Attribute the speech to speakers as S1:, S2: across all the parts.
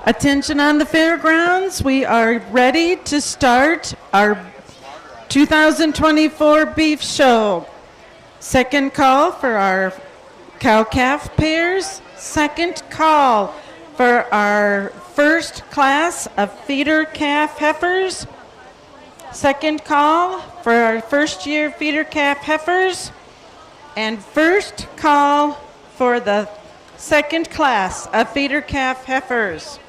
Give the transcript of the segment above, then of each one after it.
S1: Attention on the fairgrounds. We are ready to start our 2024 beef show. Second call for our cow-calf pairs. Second call for our first class of feeder calf heifers. Second call for our first year feeder calf heifers. And first call for the second class of feeder calf heifers.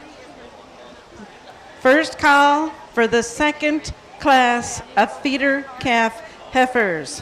S1: First call for the second class of feeder calf heifers.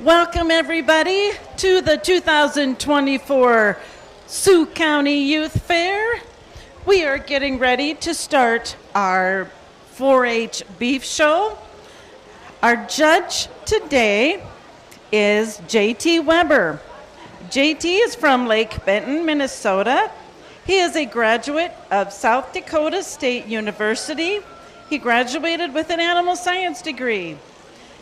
S1: Welcome everybody to the 2024 Sioux County Youth Fair. We are getting ready to start our 4-H beef show. Our judge today is JT Weber. JT is from Lake Benton, Minnesota. He is a graduate of South Dakota State University. He graduated with an animal science degree.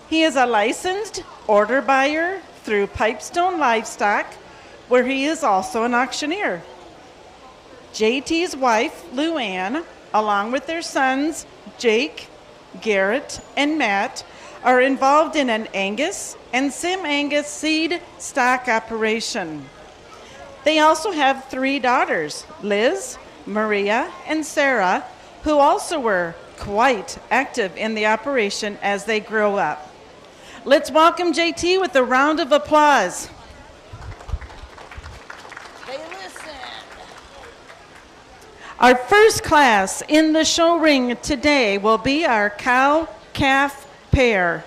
S1: He is a licensed order buyer through Pipestone Livestock, where he is also an auctioneer. JT's wife, Lou Ann, along with their sons, Jake, Garrett, and Matt, are involved in an Angus and Sim Angus seed stock operation. They also have 3 daughters, Liz, Maria, and Sarah, who also were quite active in the operation as they grow up. Let's welcome JT with a round of applause.
S2: They listen.
S1: Our first class in the show ring today will be our cow-calf pair.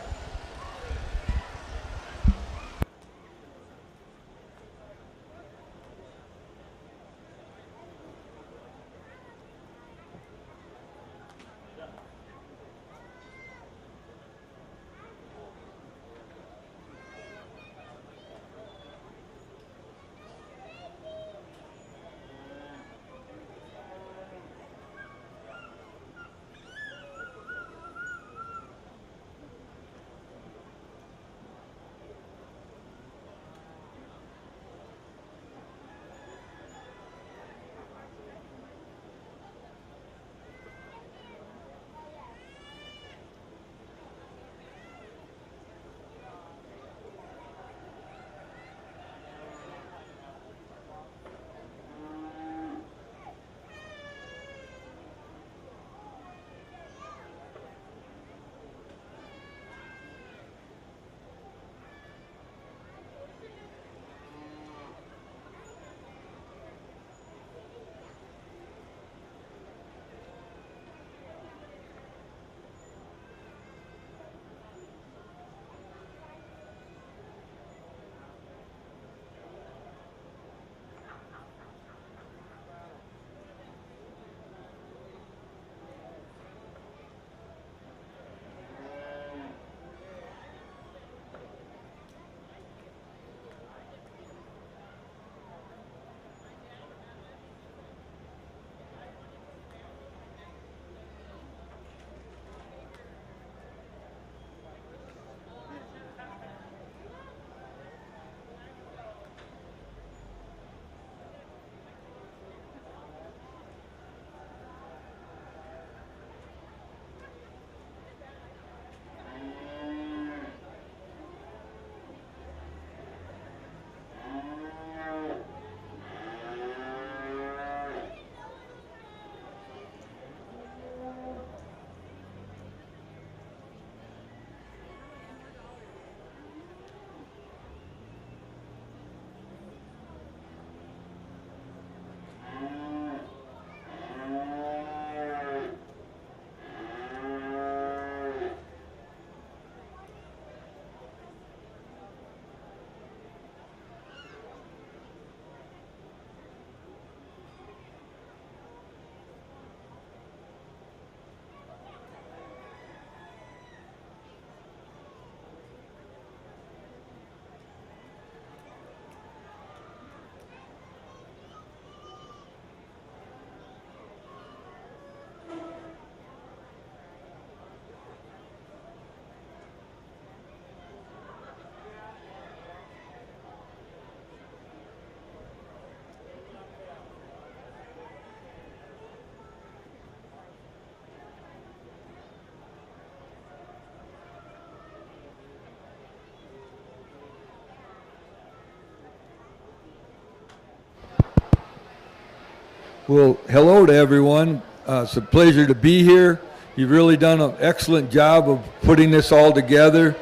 S2: Well, hello to everyone. It's a pleasure to be here. You've really done an excellent job of putting this all together.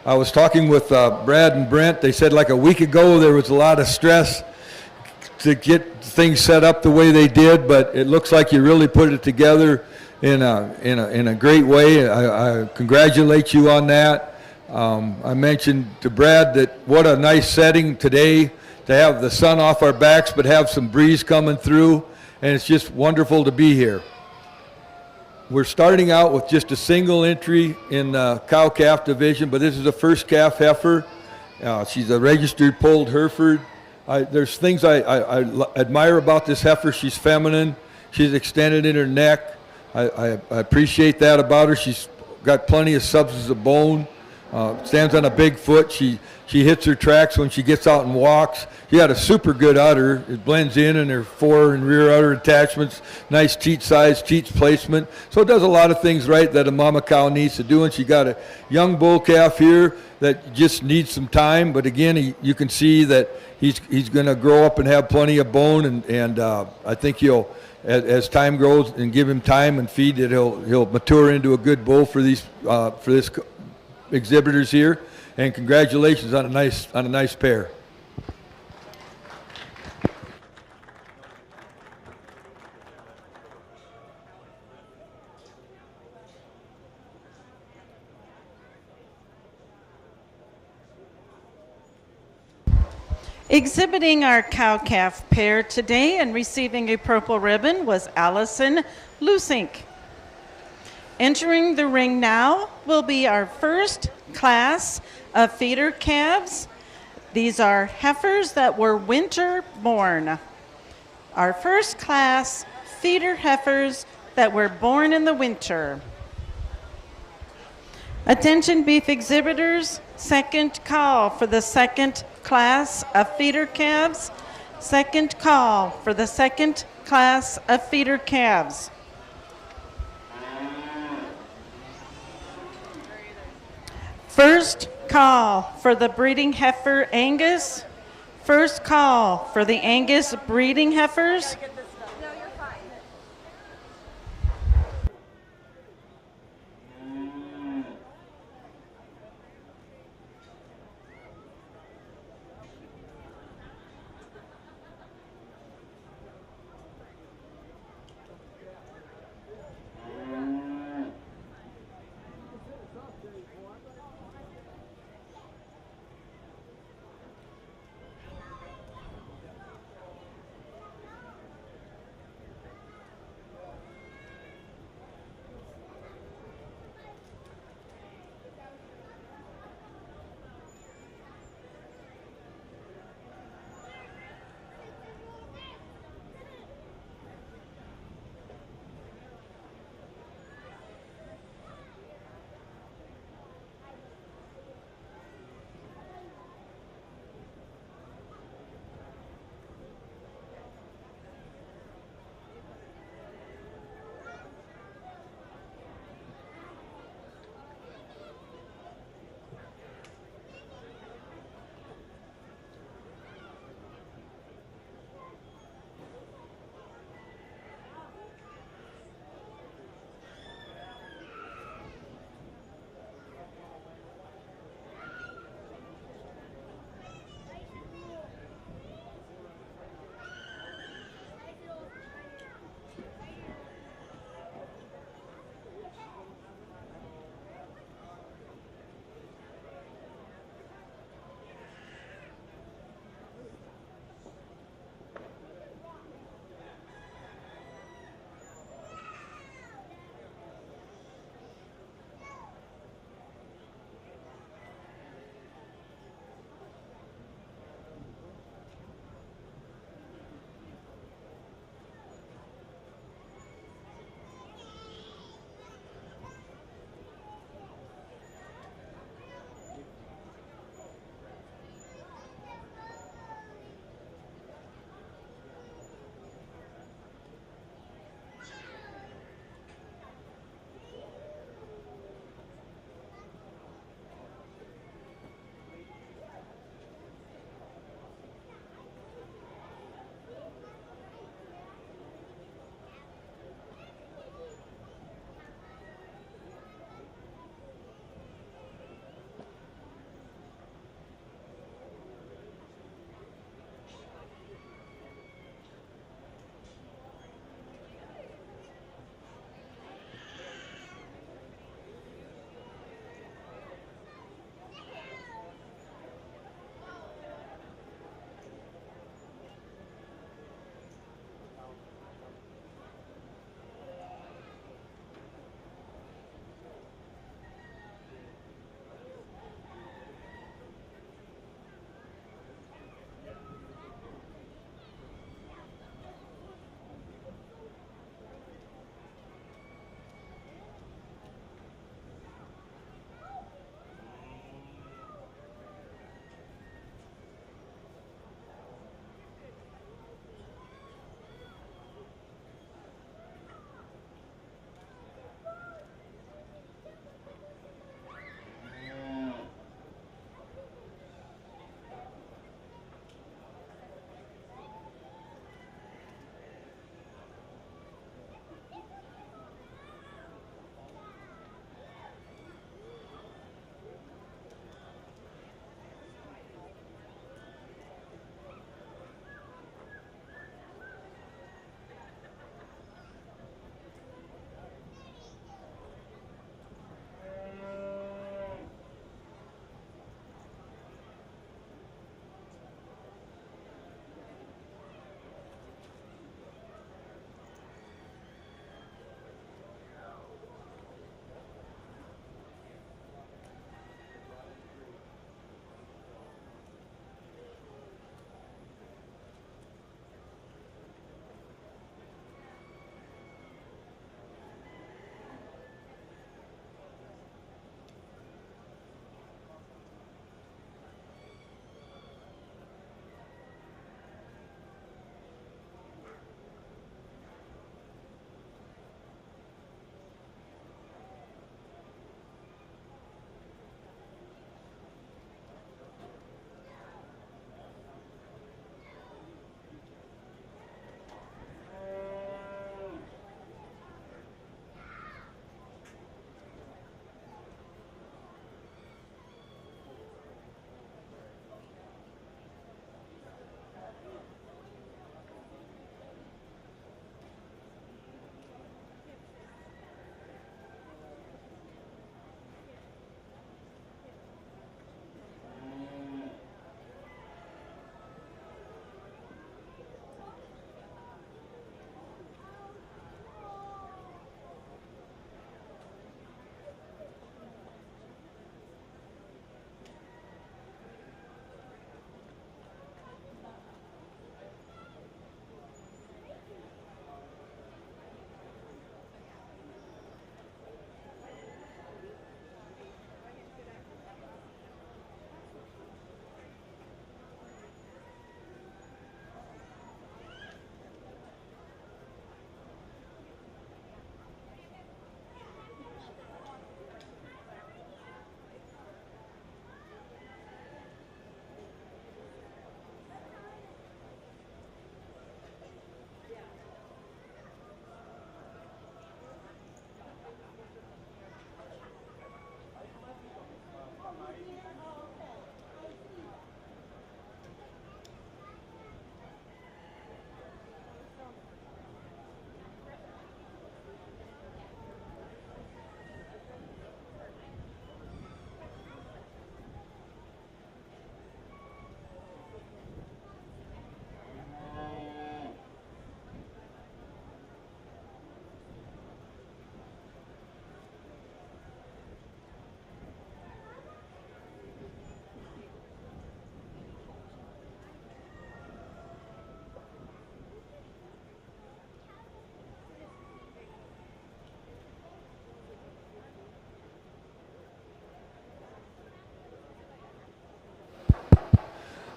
S2: I was talking with Brad and Brent. They said like a week ago there was a lot of stress to get things set up the way they did, but it looks like you really put it together in a great way. I congratulate you on that. I mentioned to Brad that what a nice setting today to have the sun off our backs but have some breeze coming through, and it's just wonderful to be here. We're starting out with just a single entry in the cow-calf division, but this is the first calf heifer. She's a registered polled Hereford. There's things I admire about this heifer. She's feminine. She's extended in her neck. I appreciate that about her. She's got plenty of substance of bone. Stands on a big foot. She hits her tracks when she gets out and walks. She got a super good udder. It blends in her fore and rear udder attachments. Nice teat size, teat placement. So it does a lot of things right that a mama cow needs to do. And she got a young bull calf here that just needs some time. But again, you can see that he's going to grow up and have plenty of bone. And I think he'll, as time grows and give him time and feed it, he'll mature into a good bull for this exhibitors here, and congratulations on a nice pair.
S1: Exhibiting our cow-calf pair today and receiving a purple ribbon was Allison Lusink. Entering the ring now will be our first class of feeder calves. These are heifers that were winter born. Our first class feeder heifers that were born in the winter. Attention beef exhibitors, second call for the second class of feeder calves. Second call for the second class of feeder calves. First call for the breeding heifer Angus. First call for the Angus breeding heifers.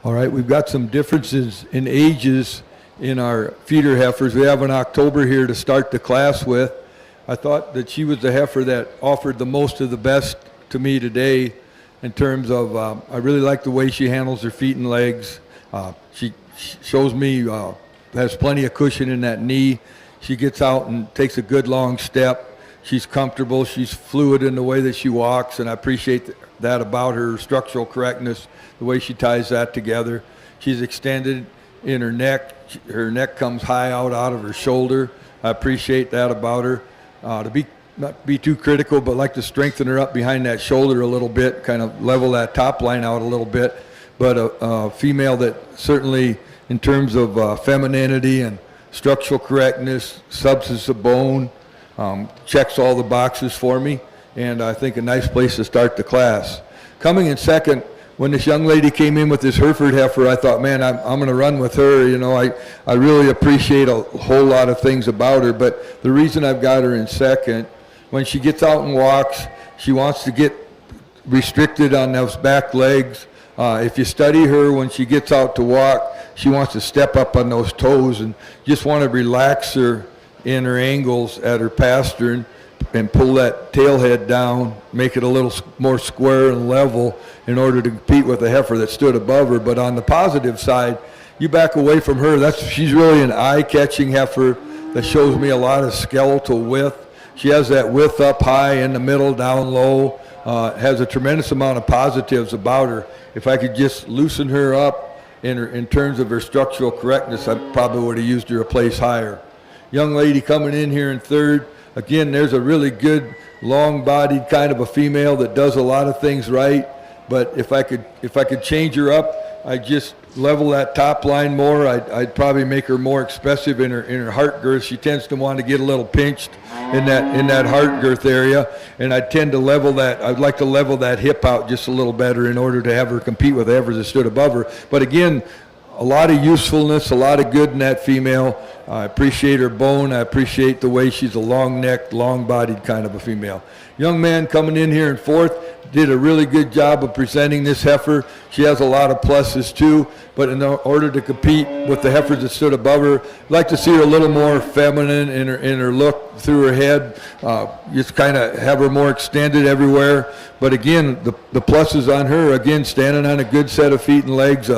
S2: All right, we've got some differences in ages in our feeder heifers. We have an October here to start the class with. I thought that she was the heifer that offered the most of the best to me today in terms of, I really like the way she handles her feet and legs. She shows me has plenty of cushion in that knee. She gets out and takes a good long step. She's comfortable. She's fluid in the way that she walks, and I appreciate that about her structural correctness, the way she ties that together. She's extended in her neck. Her neck comes high out of her shoulder. I appreciate that about her. Not be too critical, but like to strengthen her up behind that shoulder a little bit, kind of level that top line out a little bit. But a female that certainly, in terms of femininity and structural correctness, substance of bone, checks all the boxes for me, and I think a nice place to start the class. Coming in second, when this young lady came in with this Hereford heifer, I thought, man, I'm going to run with her. You know, I really appreciate a whole lot of things about her, but the reason I've got her in second, when she gets out and walks, she wants to get restricted on those back legs. If you study her when she gets out to walk, she wants to step up on those toes and just want to relax her in her angles at her pastern and pull that tail head down, make it a little more square and level in order to compete with the heifer that stood above her. But on the positive side, you back away from her, she's really an eye-catching heifer that shows me a lot of skeletal width. She has that width up high, in the middle, down low, has a tremendous amount of positives about her. If I could just loosen her up in terms of her structural correctness, I probably would have used her a place higher. Young lady coming in here in third. Again, there's a really good long-bodied kind of a female that does a lot of things right. But if I could change her up, I'd just level that top line more. I'd probably make her more expressive in her heart girth. She tends to want to get a little pinched in that heart girth area, and I tend to level that. I'd like to level that hip out just a little better in order to have her compete with the heifers that stood above her. But again, a lot of usefulness, a lot of good in that female. I appreciate her bone. I appreciate the way she's a long-necked, long-bodied kind of a female. Young man coming in here in fourth did a really good job of presenting this heifer. She has a lot of pluses too, but in order to compete with the heifers that stood above her, I'd like to see her a little more feminine in her look through her head. Just kind of have her more extended everywhere. But again, the pluses on her, again, standing on a good set of feet and legs,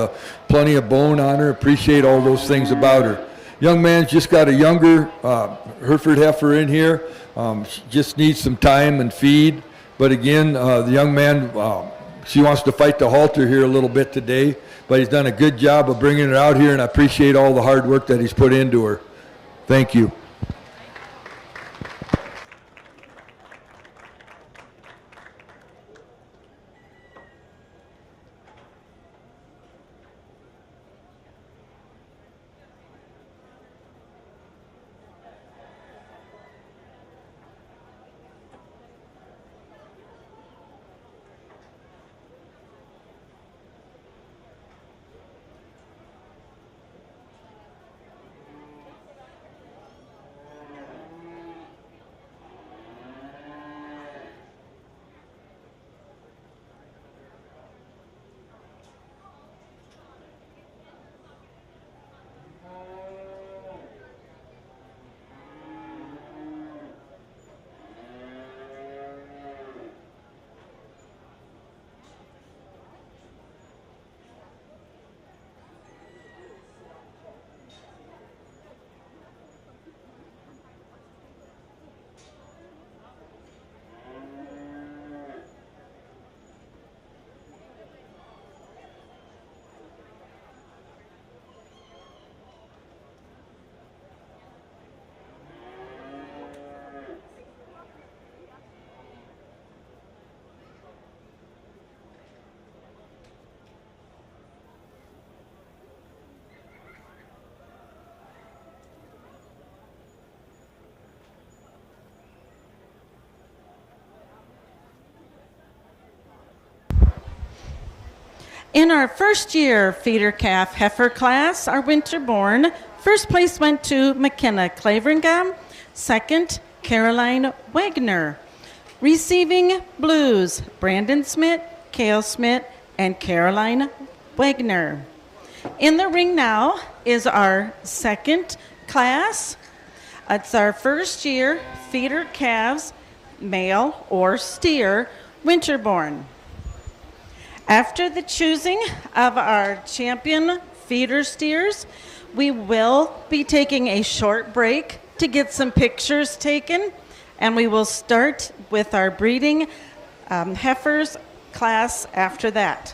S2: plenty of bone on her. Appreciate all those things about her. Young man's just got a younger Hereford heifer in here. She just needs some time and feed. But again, the young man, she wants to fight the halter here a little bit today, but he's done a good job of bringing her out here, and I appreciate all the hard work that he's put into her. Thank you.
S1: In our first year feeder calf heifer class, our winterborn, first place went to McKenna Claveringham, second, Caroline Wagner. Receiving blues, Brandon Smith, Cale Smith, and Caroline Wagner. In the ring now is our second class. It's our first year feeder calves, male or steer, winterborn. After the choosing of our champion feeder steers, we will be taking a short break to get some pictures taken, and we will start with our breeding heifers class after that.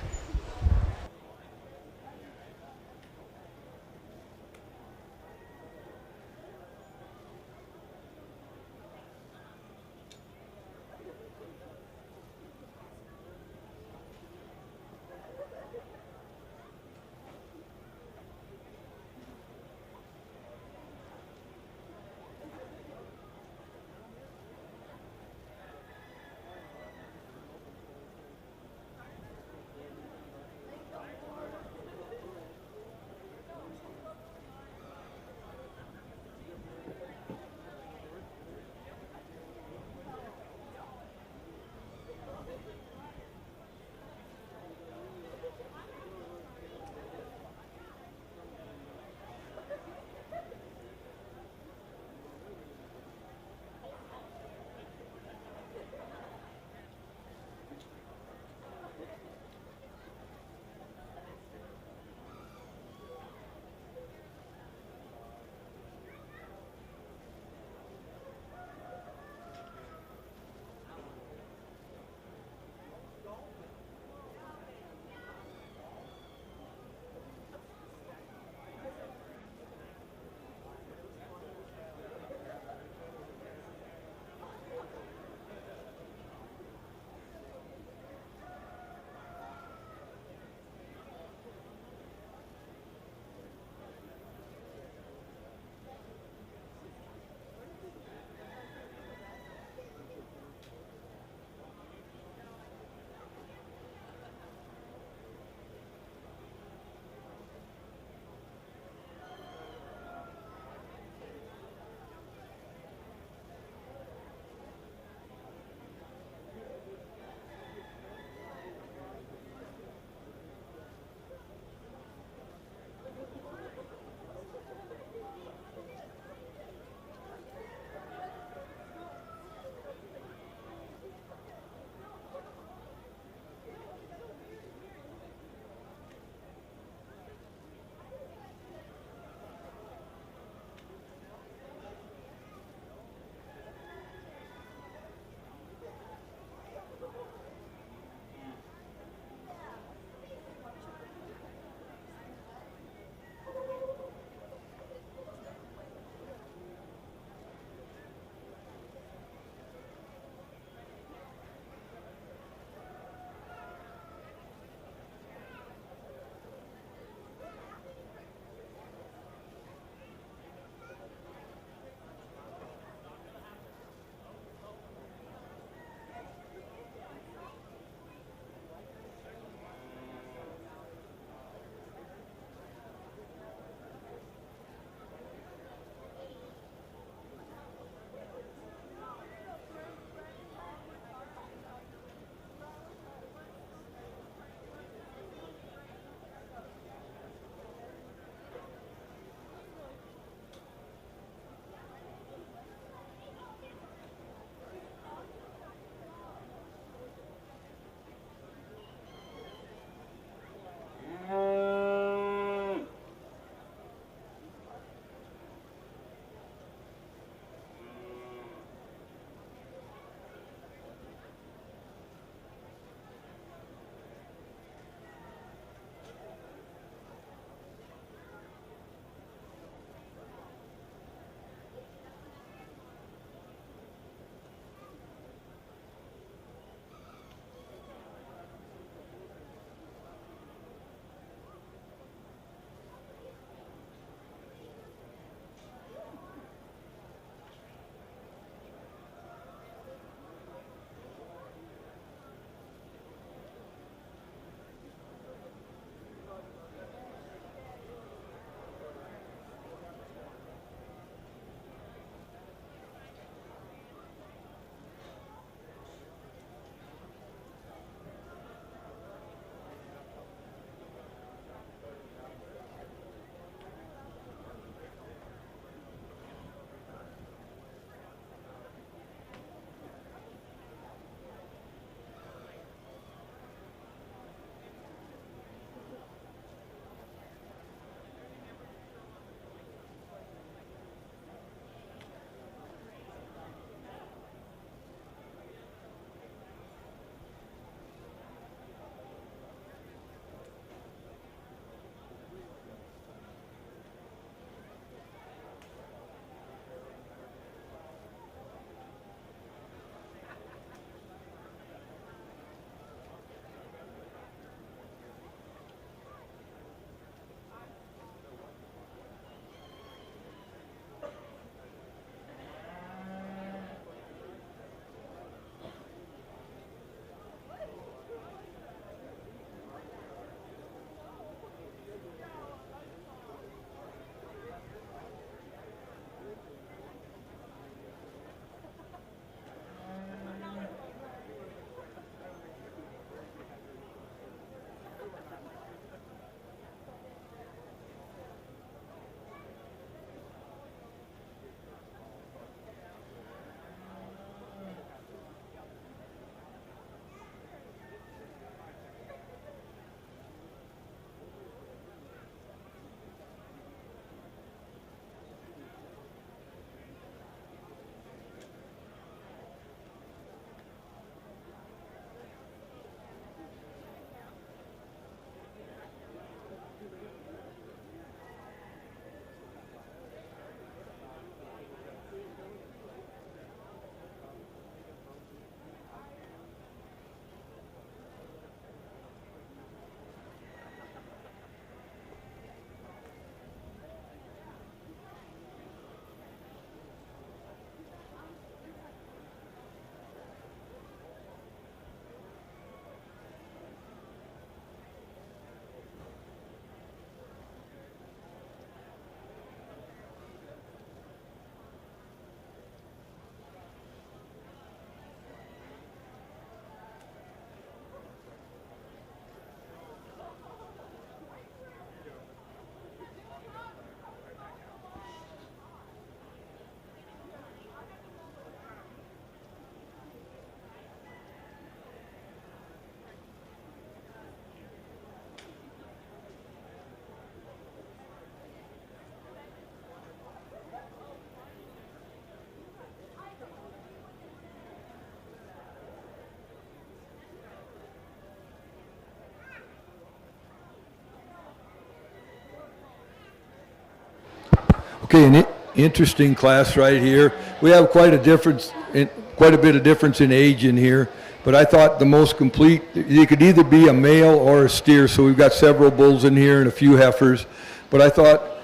S2: Okay, interesting class right here. We have quite a bit of difference in age in here, but I thought the most complete, you could either be a male or a steer, so we've got several bulls in here and a few heifers, but I thought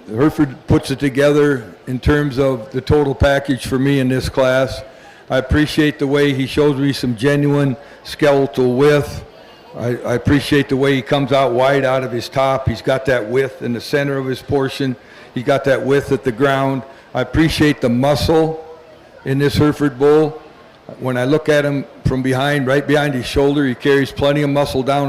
S2: Hereford puts it together in terms of the total package for me in this class. I appreciate the way he shows me some genuine skeletal width. I appreciate the way he comes out wide out of his top. He's got that width in the center of his portion. He's got that width at the ground. I appreciate the muscle in this Hereford bull. When I look at him from behind, right behind his shoulder, he carries plenty of muscle down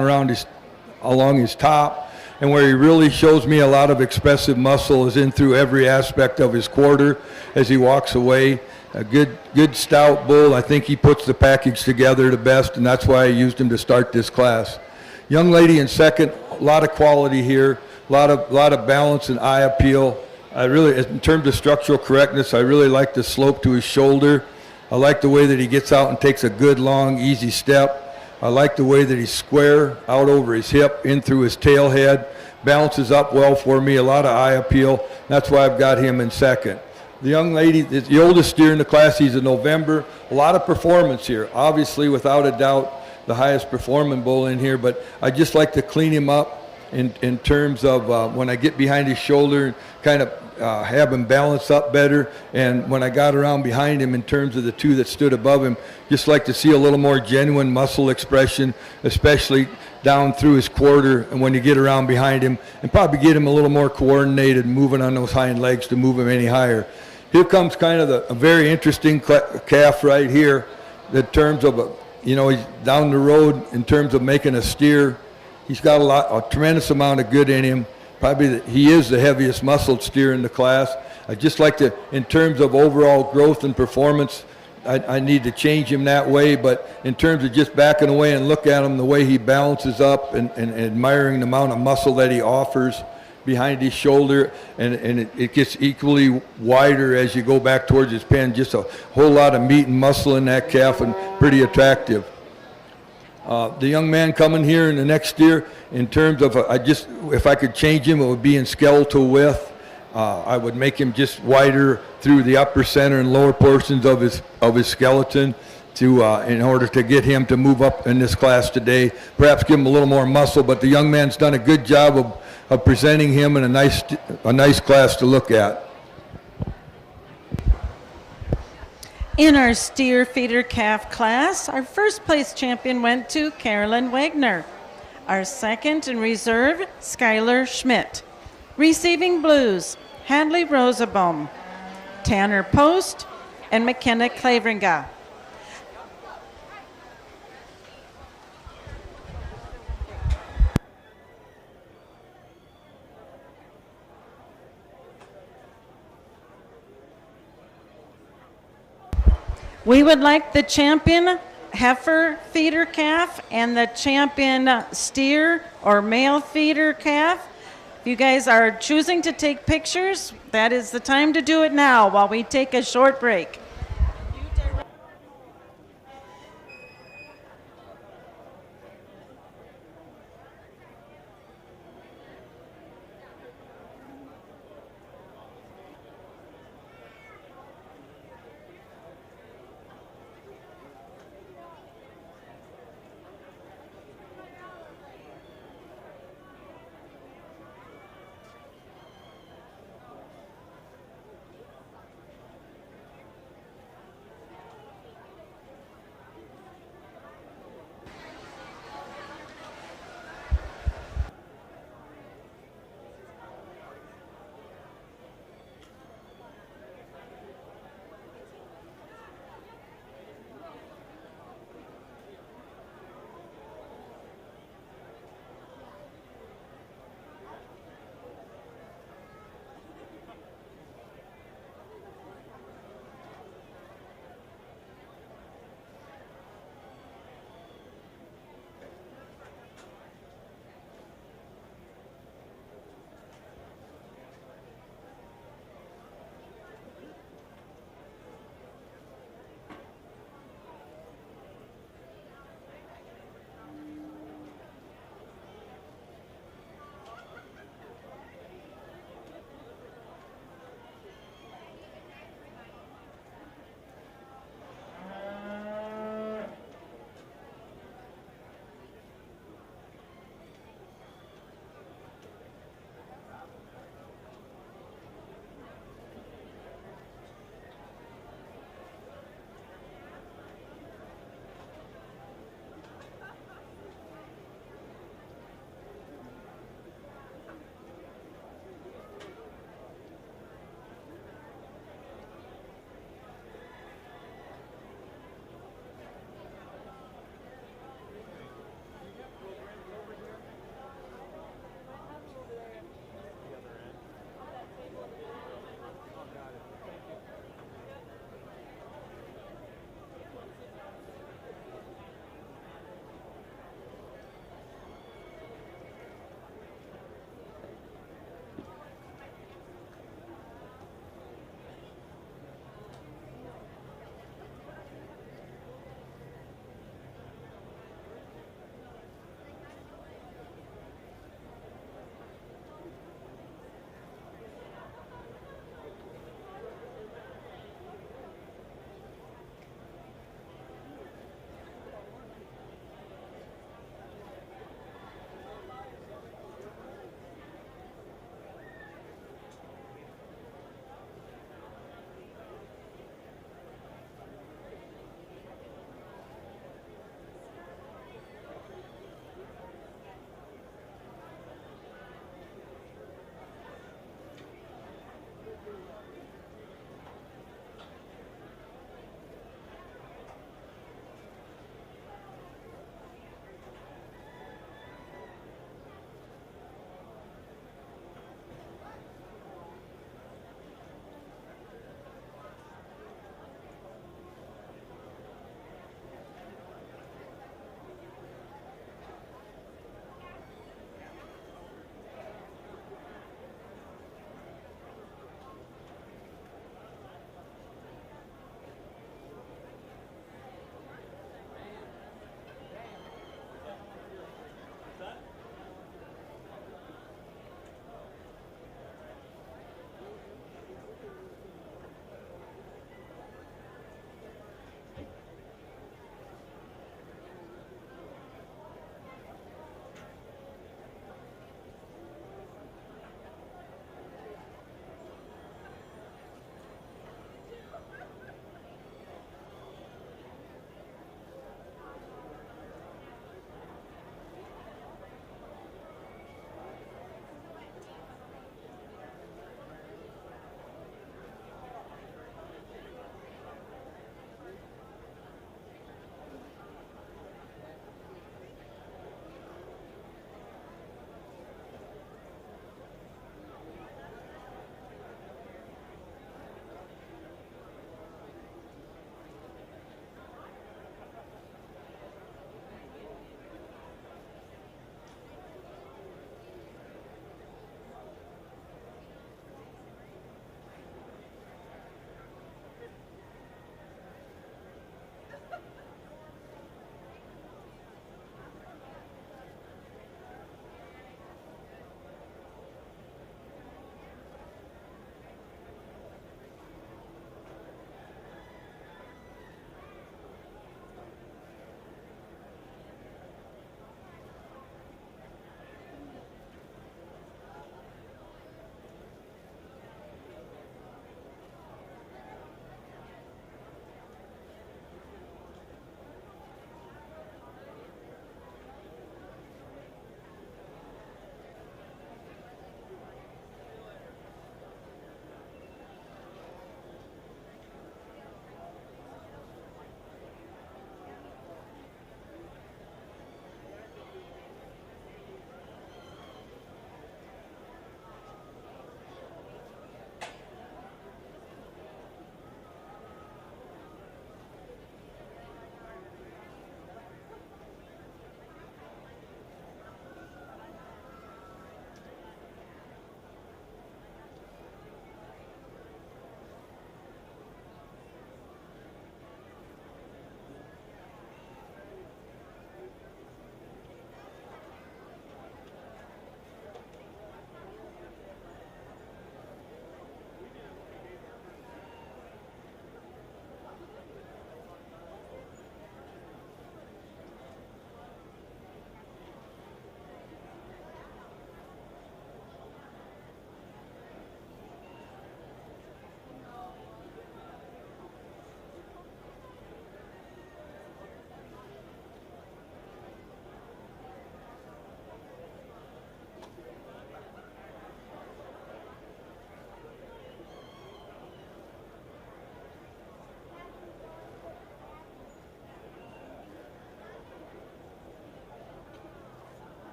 S2: along his top. And where he really shows me a lot of expressive muscle is in through every aspect of his quarter as he walks away. A good stout bull. I think he puts the package together the best, and that's why I used him to start this class. Young lady in second, a lot of quality here, a lot of balance and eye appeal. In terms of structural correctness, I really like the slope to his shoulder. I like the way that he gets out and takes a good, long, easy step. I like the way that he's square out over his hip, in through his tail head. Balances up well for me, a lot of eye appeal. That's why I've got him in second. The young lady, the oldest steer in the class, he's a November. A lot of performance here. Obviously, without a doubt, the highest performing bull in here, but I just like to clean him up in terms of when I get behind his shoulder, kind of have him balance up better. And when I got around behind him in terms of the two that stood above him, just like to see a little more genuine muscle expression, especially down through his quarter, and when you get around behind him, and probably get him a little more coordinated, moving on those hind legs to move him any higher. Here comes kind of a very interesting calf right here in terms of, he's down the road in terms of making a steer. He's got a tremendous amount of good in him. Probably he is the heaviest muscled steer in the class. I just like to, in terms of overall growth and performance, I need to change him that way, but in terms of just backing away and look at him, the way he balances up and admiring the amount of muscle that he offers behind his shoulder, and it gets equally wider as you go back towards his pen. Just a whole lot of meat and muscle in that calf, and pretty attractive. The young man coming here in the next steer, in terms of, if I could change him, it would be in skeletal width. I would make him just wider through the upper center and lower portions of his skeleton in order to get him to move up in this class today. Perhaps give him a little more muscle, but the young man's done a good job of presenting him in a nice class to look at.
S1: In our steer feeder calf class, our first place champion went to Carolyn Wagner. Our second in reserve, Skylar Schmidt. Receiving blues, Hadley Rosabaum, Tanner Post, and McKenna Claveringa. We would like the champion heifer feeder calf and the champion steer or male feeder calf. If you guys are choosing to take pictures, that is the time to do it now while we take a short break.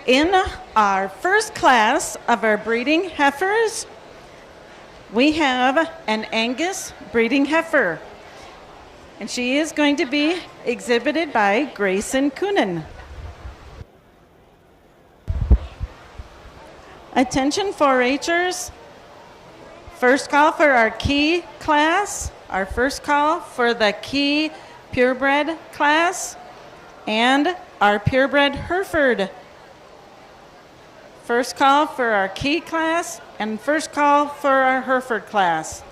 S1: In our first class of our breeding heifers, we have an Angus breeding heifer, and she is going to be exhibited by Grayson Coonan. Attention 4-Hers, first call for our key class, our first call for the key purebred class, and our purebred Hereford. First call for our key class and first call for our Hereford class.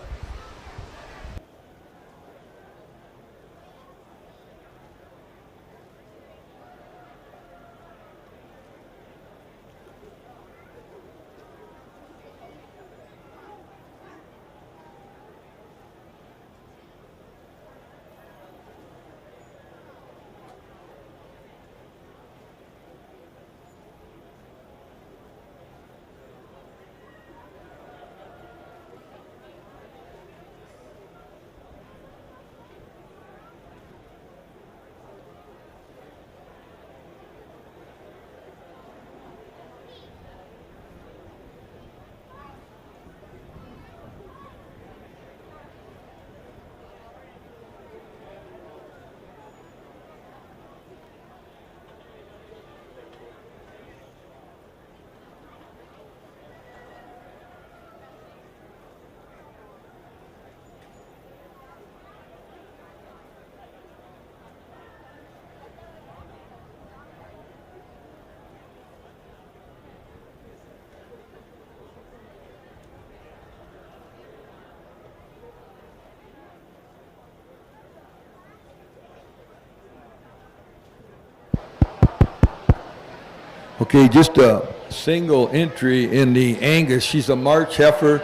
S2: Okay, just a single entry in the Angus. She's a March heifer.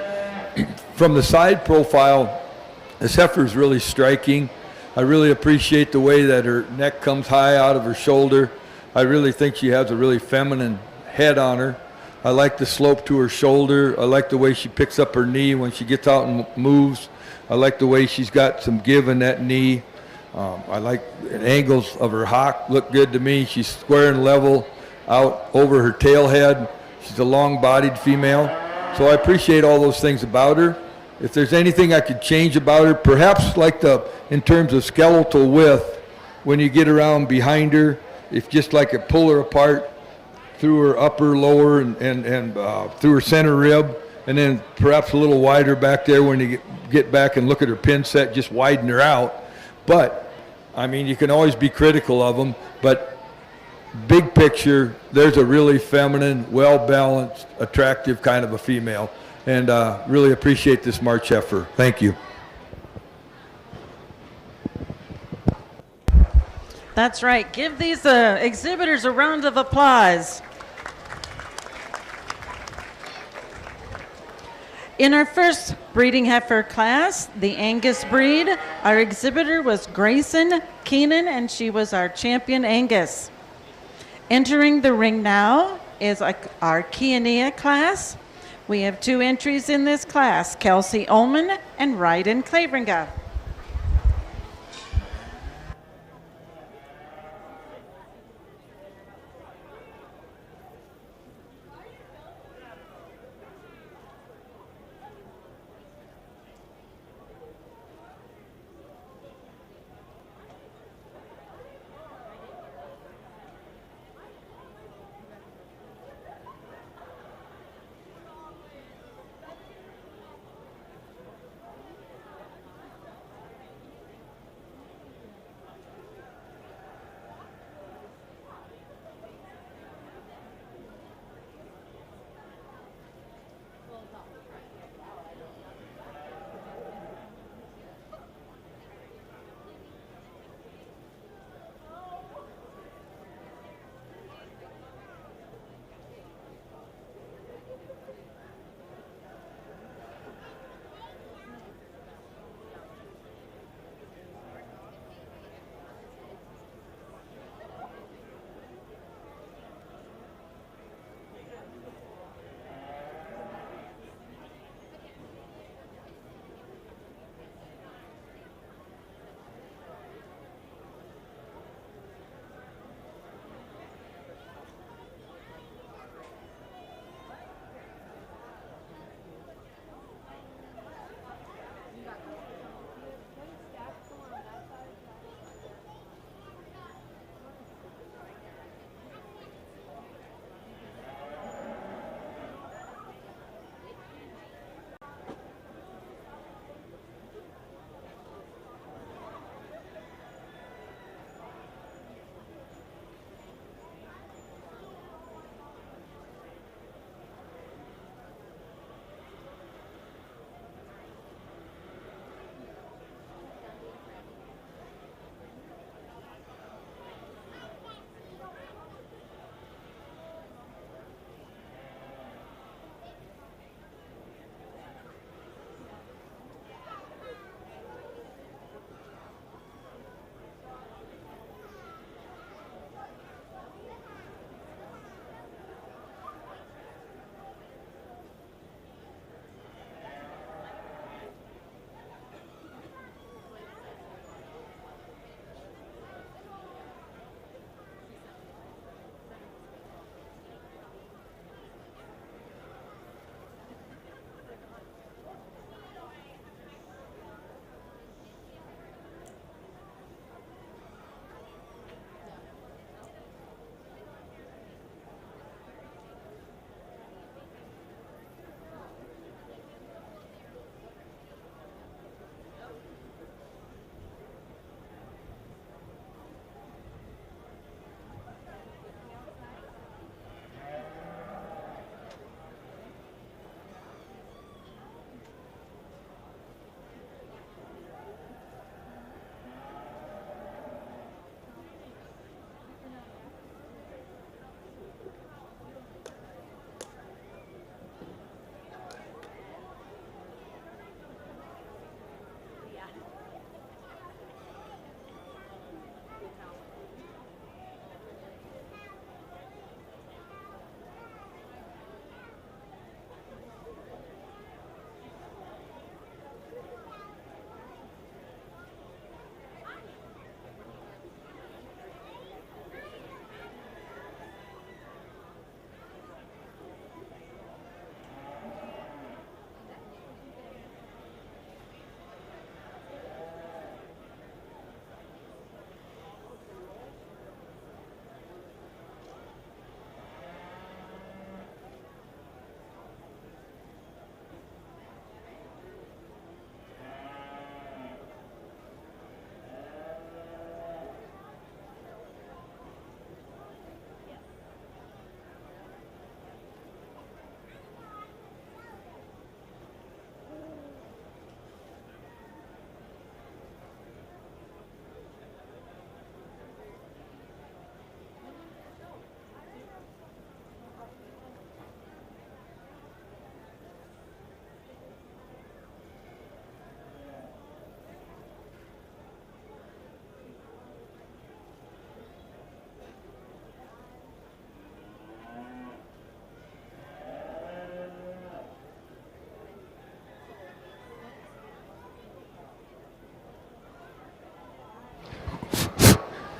S2: From the side profile, this heifer is really striking. I really appreciate the way that her neck comes high out of her shoulder. I really think she has a really feminine head on her. I like the slope to her shoulder. I like the way she picks up her knee when she gets out and moves. I like the way she's got some give in that knee. I like the angles of her hock look good to me. She's square and level out over her tail head. She's a long-bodied female. So I appreciate all those things about her. If there's anything I could change about her, perhaps like in terms of skeletal width, when you get around behind her, if just like it pull her apart through her upper, lower, and through her center rib, and then perhaps a little wider back there when you get back and look at her pin set, just widen her out. But, I mean, you can always be critical of them, but big picture, there's a really feminine, well-balanced, attractive kind of a female. And really appreciate this March heifer. Thank you.
S1: That's right. Give these exhibitors a round of applause. In our first breeding heifer class, the Angus breed, our exhibitor was Grayson Keenan, and she was our champion Angus. Entering the ring now is our Kiania class. We have 2 entries in this class, Kelsey Ullman and Ryden Claveringa.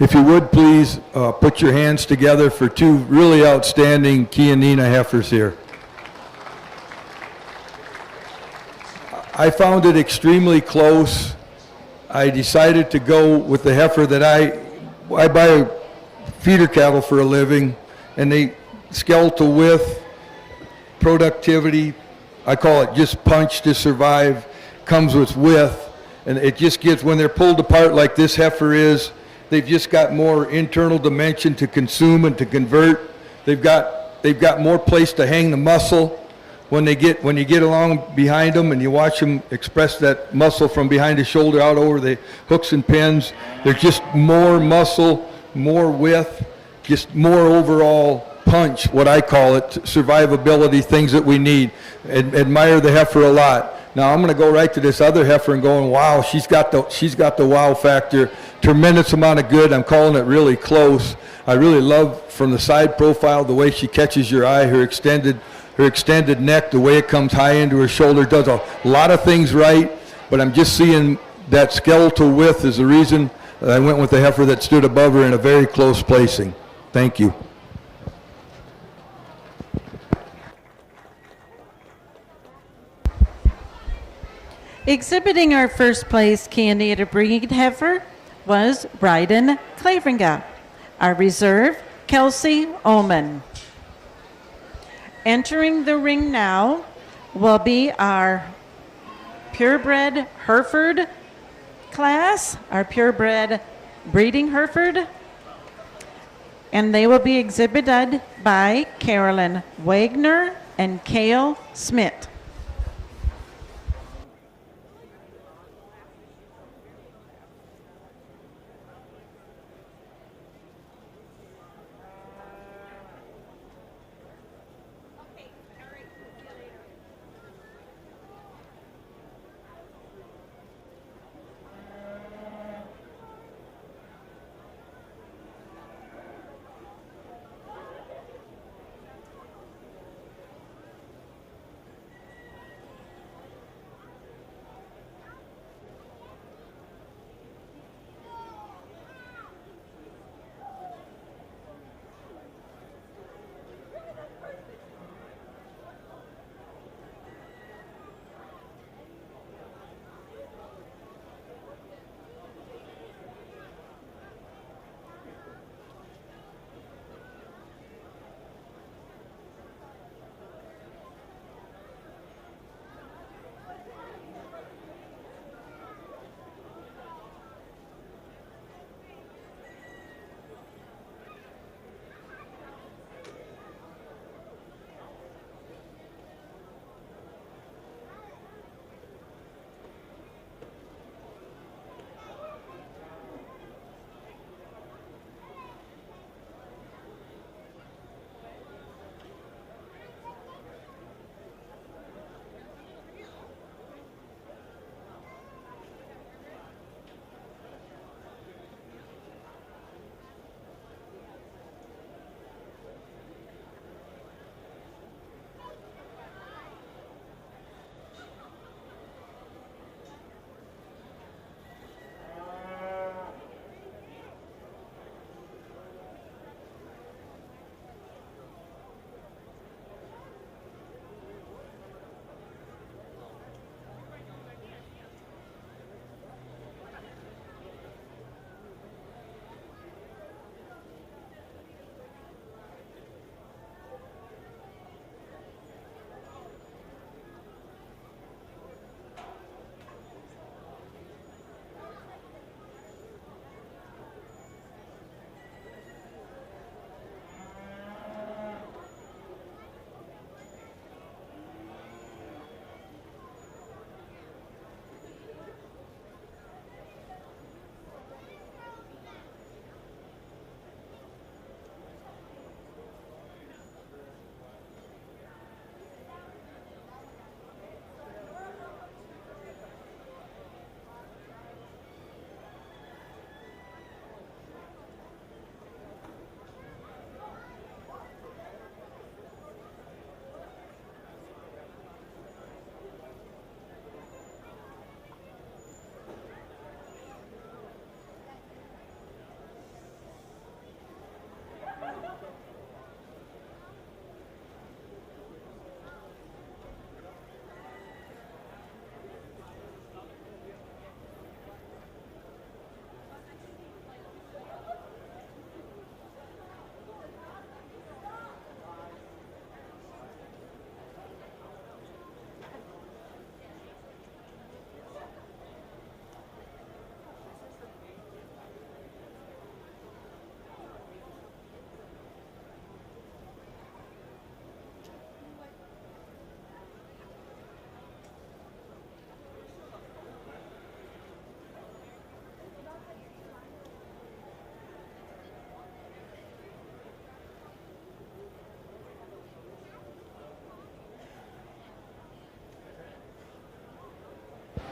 S2: If you would, please put your hands together for two really outstanding Chianina heifers here. I found it extremely close. I decided to go with the heifer that I buy feeder cattle for a living, and they skeletal width, productivity, I call it just punch to survive, comes with width, and it just gets, when they're pulled apart like this heifer is, they've just got more internal dimension to consume and to convert. They've got more place to hang the muscle. When you get along behind them and you watch them express that muscle from behind the shoulder out over the hooks and pins, there's just more muscle, more width, just more overall punch, what I call it, survivability, things that we need. Admire the heifer a lot. Now I'm going to go right to this other heifer and going, wow, she's got the wow factor. Tremendous amount of good. I'm calling it really close. I really love from the side profile the way she catches your eye, her extended neck, the way it comes high into her shoulder, does a lot of things right, but I'm just seeing that skeletal width is the reason I went with the heifer that stood above her in a very close placing. Thank you.
S1: Exhibiting our first place Chianina breed heifer was Bryden Claveringa. Our reserve, Kelsey Oman. Entering the ring now will be our purebred Hereford class, our purebred breeding Hereford, and they will be exhibited by Carolyn Wagner and Cale Smith.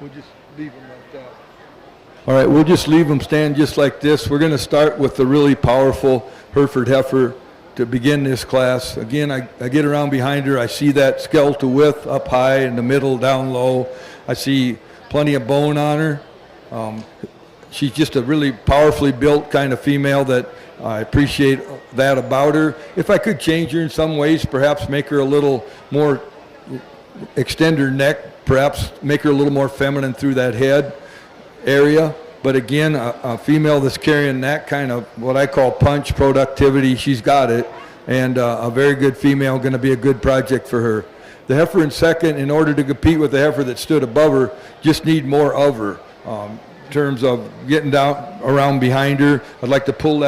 S2: We'll just leave them like that. All right, we'll just leave them stand just like this. We're going to start with the really powerful Hereford heifer to begin this class. Again, I get around behind her. I see that skeletal width up high, in the middle, down low. I see plenty of bone on her. She's just a really powerfully built kind of female that I appreciate that about her. If I could change her in some ways, perhaps make her a little more, extend her neck, perhaps make her a little more feminine through that head area. But again, a female that's carrying that kind of what I call punch productivity, she's got it. And a very good female, going to be a good project for her. The heifer in second, in order to compete with the heifer that stood above her, just need more of her. In terms of getting down around behind her, I'd like to pull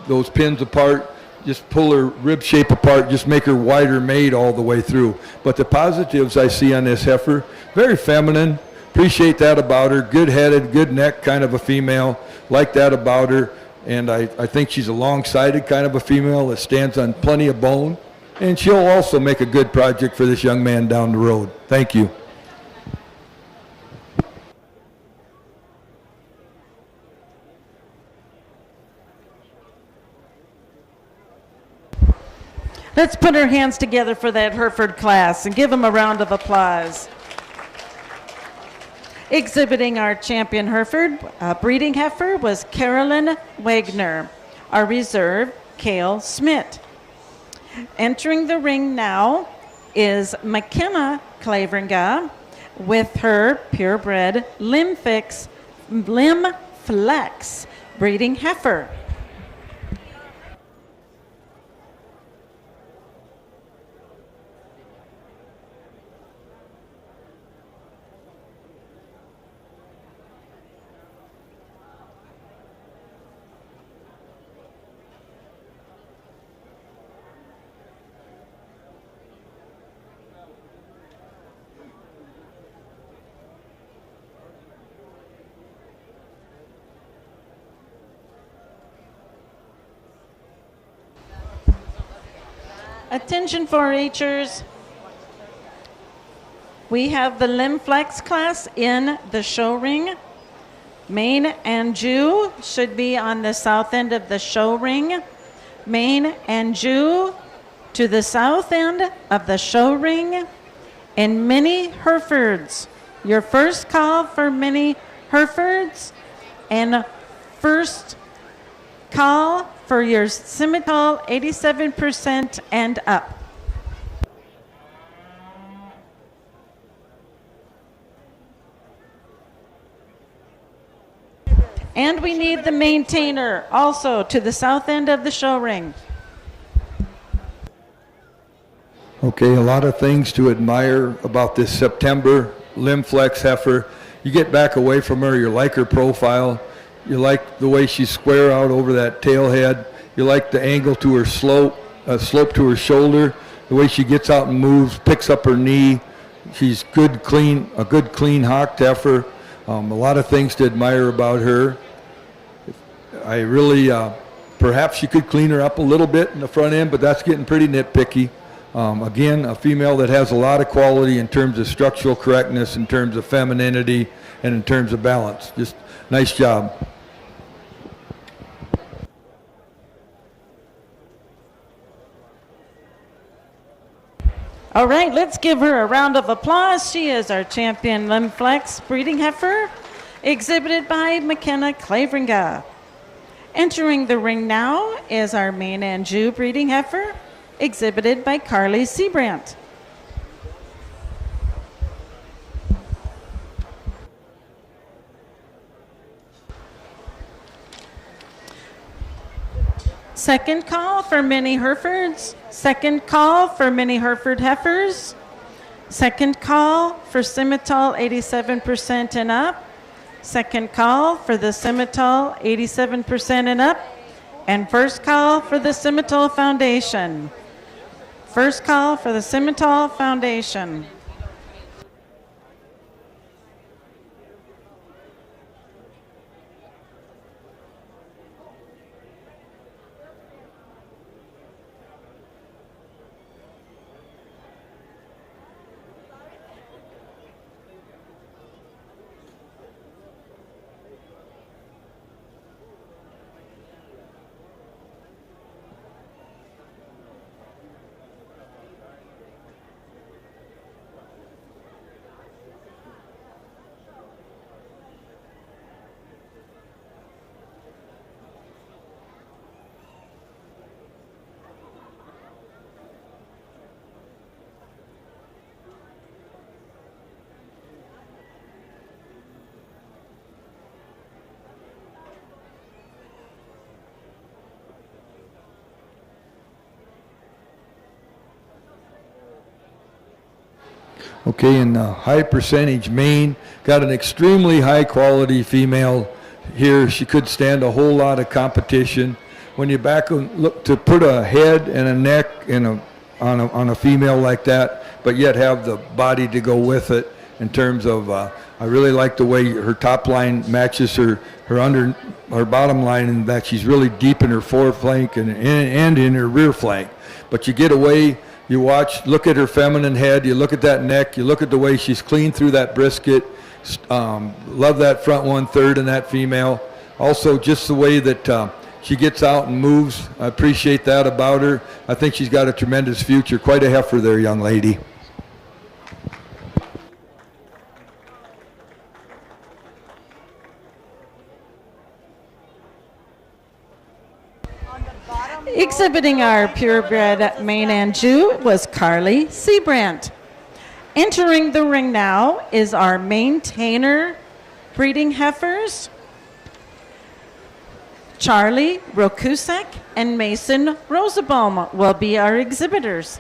S2: those pins apart, just pull her rib shape apart, just make her wider made all the way through. But the positives I see on this heifer, very feminine. Appreciate that about her. Good-headed, good neck kind of a female. Like that about her. And I think she's a long-sided kind of a female that stands on plenty of bone. And she'll also make a good project for this young man down the road. Thank you.
S1: Let's put our hands together for that Hereford class and give them a round of applause. Exhibiting our champion Hereford breeding heifer was Carolyn Wagner. Our reserve, Cale Smith. Entering the ring now is McKenna Claveringa with her purebred Limb Flex breeding heifer. Attention 4-Hers. We have the Limb Flex class in the show ring. Main and Jew should be on the south end of the show ring. Main and Jew to the south end of the show ring. And mini Herefords. Your first call for mini Herefords. And first call for your Simmental 87% and up. And we need the maintainer also to the south end of the show ring.
S2: Okay, a lot of things to admire about this September Limb Flex heifer. You get back away from her, you like her profile. You like the way she's square out over that tail head. You like the angle to her slope to her shoulder, the way she gets out and moves, picks up her knee. She's a good, clean hocked heifer. A lot of things to admire about her. I really, perhaps you could clean her up a little bit in the front end, but that's getting pretty nitpicky. Again, a female that has a lot of quality in terms of structural correctness, in terms of femininity, and in terms of balance. Just nice job.
S1: All right, let's give her a round of applause. She is our champion Limb Flex breeding heifer, exhibited by McKenna Claveringa. Entering the ring now is our Main and Jew breeding heifer, exhibited by Carly Seabrandt. Second call for mini Herefords. Second call for mini Hereford heifers. Second call for Simmental 87% and up. Second call for the Simmental 87% and up. And first call for the Simmental Foundation. First call for the Simmental Foundation.
S2: Okay, in high percentage Maine, got an extremely high quality female here. She could stand a whole lot of competition. When you back and look to put a head and a neck on a female like that, but yet have the body to go with it in terms of, I really like the way her top line matches her bottom line, and that she's really deep in her foreflank and in her rear flank. But you get away, you watch, look at her feminine head, you look at that neck, you look at the way she's clean through that brisket. Love that front 1/3 in that female. Also, just the way that she gets out and moves. I appreciate that about her. I think she's got a tremendous future. Quite a heifer there, young lady.
S1: Exhibiting our purebred Maine Anjou was Carly Seabrandt. Entering the ring now is our maintainer breeding heifers, Charlie Rokusek and Mason Rosenbaum will be our exhibitors.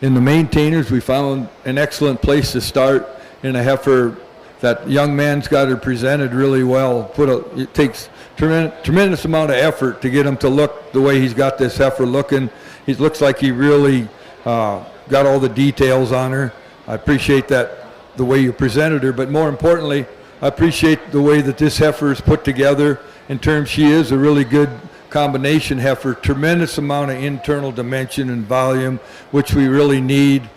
S2: In the maintainers, we found an excellent place to start in a heifer. That young man's got her presented really well. It takes tremendous amount of effort to get him to look the way he's got this heifer looking. He looks like he really got all the details on her. I appreciate that, the way you presented her, but more importantly, I appreciate the way that this heifer is put together. In terms, she is a really good combination heifer, tremendous amount of internal dimension and volume, which we really need.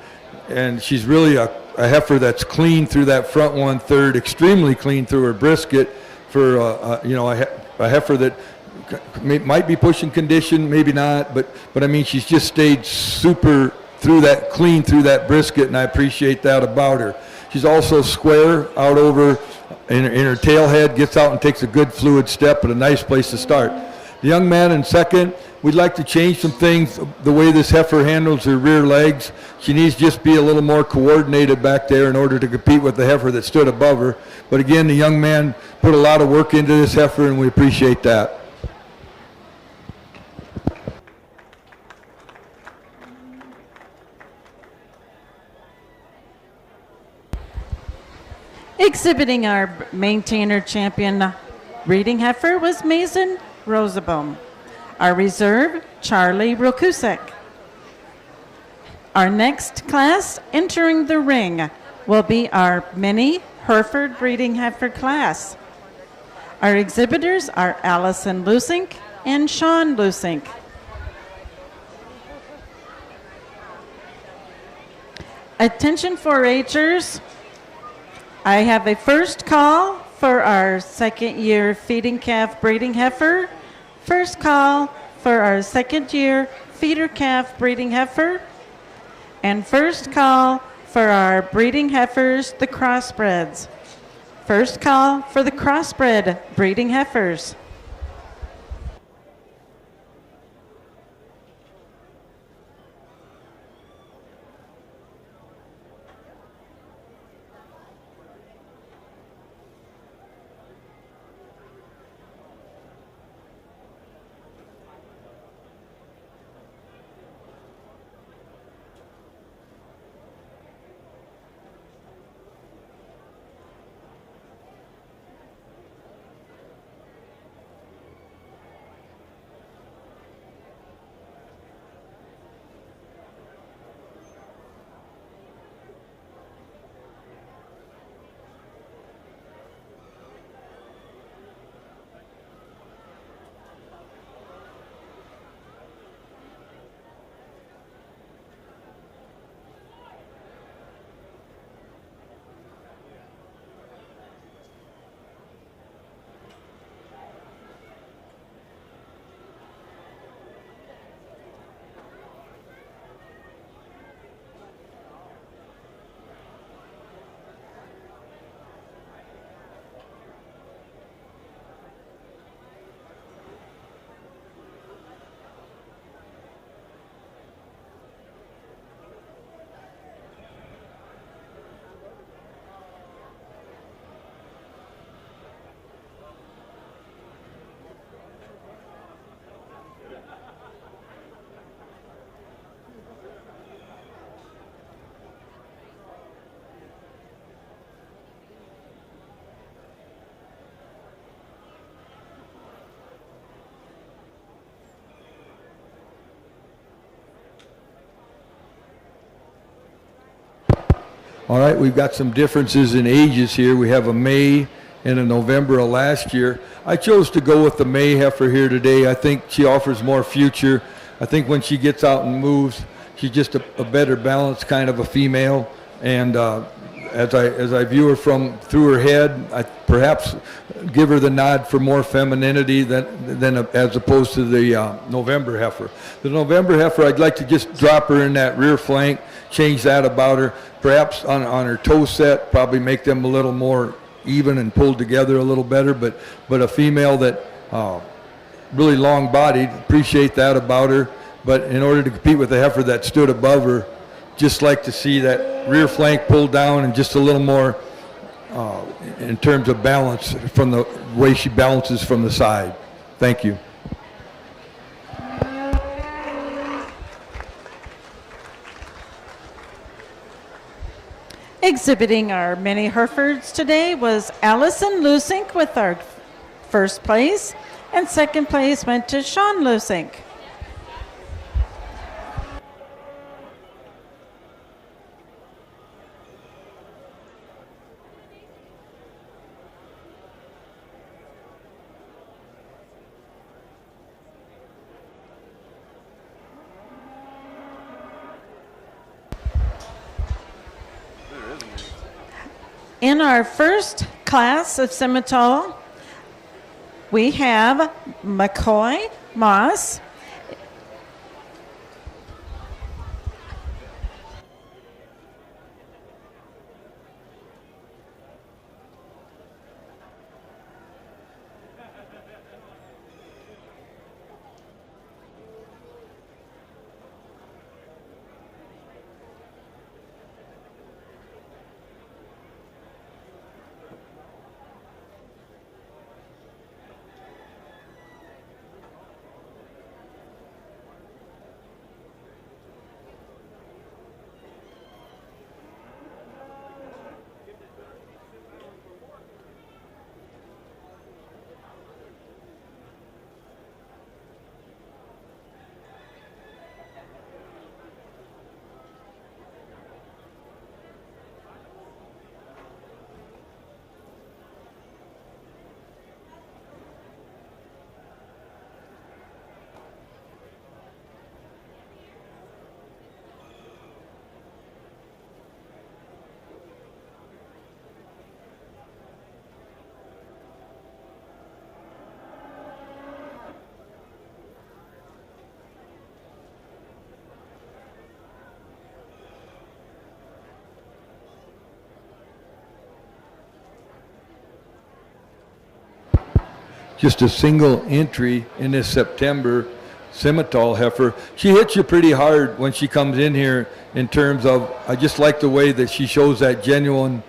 S2: And she's really a heifer that's clean through that front 1/3, extremely clean through her brisket for a heifer that might be pushing condition, maybe not, but I mean, she's just stayed super clean through that brisket, and I appreciate that about her. She's also square out over in her tail head, gets out and takes a good fluid step, but a nice place to start. The young man in second, we'd like to change some things, the way this heifer handles her rear legs. She needs to just be a little more coordinated back there in order to compete with the heifer that stood above her. But again, the young man put a lot of work into this heifer, and we appreciate that.
S1: Exhibiting our maintainer champion breeding heifer was Mason Rosenbaum. Our reserve, Charlie Rokusek. Our next class entering the ring will be our mini Hereford breeding heifer class. Our exhibitors are Allison Lusink and Sean Lusink. Attention 4-Hers, I have a first call for our second year feeding calf breeding heifer. First call for our second year feeder calf breeding heifer. And first call for our breeding heifers, the crossbreds. First call for the crossbred breeding heifers.
S2: All right, we've got some differences in ages here. We have a May and a November of last year. I chose to go with the May heifer here today. I think she offers more future. I think when she gets out and moves, she's just a better balanced kind of a female. And as I view her from through her head, I perhaps give her the nod for more femininity than as opposed to the November heifer. The November heifer, I'd like to just drop her in that rear flank, change that about her. Perhaps on her toe set, probably make them a little more even and pulled together a little better. But a female that really long-bodied, appreciate that about her. But in order to compete with the heifer that stood above her, just like to see that rear flank pulled down and just a little more in terms of balance from the way she balances from the side. Thank you.
S1: Exhibiting our mini Herefords today was Allison Lusink with our first place, and second place went to Sean Lusink. In our first class of Simmental, we have McCoy Moss.
S2: just a single entry in this September Simmental heifer. She hits you pretty hard when she comes in here in terms of, I just like the way that she shows that genuine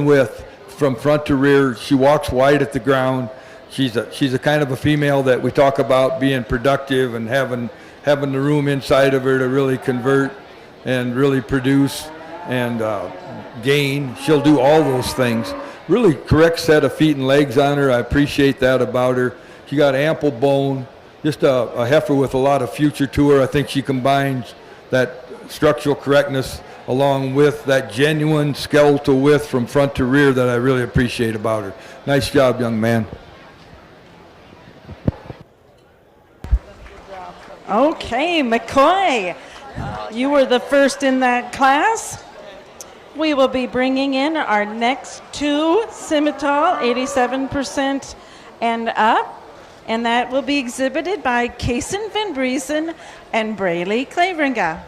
S2: width from front to rear. She walks wide at the ground. She's a kind of a female that we talk about being productive and having the room inside of her to really convert and really produce and gain. She'll do all those things. Really correct set of feet and legs on her. I appreciate that about her. She got ample bone. Just a heifer with a lot of future to her. I think she combines that structural correctness along with that genuine skeletal width from front to rear that I really appreciate about her. Nice job, young man.
S1: Okay, McCoy, you were the first in that class. We will be bringing in our next two Simmental, 87% and up, and that will be exhibited by Kaysen Van Briesen and Braylee Claveringa.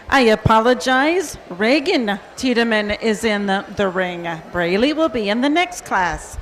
S1: I apologize. Reagan Tiedemann is in the ring. Braylee will be in the next class.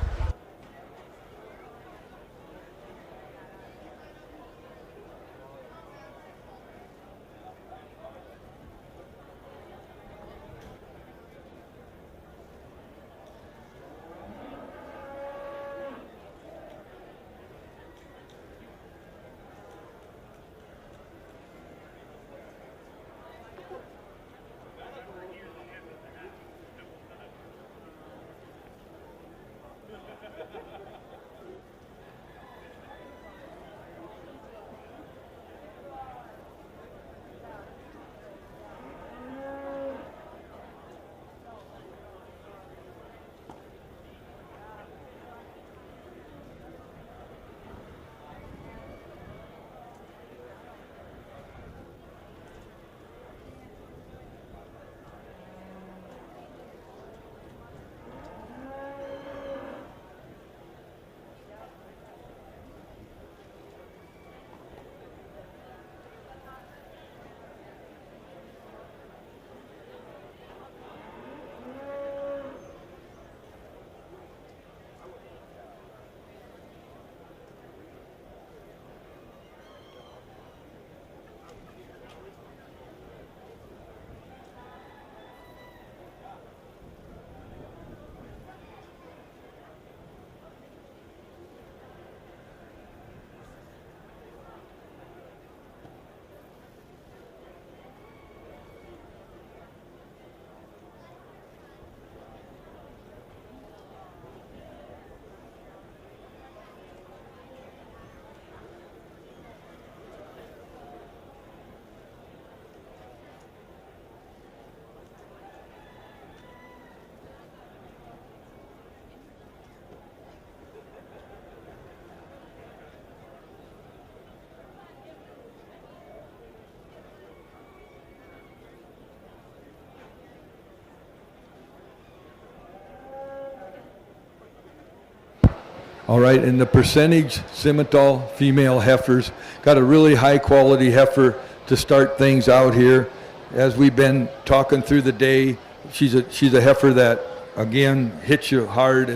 S2: All right, and the percentage Simmental female heifers, got a really high quality heifer to start things out here. As we've been talking through the day, she's a heifer that, again, hits you hard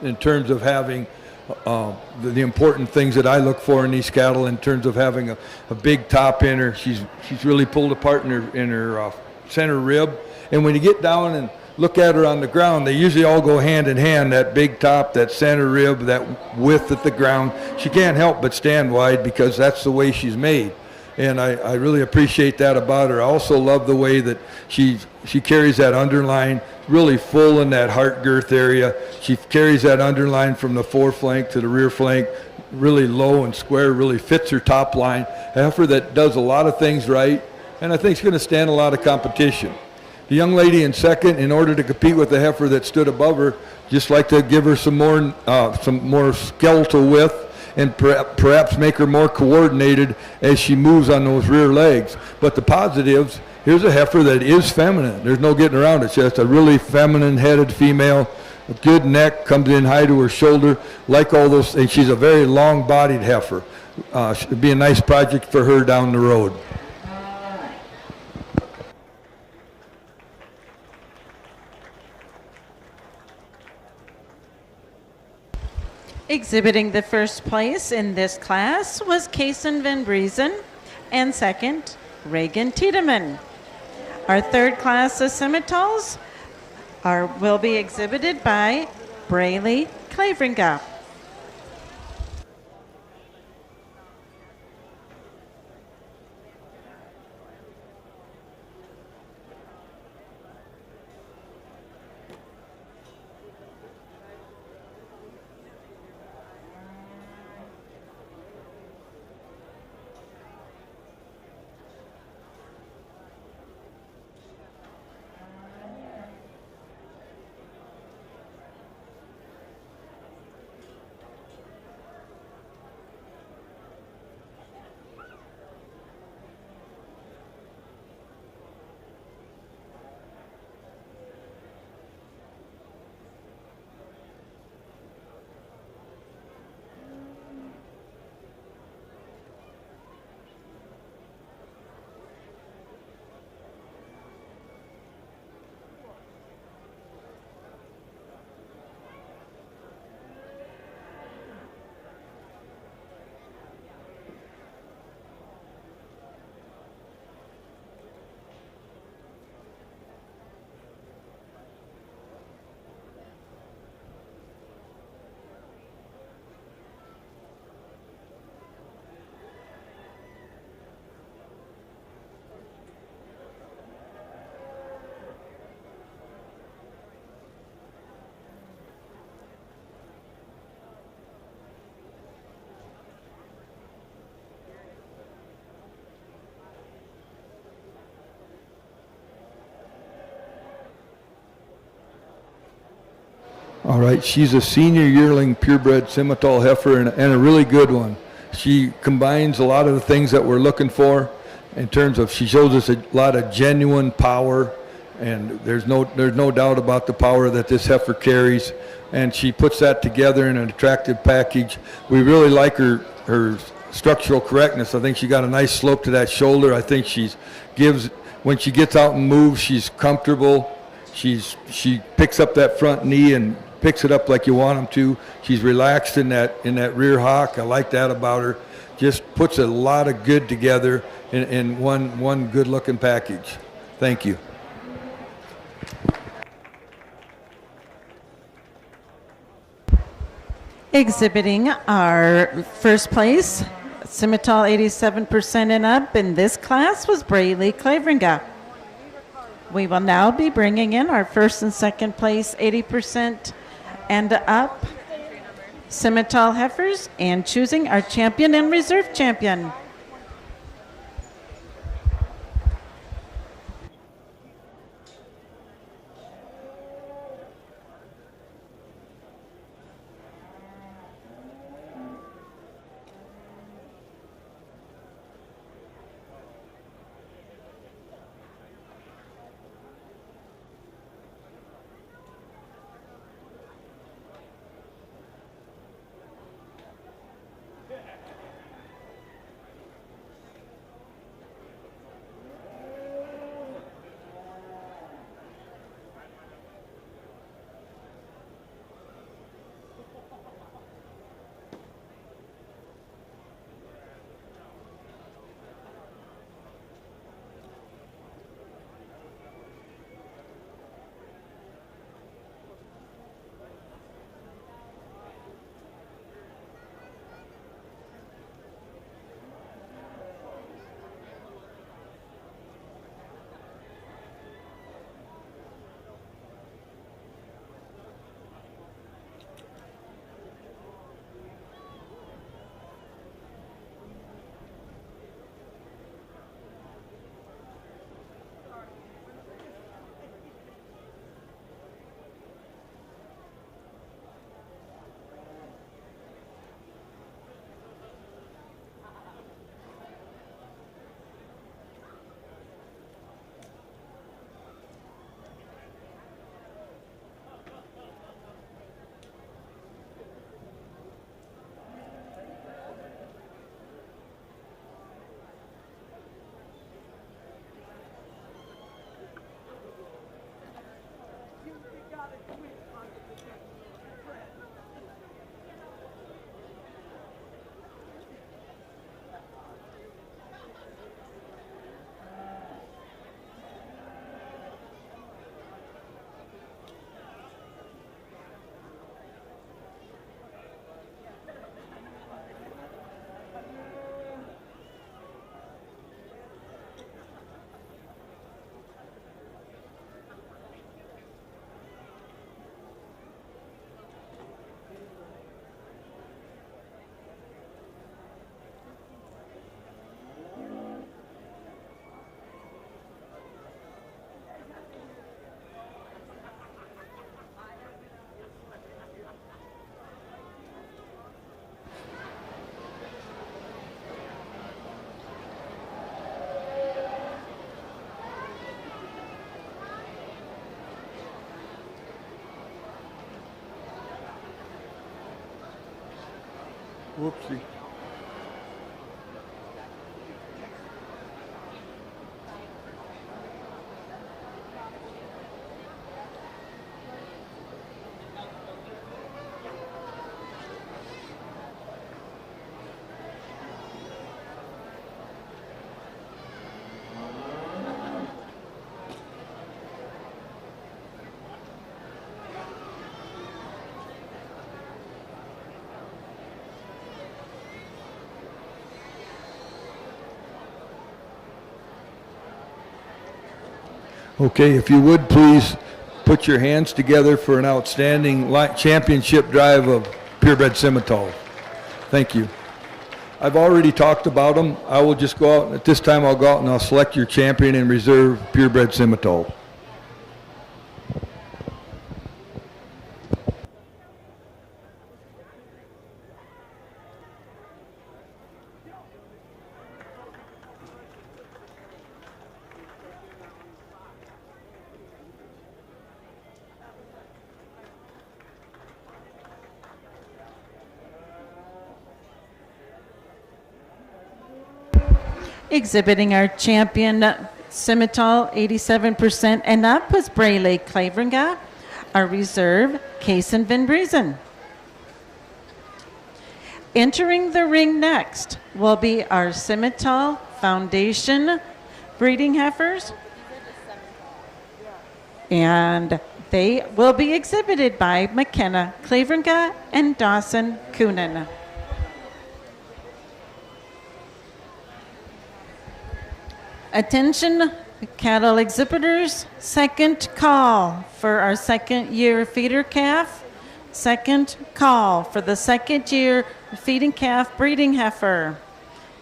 S2: in terms of having the important things that I look for in these cattle in terms of having a big top in her. She's really pulled apart in her center rib. And when you get down and look at her on the ground, they usually all go hand in hand, that big top, that center rib, that width at the ground. She can't help but stand wide because that's the way she's made. And I really appreciate that about her. I also love the way that she carries that underline really full in that heart girth area. She carries that underline from the foreflank to the rear flank really low and square, really fits her top line. A heifer that does a lot of things right, and I think she's going to stand a lot of competition. The young lady in second, in order to compete with the heifer that stood above her, just like to give her some more skeletal width and perhaps make her more coordinated as she moves on those rear legs. But the positives, here's a heifer that is feminine. There's no getting around it. She's just a really feminine-headed female, a good neck, comes in high to her shoulder, like all those, and she's a very long-bodied heifer. It'd be a nice project for her down the road.
S1: Exhibiting the first place in this class was Kason Van Briesen, and second, Reagan Tiedemann. Our third class of scimitals will be exhibited by Braylee Claveringa.
S2: All right, she's a senior yearling purebred Simmental heifer and a really good one. She combines a lot of the things that we're looking for in terms of, she shows us a lot of genuine power, and there's no doubt about the power that this heifer carries, and she puts that together in an attractive package. We really like her structural correctness. I think she got a nice slope to that shoulder. I think when she gets out and moves, she's comfortable. She picks up that front knee and picks it up like you want them to. She's relaxed in that rear hock. I like that about her. Just puts a lot of good together in one good looking package. Thank you.
S1: Exhibiting our first place, Simmental 87% and up in this class was Braylee Claveringa. We will now be bringing in our first and second place 80% and up Simmental heifers and choosing our champion and reserve champion.
S2: Whoopsie. Okay, if you would please put your hands together for an outstanding championship drive of purebred Simmental. Thank you. I've already talked about them. I will just go out, at this time I'll go out and I'll select your champion and reserve purebred Simmental.
S1: Exhibiting our champion Simmental 87% and up was Brayley Claveringa. Our reserve, Kaysen Van Briesen. Entering the ring next will be our Simmental Foundation breeding heifers. And they will be exhibited by McKenna Claveringa and Dawson Coonan. Attention cattle exhibitors, second call for our second year feeder calf. Second call for the second year feeding calf breeding heifer.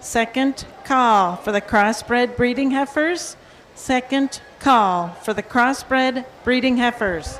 S1: Second call for the crossbred breeding heifers. Second call for the crossbred breeding heifers.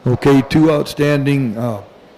S2: Okay, two outstanding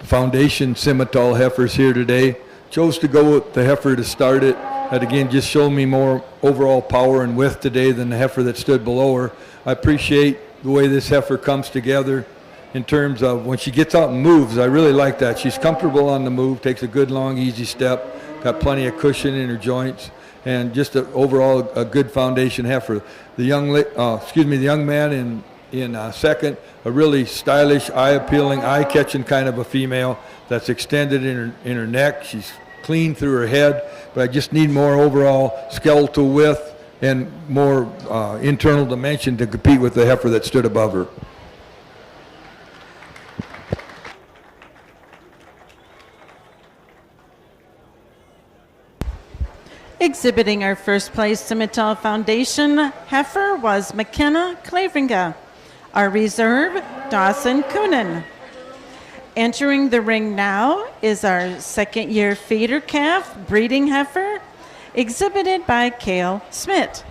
S2: foundation Simmental heifers here today. Chose to go with the heifer to start it. That again just showed me more overall power and width today than the heifer that stood below her. I appreciate the way this heifer comes together in terms of when she gets out and moves. I really like that. She's comfortable on the move, takes a good long easy step, got plenty of cushion in her joints, and just overall a good foundation heifer. The young man in second, a really stylish, eye-appealing, eye-catching kind of a female that's extended in her neck. She's clean through her head, but I just need more overall skeletal width and more internal dimension to compete with the heifer that stood above her.
S1: Exhibiting our first place Simmental Foundation heifer was McKenna Claveringa. Our reserve, Dawson Coonan. Entering the ring now is our second year feeder calf breeding heifer, exhibited by Cale Smith.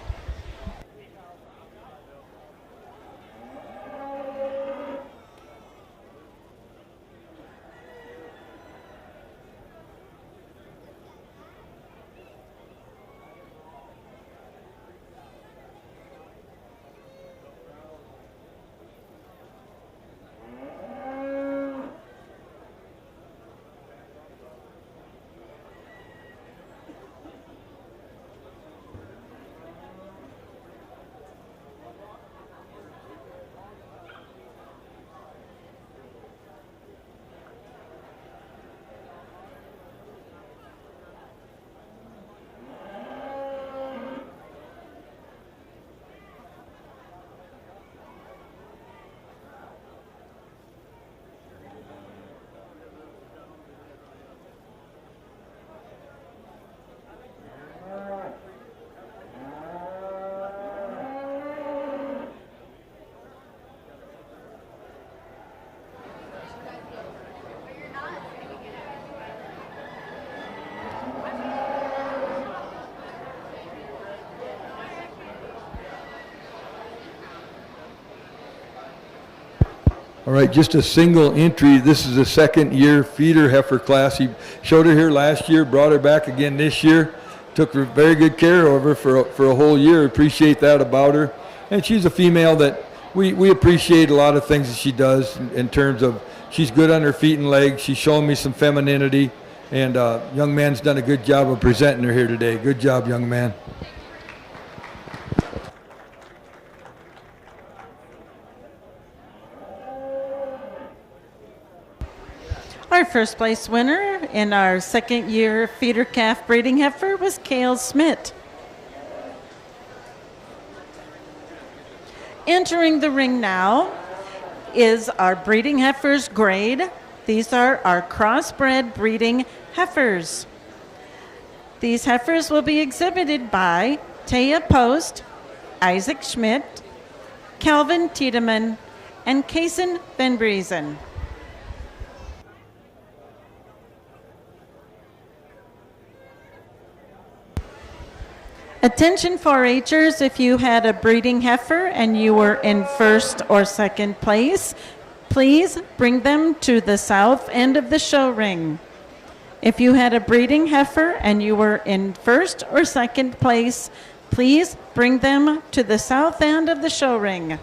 S2: All right, just a single entry. This is a second-year feeder heifer class. He showed her here last year, brought her back again this year. Took very good care of her for a whole year. Appreciate that about her. And she's a female that we appreciate a lot of things that she does in terms of she's good on her feet and legs. She's showing me some femininity. And young man's done a good job of presenting her here today. Good job, young man.
S1: Our first place winner in our second year feeder calf breeding heifer was Cale Smith. Entering the ring now is our breeding heifers grade. These are our crossbred breeding heifers. These heifers will be exhibited by Taya Post, Isaac Schmidt, Calvin Tiedemann, and Kason Van Briesen. Attention 4-Hers, if you had a breeding heifer and you were in first or second place, please bring them to the south end of the show ring. If you had a breeding heifer and you were in first or second place, please bring them to the south end of the show ring.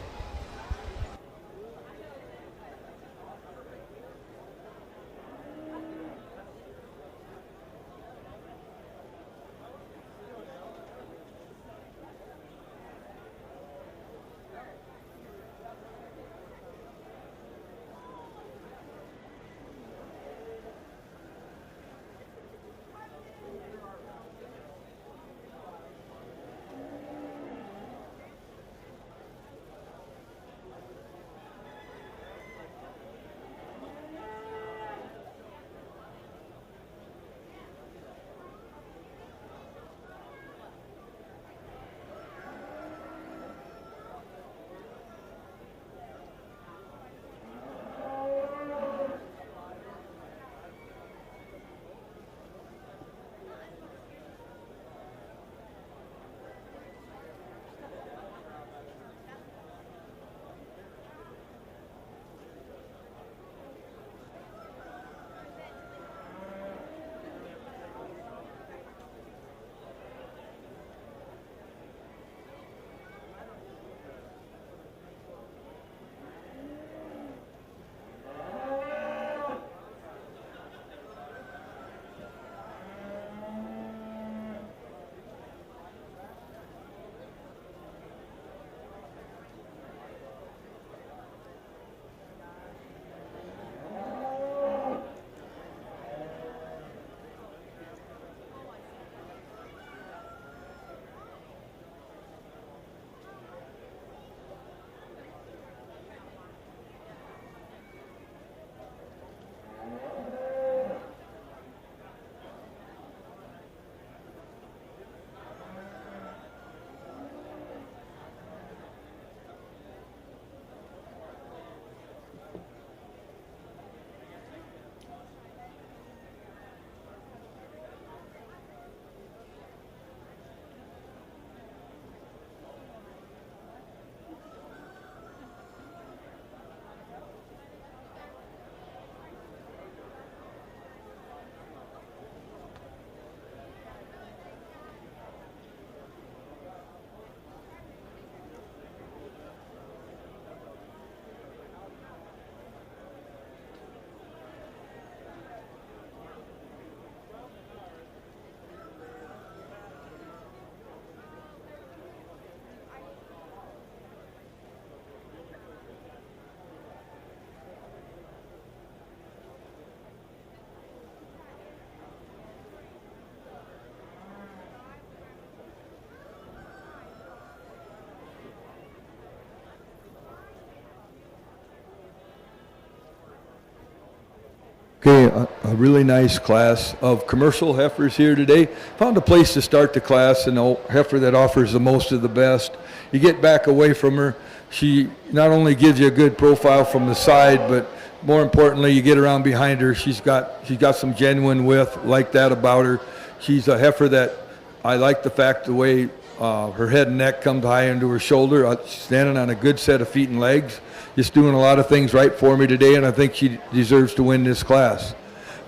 S2: Okay, a really nice class of commercial heifers here today. Found a place to start the class, and a heifer that offers the most of the best. You get back away from her. She not only gives you a good profile from the side, but more importantly, you get around behind her. She's got some genuine width, like that about her. She's a heifer that I like the fact the way her head and neck comes high into her shoulder. She's standing on a good set of feet and legs. Just doing a lot of things right for me today, and I think she deserves to win this class.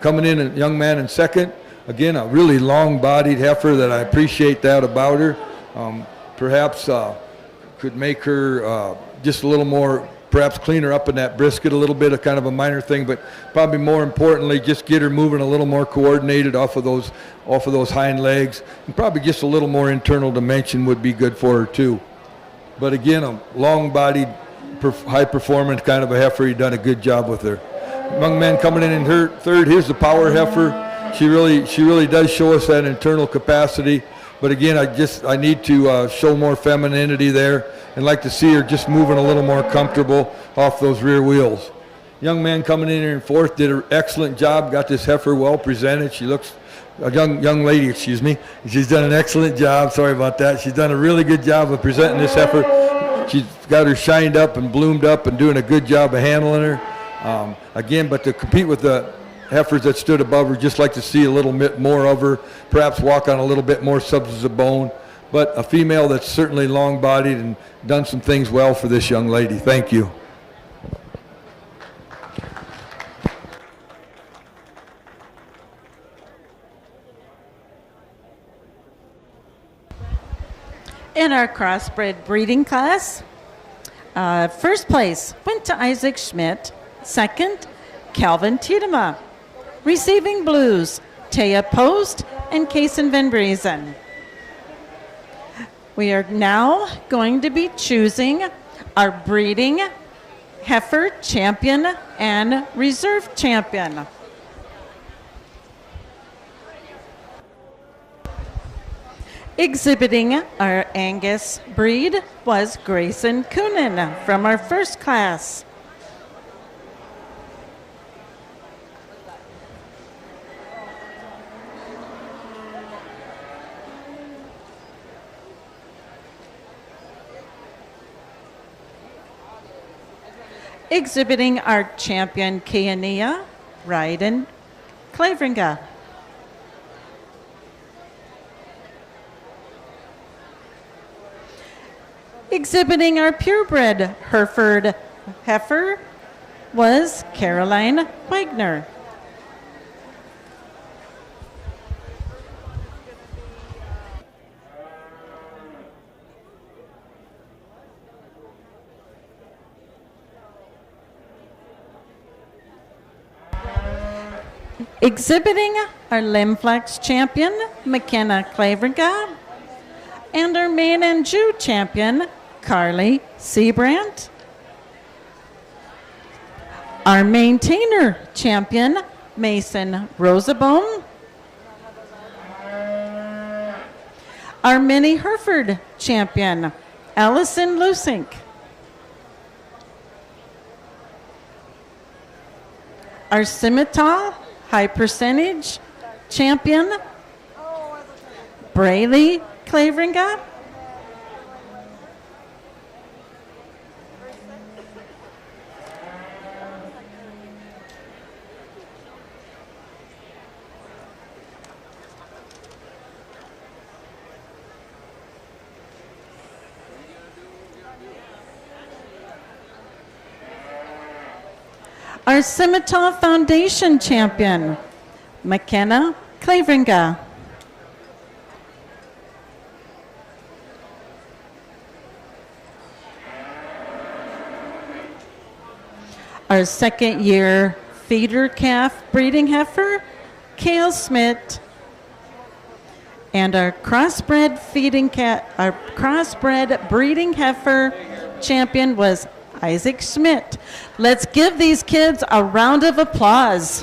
S2: Coming in, a young man in second. Again, a really long-bodied heifer that I appreciate that about her. Perhaps could make her just a little more, perhaps clean her up in that brisket a little bit, a kind of a minor thing, but probably more importantly, just get her moving a little more coordinated off of those hind legs, and probably just a little more internal dimension would be good for her too. But again, a long-bodied, high performance kind of a heifer. You've done a good job with her. Young man coming in her third. Here's the power heifer. She really does show us that internal capacity. But again, I need to show more femininity there, and like to see her just moving a little more comfortable off those rear wheels. Young man coming in here in fourth did an excellent job. Got this heifer well presented. She looks a young lady, excuse me. She's done an excellent job. Sorry about that. She's done a really good job of presenting this heifer. She's got her shined up and bloomed up and doing a good job of handling her. Again, but to compete with the heifers that stood above her, just like to see a little bit more of her, perhaps walk on a little bit more substance of bone. But a female that's certainly long-bodied and done some things well for this young lady. Thank you.
S1: In our crossbred breeding class, first place went to Isaac Schmidt. Second, Calvin Tiedema. Receiving blues, Taya Post and Kason Van Breezen. We are now going to be choosing our breeding heifer champion and reserve champion. Exhibiting our Angus breed was Grayson Coonan from our first class. Exhibiting our champion Kiania, Ryden Claveringa. Exhibiting our purebred Hereford heifer was Caroline Wagner. Exhibiting our Limflex champion, McKenna Claveringa, and our Maine and Jew champion, Carly Seabrandt. Our maintainer champion, Mason Rosabone. Our mini Hereford champion, Allison Lusink. Our Scimitar high percentage champion, Braylee Claveringa. Our Scimitar Foundation champion, McKenna Claveringa. Our second year feeder calf breeding heifer, Kale Smith. And our crossbred breeding heifer champion was Isaac Schmidt. Let's give these kids a round of applause.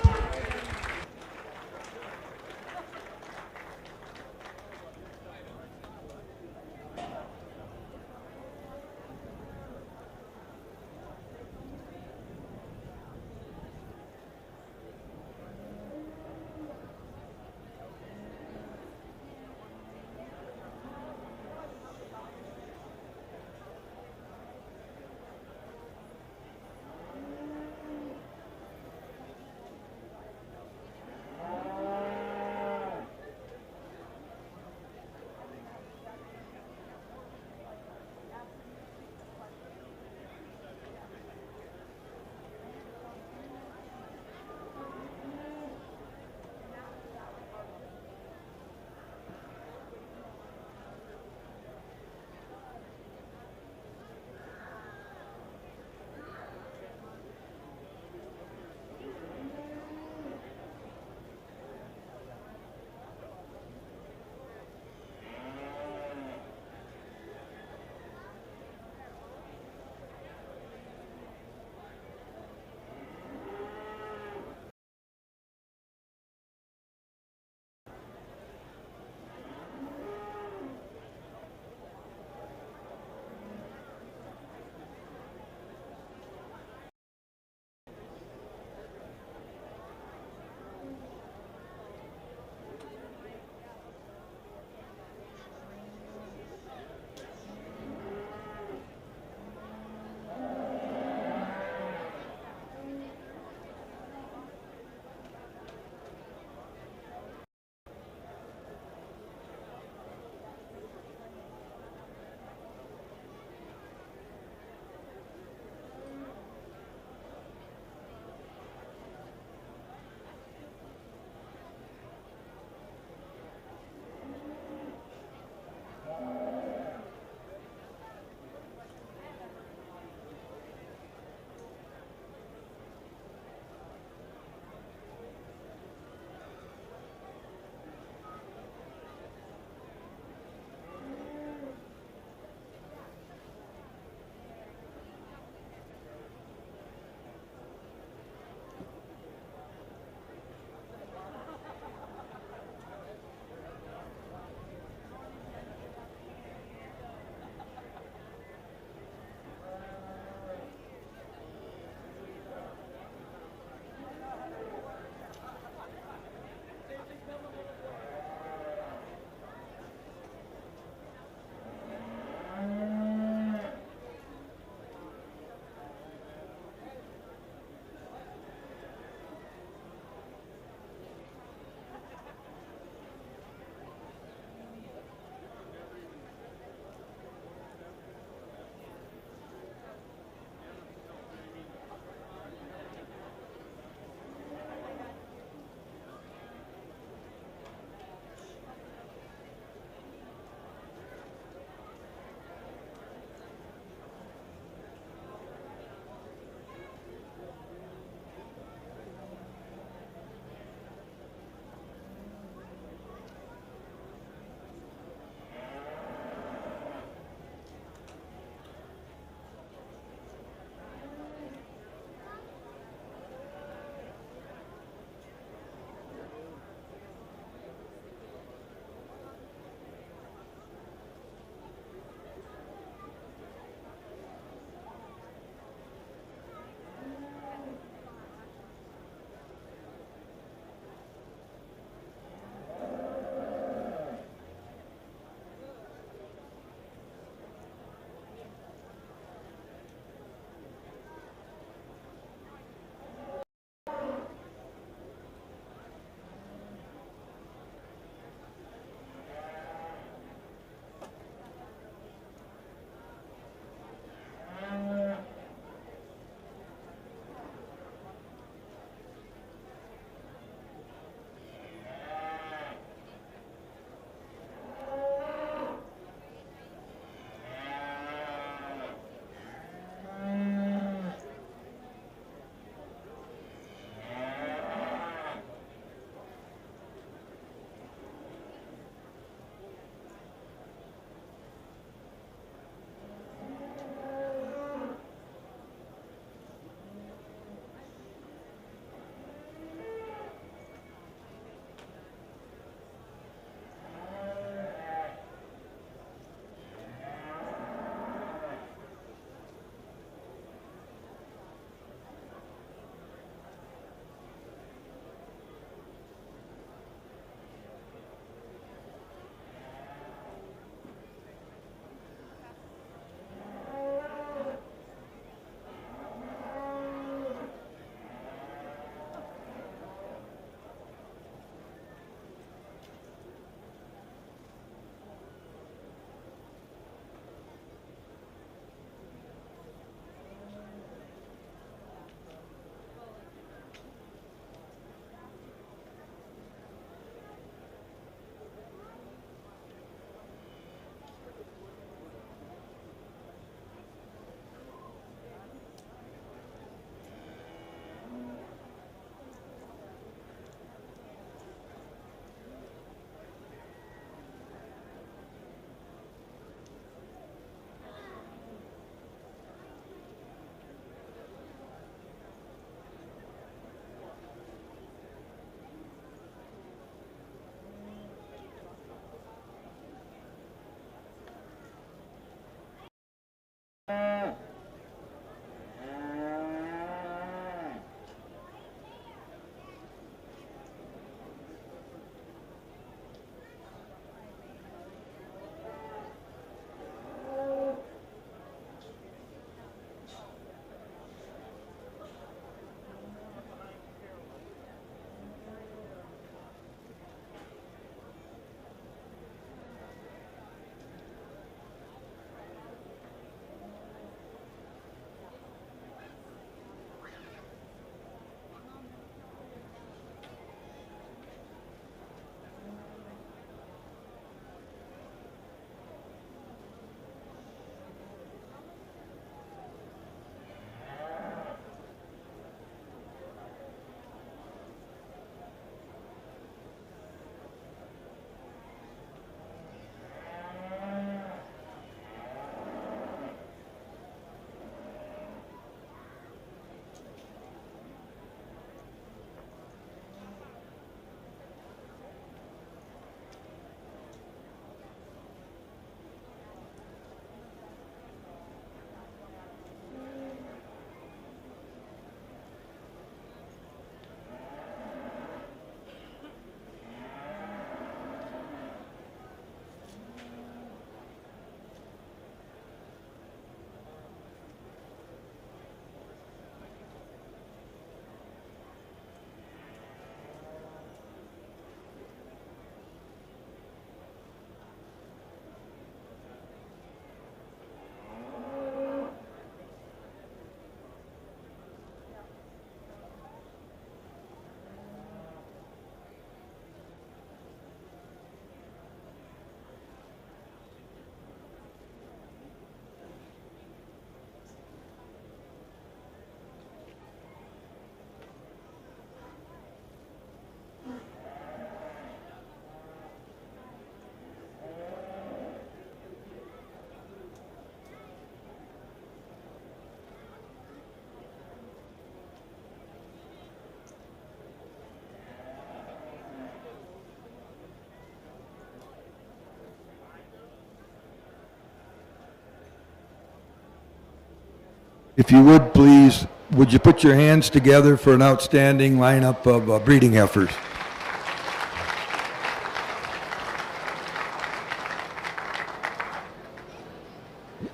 S2: if you would please, would you put your hands together for an outstanding lineup of breeding heifers?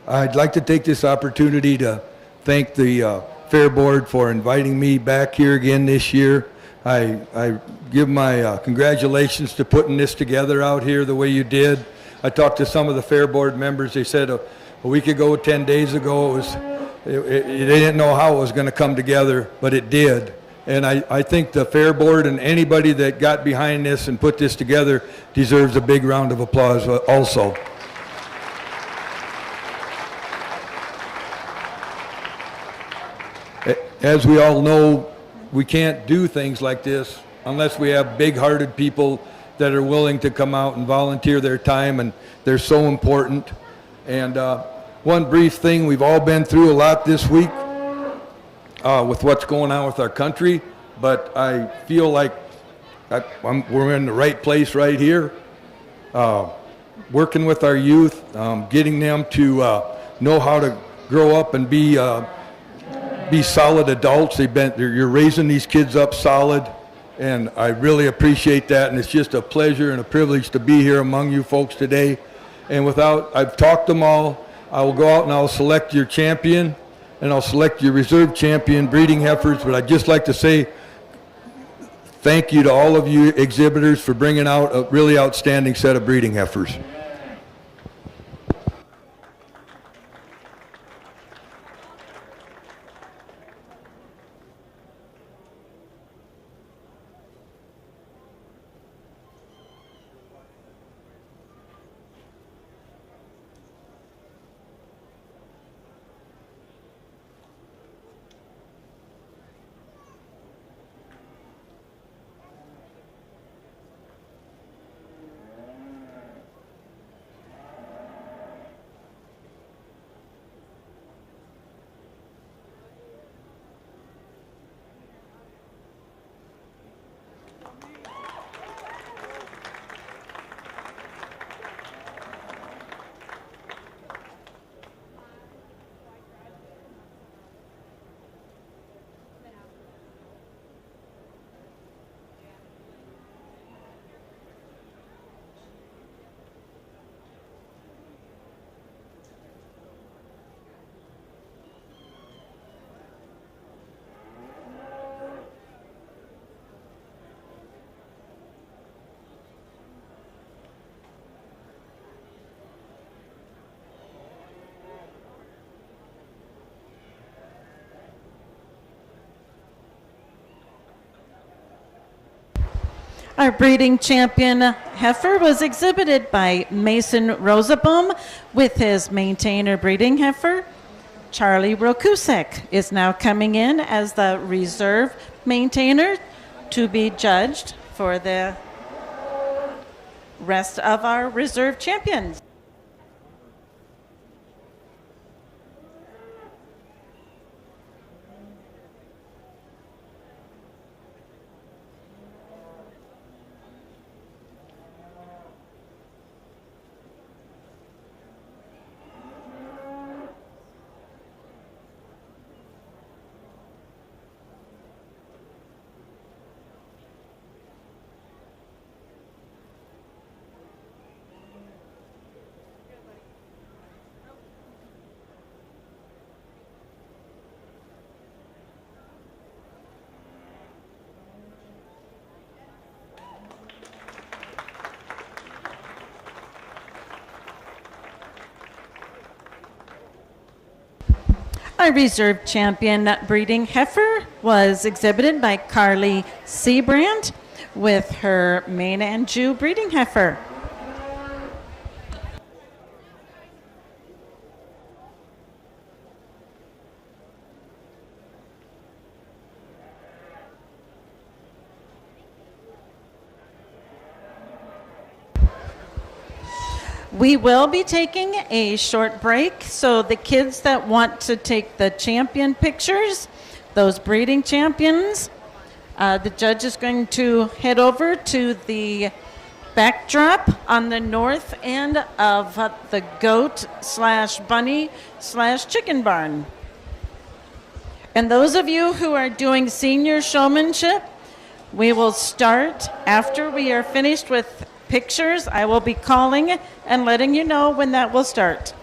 S2: I'd like to take this opportunity to thank the Fair Board for inviting me back here again this year. I give my congratulations to putting this together out here the way you did. I talked to some of the Fair Board members. They said a week ago, 10 days ago, they didn't know how it was going to come together, but it did. And I think the Fair Board and anybody that got behind this and put this together deserves a big round of applause also. As we all know, we can't do things like this unless we have big-hearted people that are willing to come out and volunteer their time, and they're so important. And one brief thing, we've all been through a lot this week with what's going on with our country, but I feel like we're in the right place right here, working with our youth, getting them to know how to grow up and be solid adults. You're raising these kids up solid, and I really appreciate that, and it's just a pleasure and a privilege to be here among you folks today. And I've talked them all. I will go out and I'll select your champion, and I'll select your reserve champion breeding heifers, but I'd just like to say thank you to all of you exhibitors for bringing out a really outstanding set of breeding heifers.
S1: Our breeding champion heifer was exhibited by Mason Rosaboom with his maintainer breeding heifer. Charlie Rokusek is now coming in as the reserve maintainer to be judged for the rest of our reserve champions. Our reserve champion breeding heifer was exhibited by Carly Seabrand with her Maine and Jew breeding heifer. We will be taking a short break, so the kids that want to take the champion pictures, those breeding champions, the judge is going to head over to the backdrop on the north end of the goat/bunny/chicken barn. And those of you who are doing senior showmanship, we will start after we are finished with pictures. I will be calling and letting you know when that will start.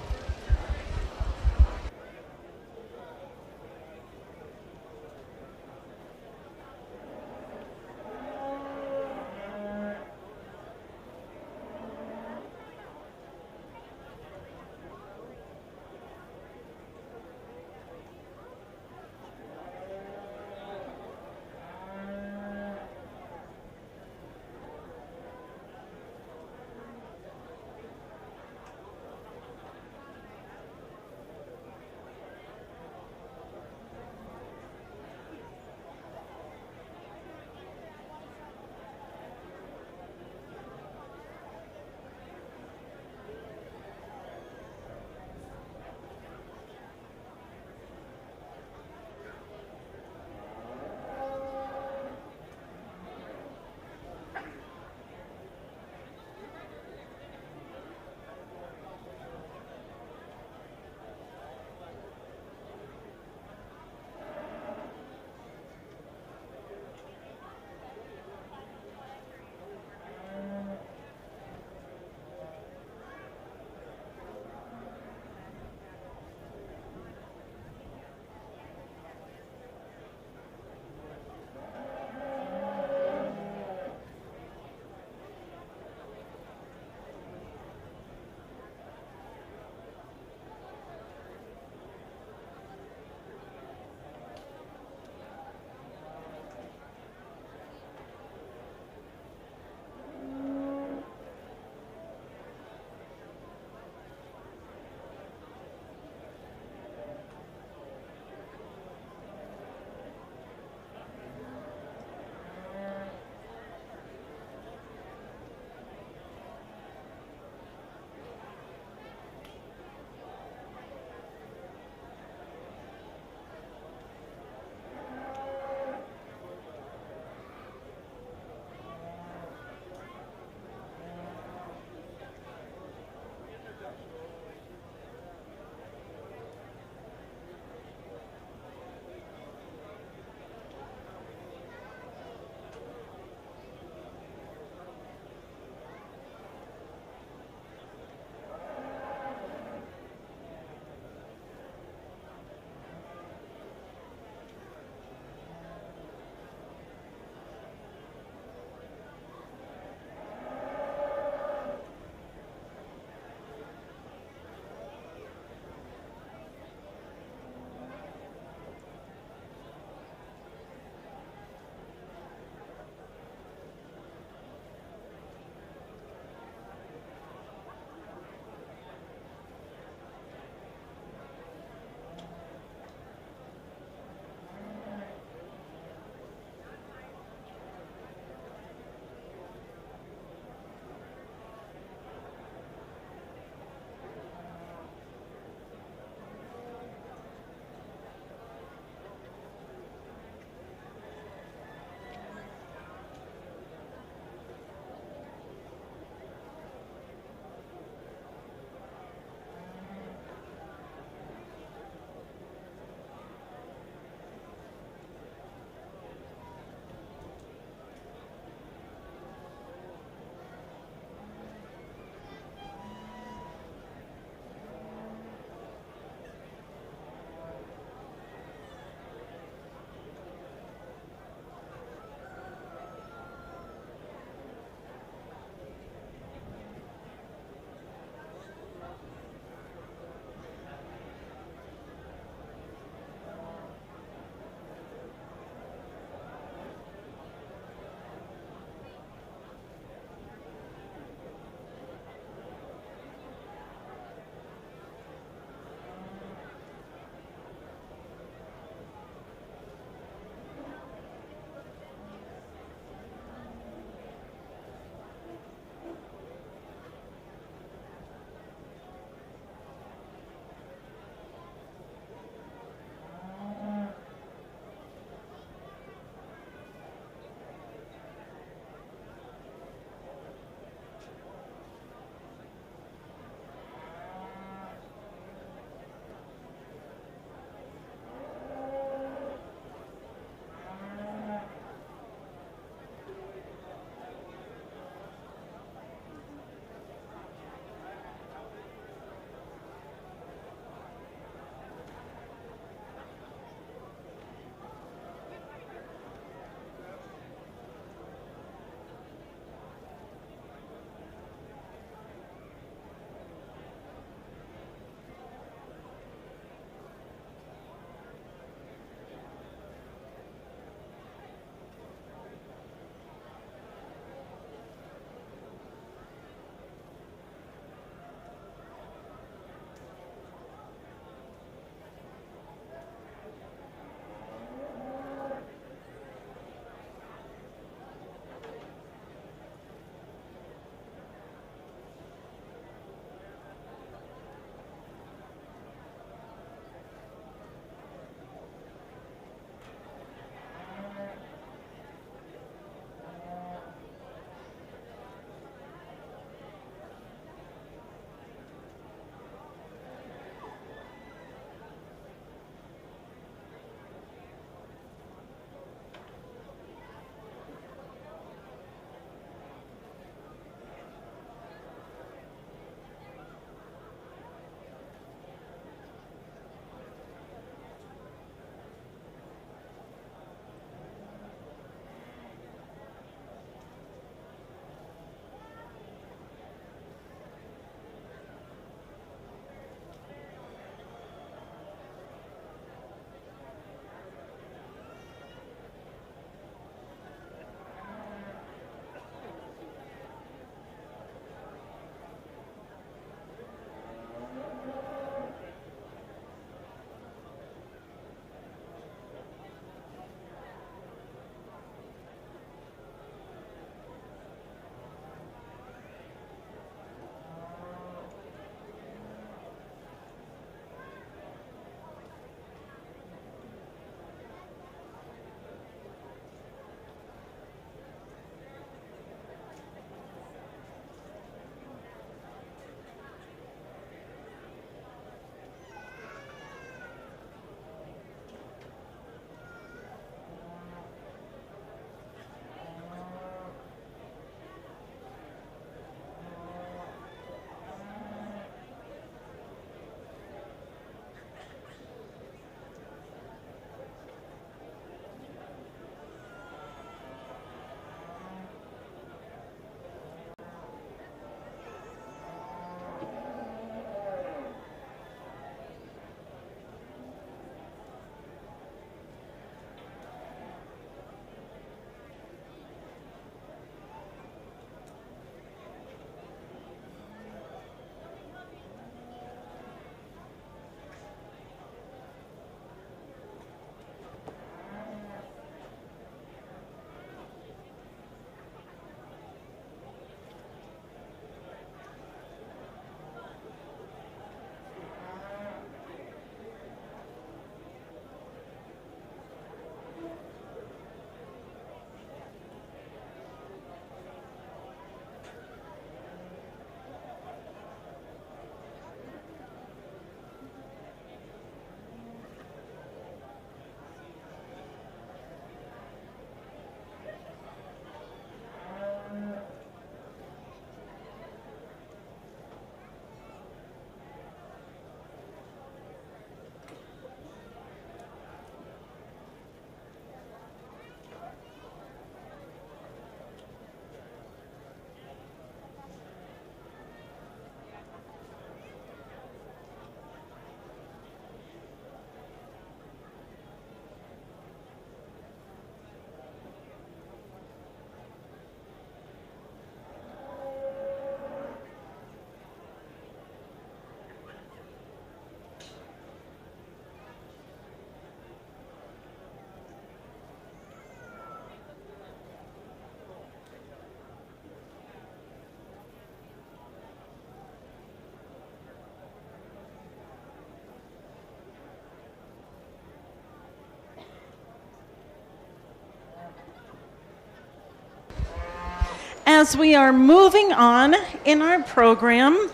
S1: As we are moving on in our program,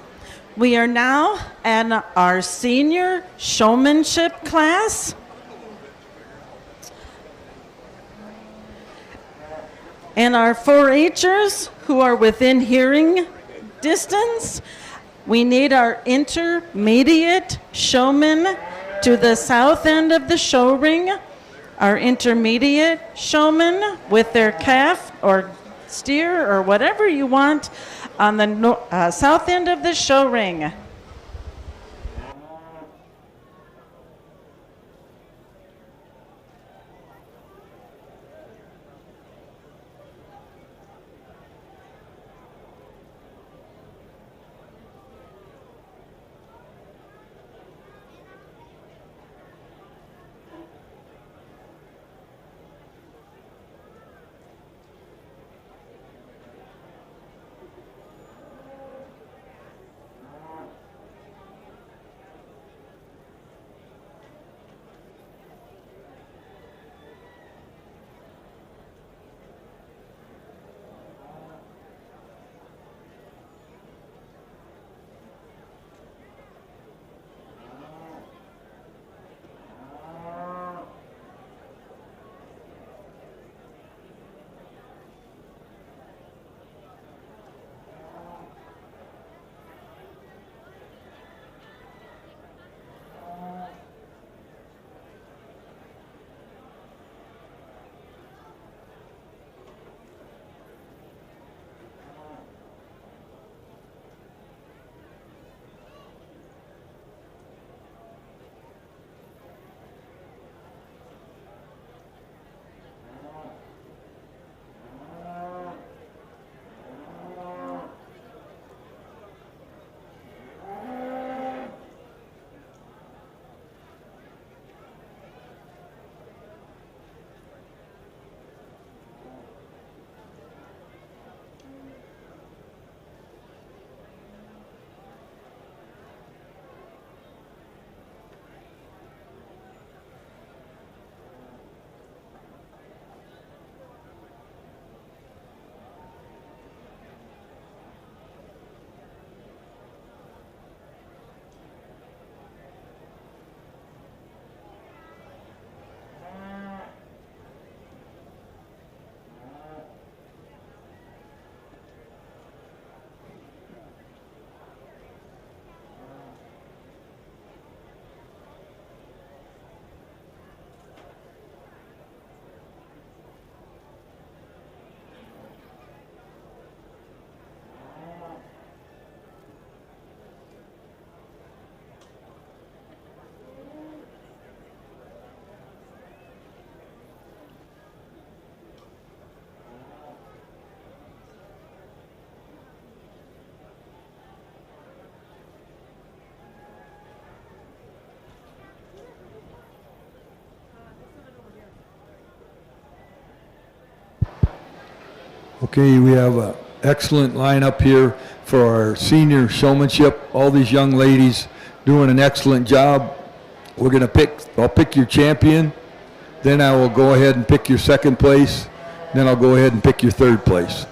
S1: we are now at our senior showmanship class. And our 4-Hers who are within hearing distance, we need our intermediate showmen to the south end of the show ring. Our intermediate showmen with their calf or steer or whatever you want on the south end of the show ring.
S2: Okay, we have an excellent lineup here for our senior showmanship. All these young ladies doing an excellent job. I'll pick your champion, then I will go ahead and pick your second place, then I'll go ahead and pick your third place.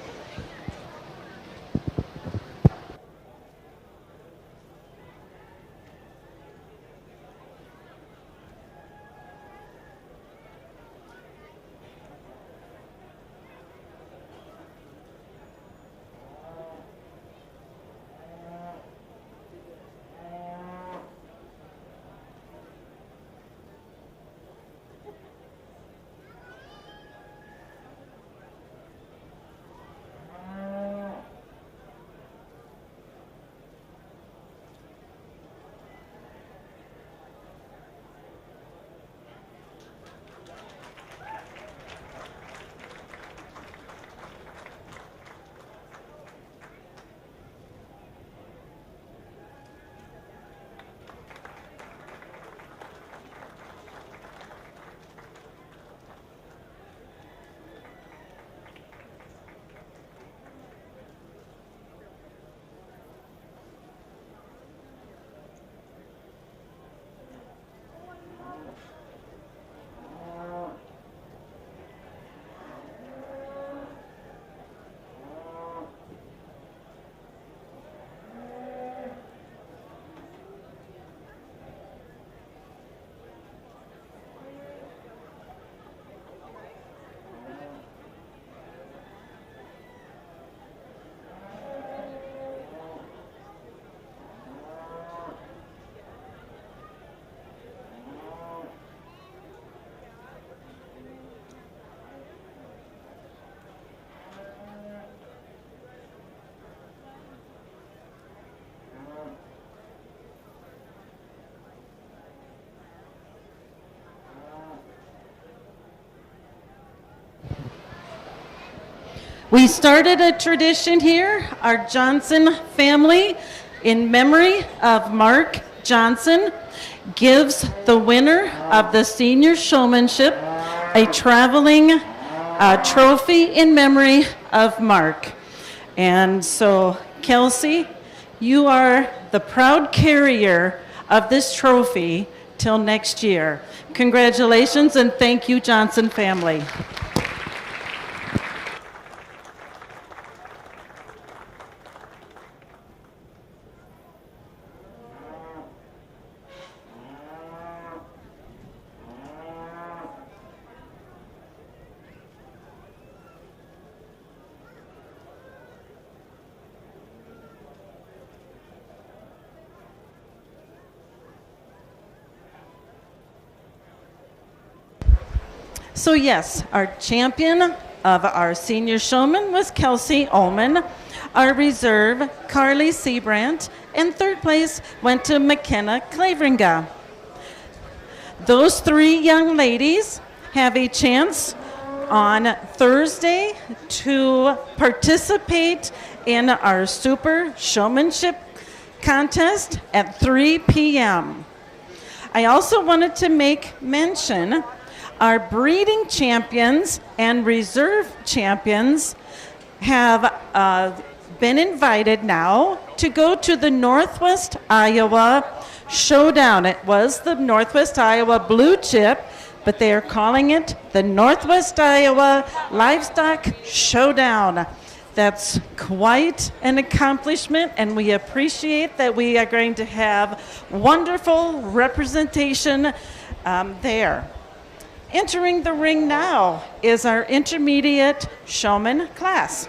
S1: We started a tradition here, our Johnson family, in memory of Mark Johnson, gives the winner of the senior showmanship a traveling trophy in memory of Mark. And so, Kelsey, you are the proud carrier of this trophy till next year. Congratulations and thank you, Johnson family. So yes, our champion of our senior showman was Kelsey Ullman. Our reserve, Carly Seabrandt, and third place went to McKenna Claveringa. Those three young ladies have a chance on Thursday to participate in our super showmanship contest at 3 p.m. I also wanted to make mention our breeding champions and reserve champions have been invited now to go to the Northwest Iowa Showdown. It was the Northwest Iowa Blue Chip, but they are calling it the Northwest Iowa Livestock Showdown. That's quite an accomplishment, and we appreciate that we are going to have wonderful representation there. Entering the ring now is our intermediate showman class.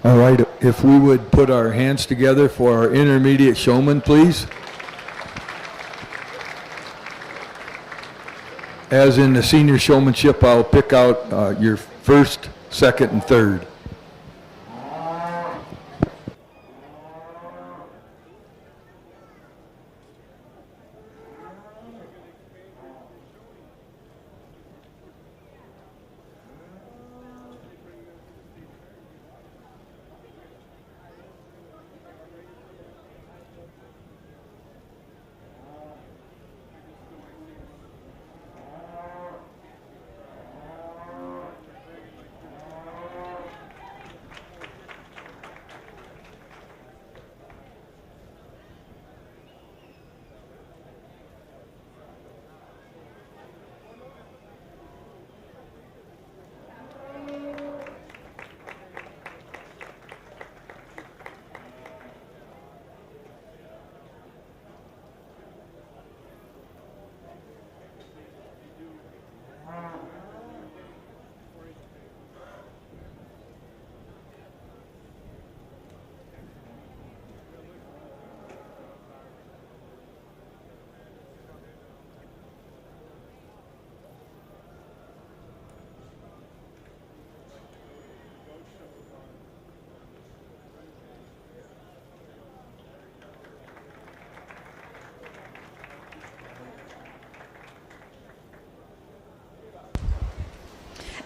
S2: All right, if we would put our hands together for our intermediate showman, please. As in the senior showmanship, I'll pick out your first, second, and third.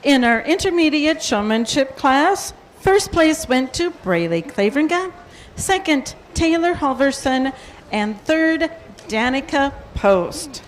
S1: In our intermediate showmanship class, first place went to Braylee Claveringa, second, Taylor Halverson, and third, Danica Post.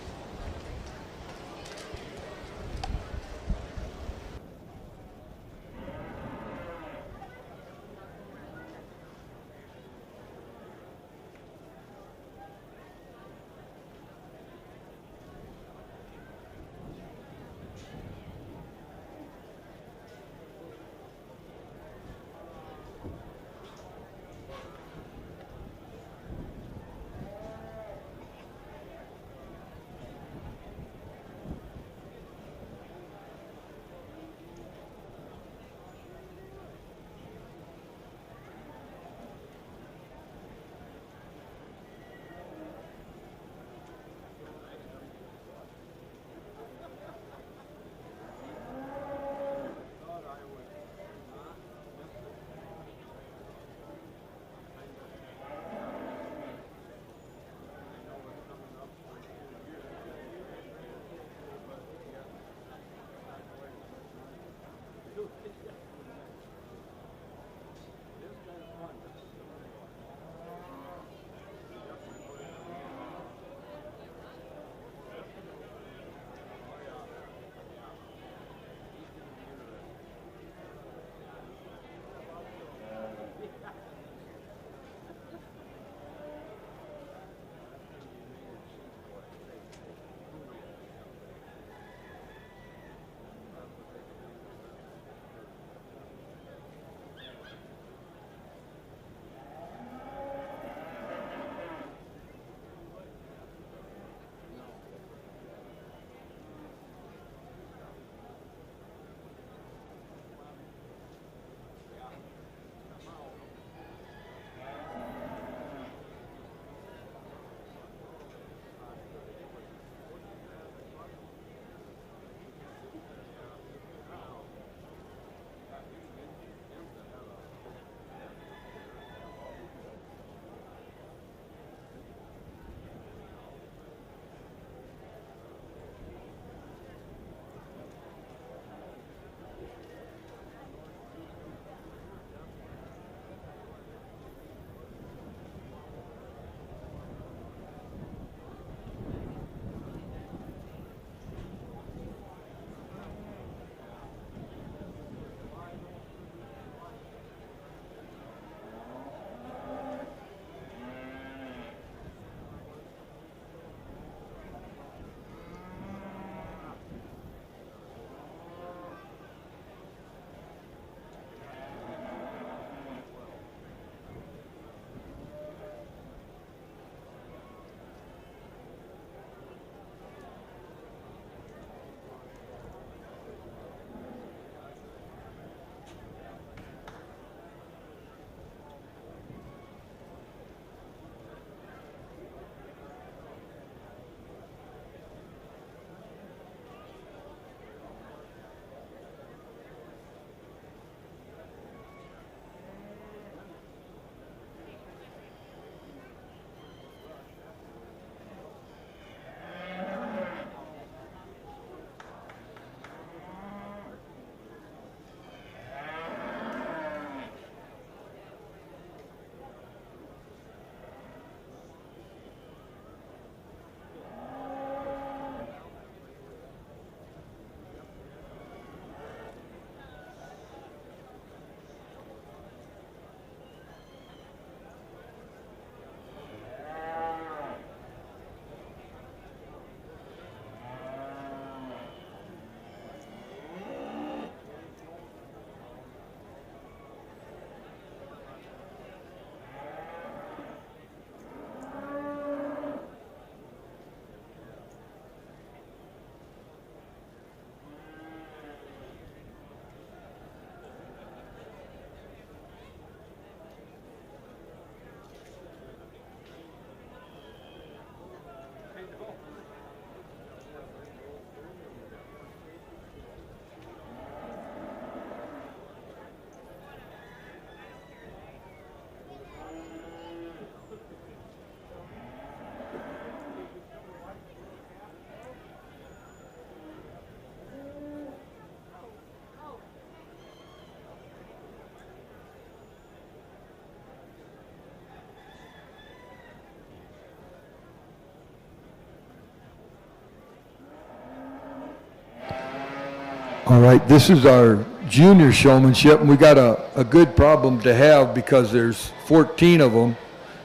S2: All right, this is our junior showmanship, and we got a good problem to have because there's 14 of them,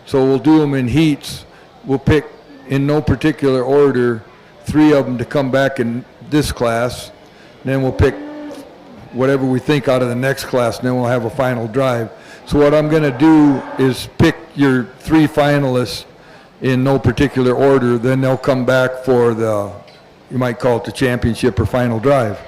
S2: so we'll do them in heats. We'll pick, in no particular order, 3 of them to come back in this class, and then we'll pick whatever we think out of the next class, and then we'll have a final drive. So what I'm going to do is pick your 3 finalists in no particular order, then they'll come back for the, you might call it the championship or final drive.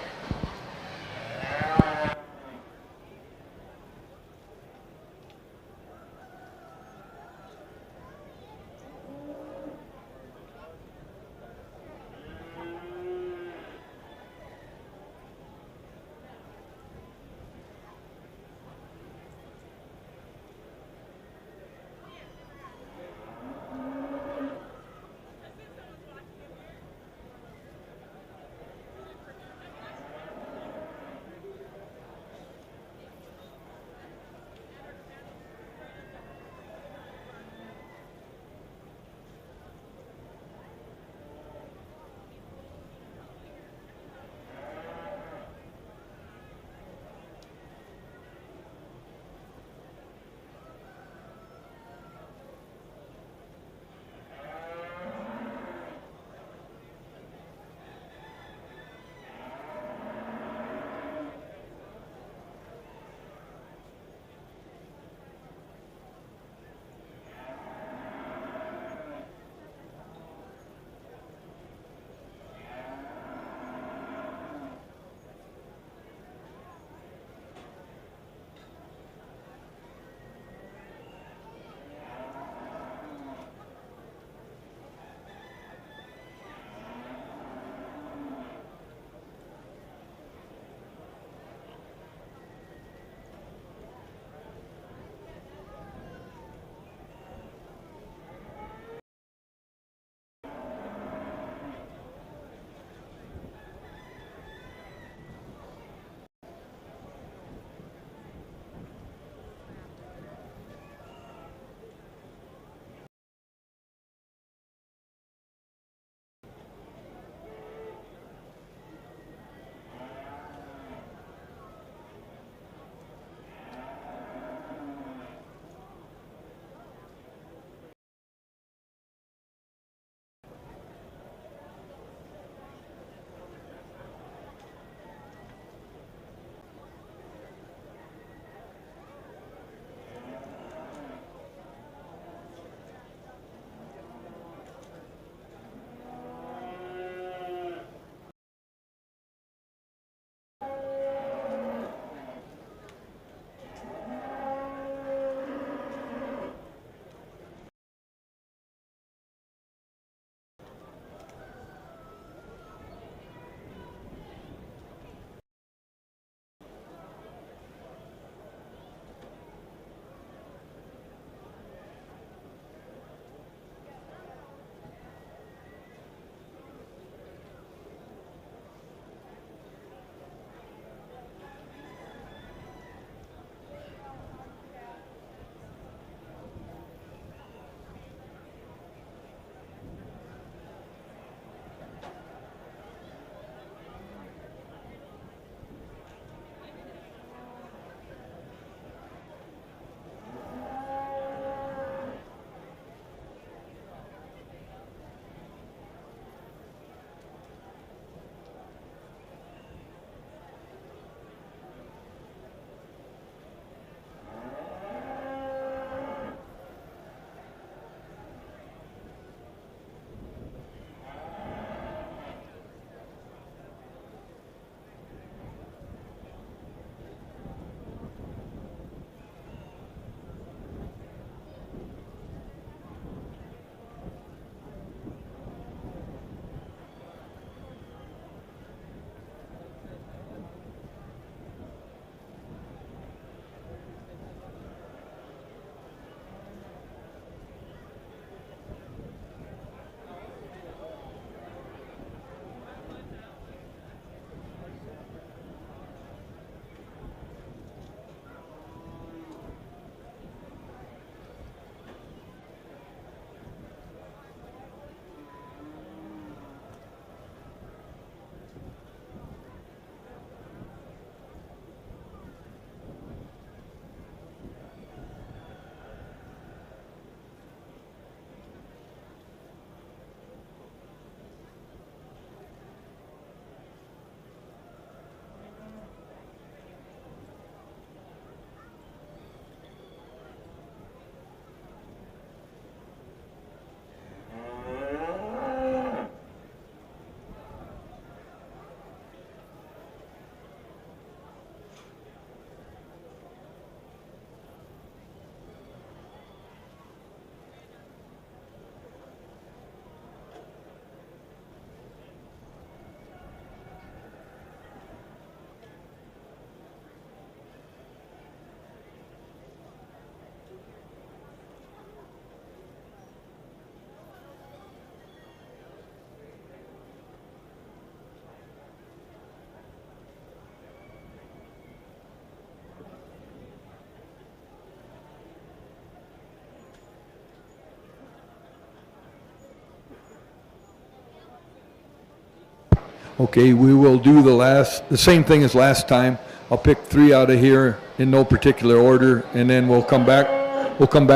S2: Okay, we will do the same thing as last time. I'll pick 3 out of here in no particular order, and then we'll come back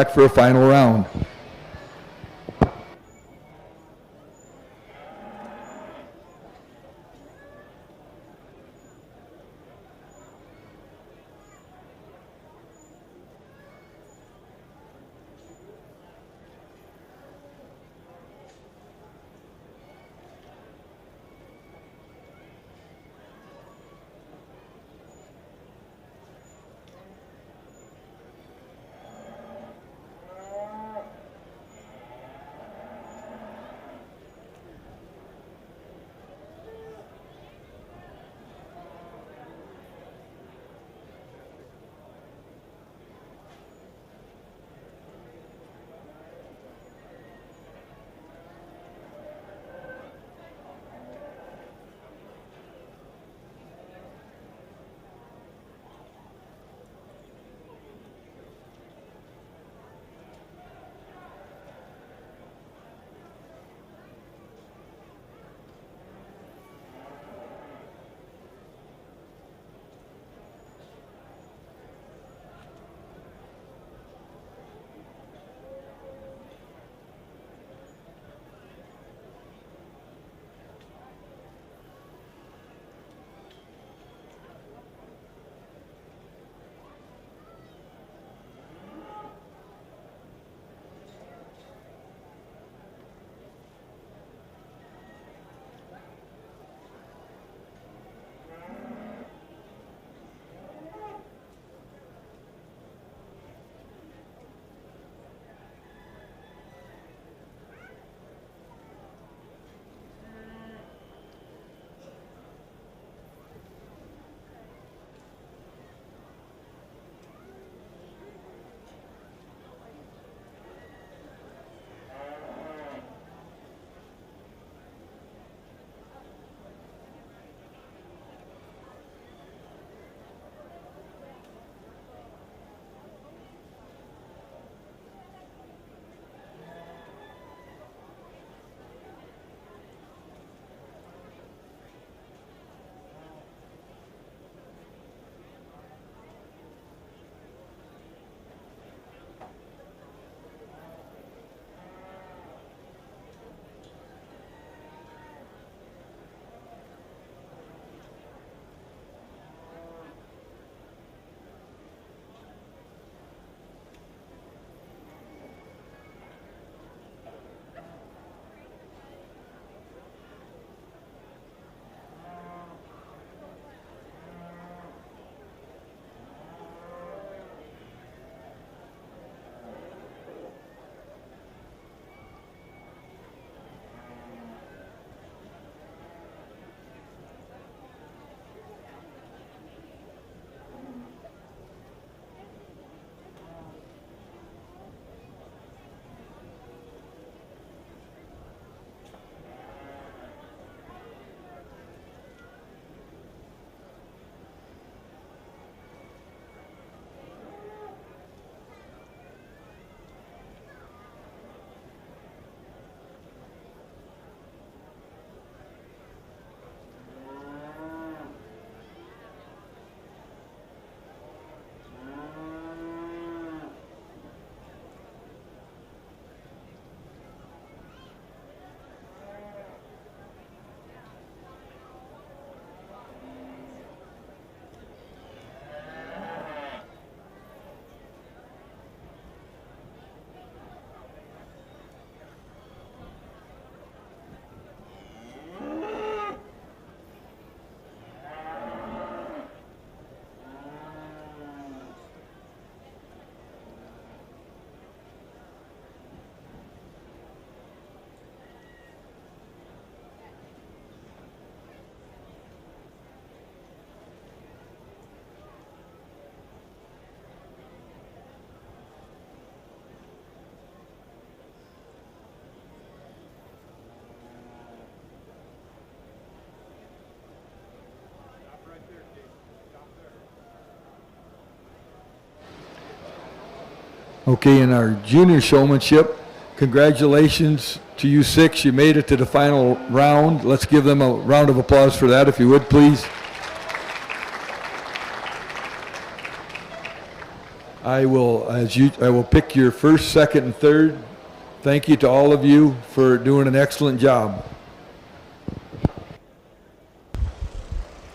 S2: for a final round. Okay, in our junior showmanship Congratulations to you six. You made it to the final round. Let's give them a round of applause for that, if you would, please. I will pick your first, second, and third. Thank you to all of you for doing an excellent job.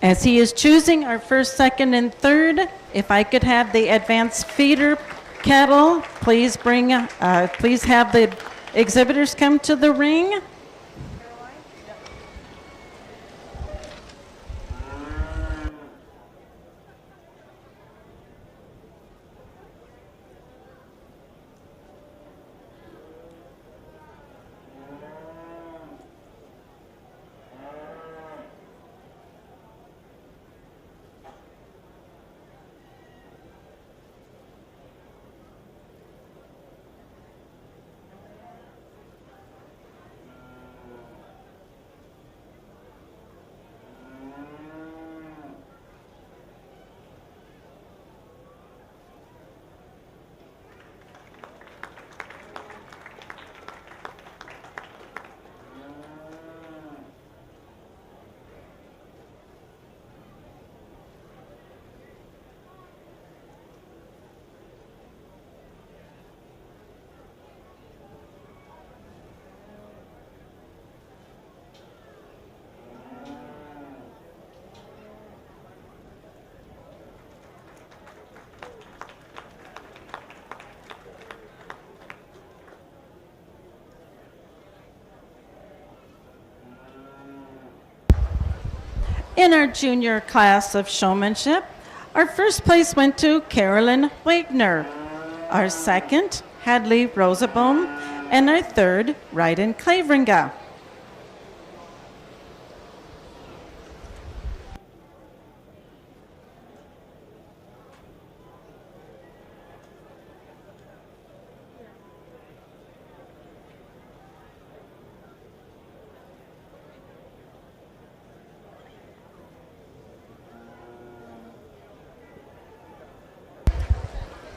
S1: As he is choosing our first, second, and third, if I could have the advanced feeder cattle, please have the exhibitors come to the ring. In our junior class of showmanship, our first place went to Carolyn Wagner, our second, Hadley Rosaboom, and our third, Ryden Claveringa.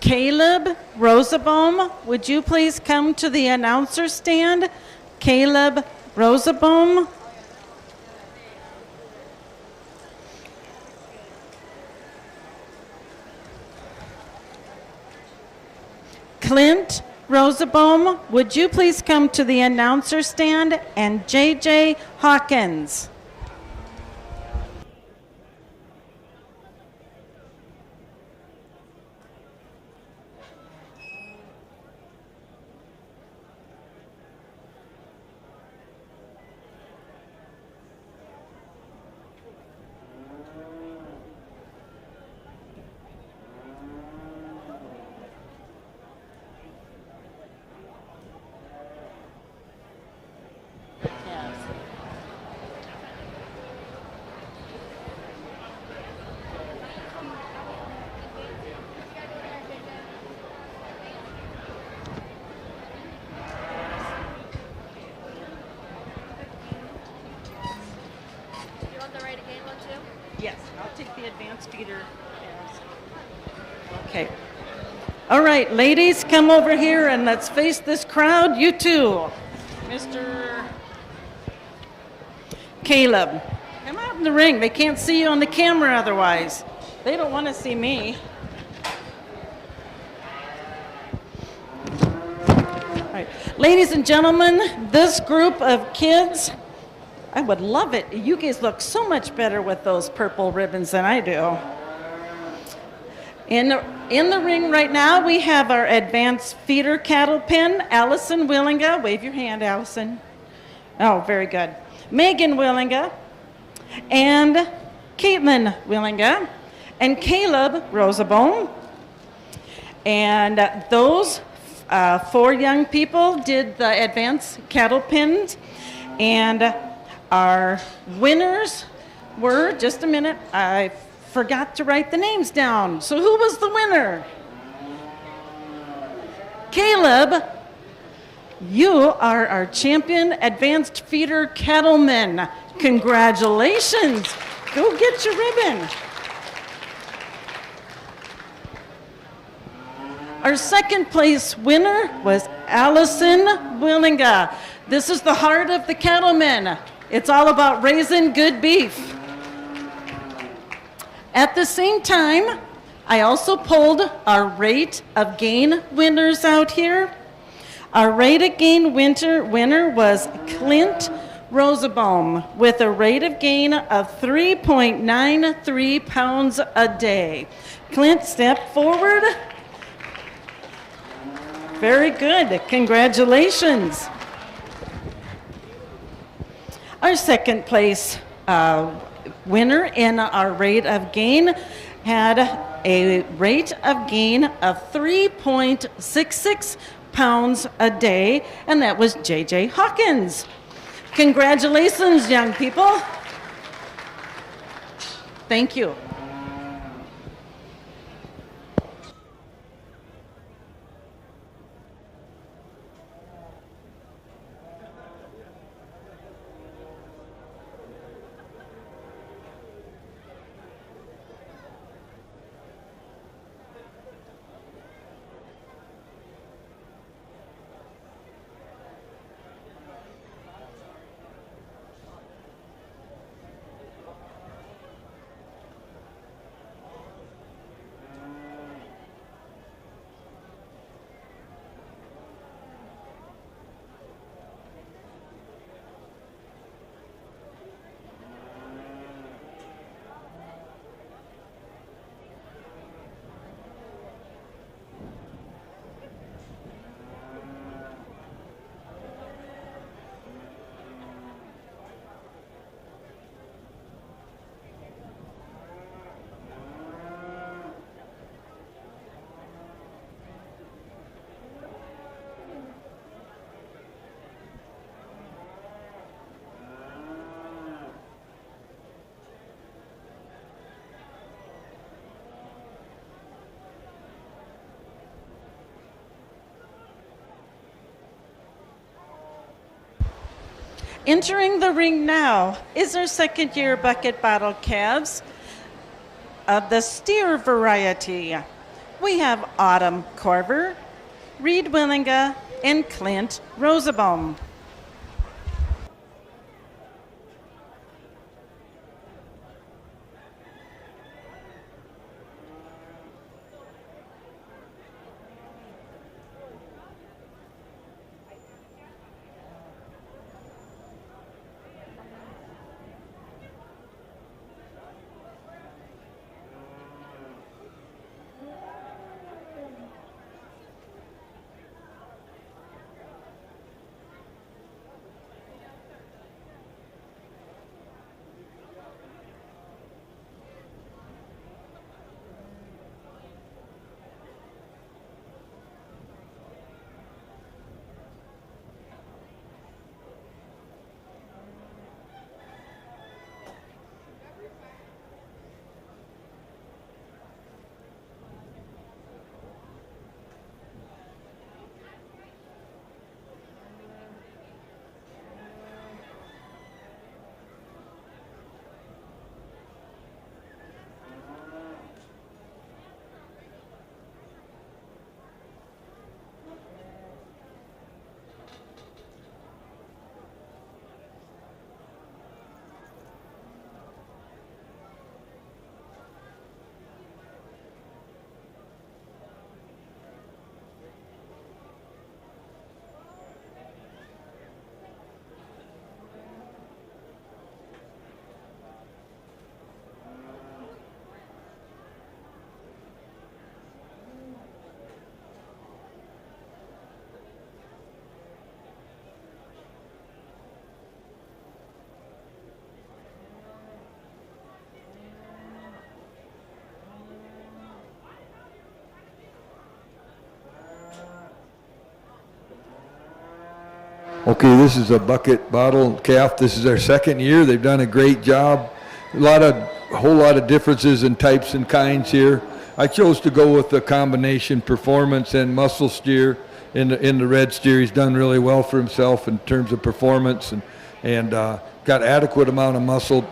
S1: Caleb Rosaboom, would you please come to the announcer stand? Caleb Rosaboom. Clint Rosaboom, would you please come to the announcer stand? And JJ Hawkins. Yes, I'll take the advanced feeder. Okay. All right, ladies, come over here and let's face this crowd. You too. Mr. Caleb, come out in the ring. They can't see you on the camera otherwise. They don't want to see me. All right. Ladies and gentlemen, this group of kids, I would love it. You guys look so much better with those purple ribbons than I do. In the ring right now, we have our advanced feeder cattle pen, Allison Willinga. Wave your hand, Allison. Oh, very good. Megan Willinga and Caitlin Willinga and Caleb Rosaboom. And those four young people did the advanced cattle pens. And our winners were, just a minute, I forgot to write the names down. So who was the winner? Caleb, you are our champion advanced feeder cattleman. Congratulations. Go get your ribbon. Our second place winner was Allison Willinga. This is the heart of the cattlemen. It's all about raising good beef. At the same time, I also pulled our rate of gain winners out here. Our rate of gain winner was Clint Rosenbaum with a rate of gain of 3.93 pounds a day. Clint, step forward. Very good. Congratulations. Our second place winner in our rate of gain had a rate of gain of 3.66 pounds a day, and that was J.J. Hawkins. Congratulations, young people. Thank you. Entering the ring now is our second-year bucket bottle calves of the steer variety. We have Autumn Corver, Reed Willinga, and Clint Rosenbaum.
S2: Okay, this is a bucket bottle calf. This is their second year. They've done a great job. A whole lot of differences in types and kinds here. I chose to go with the combination performance and muscle steer. In the red steer, he's done really well for himself in terms of performance and got got adequate amount of muscle.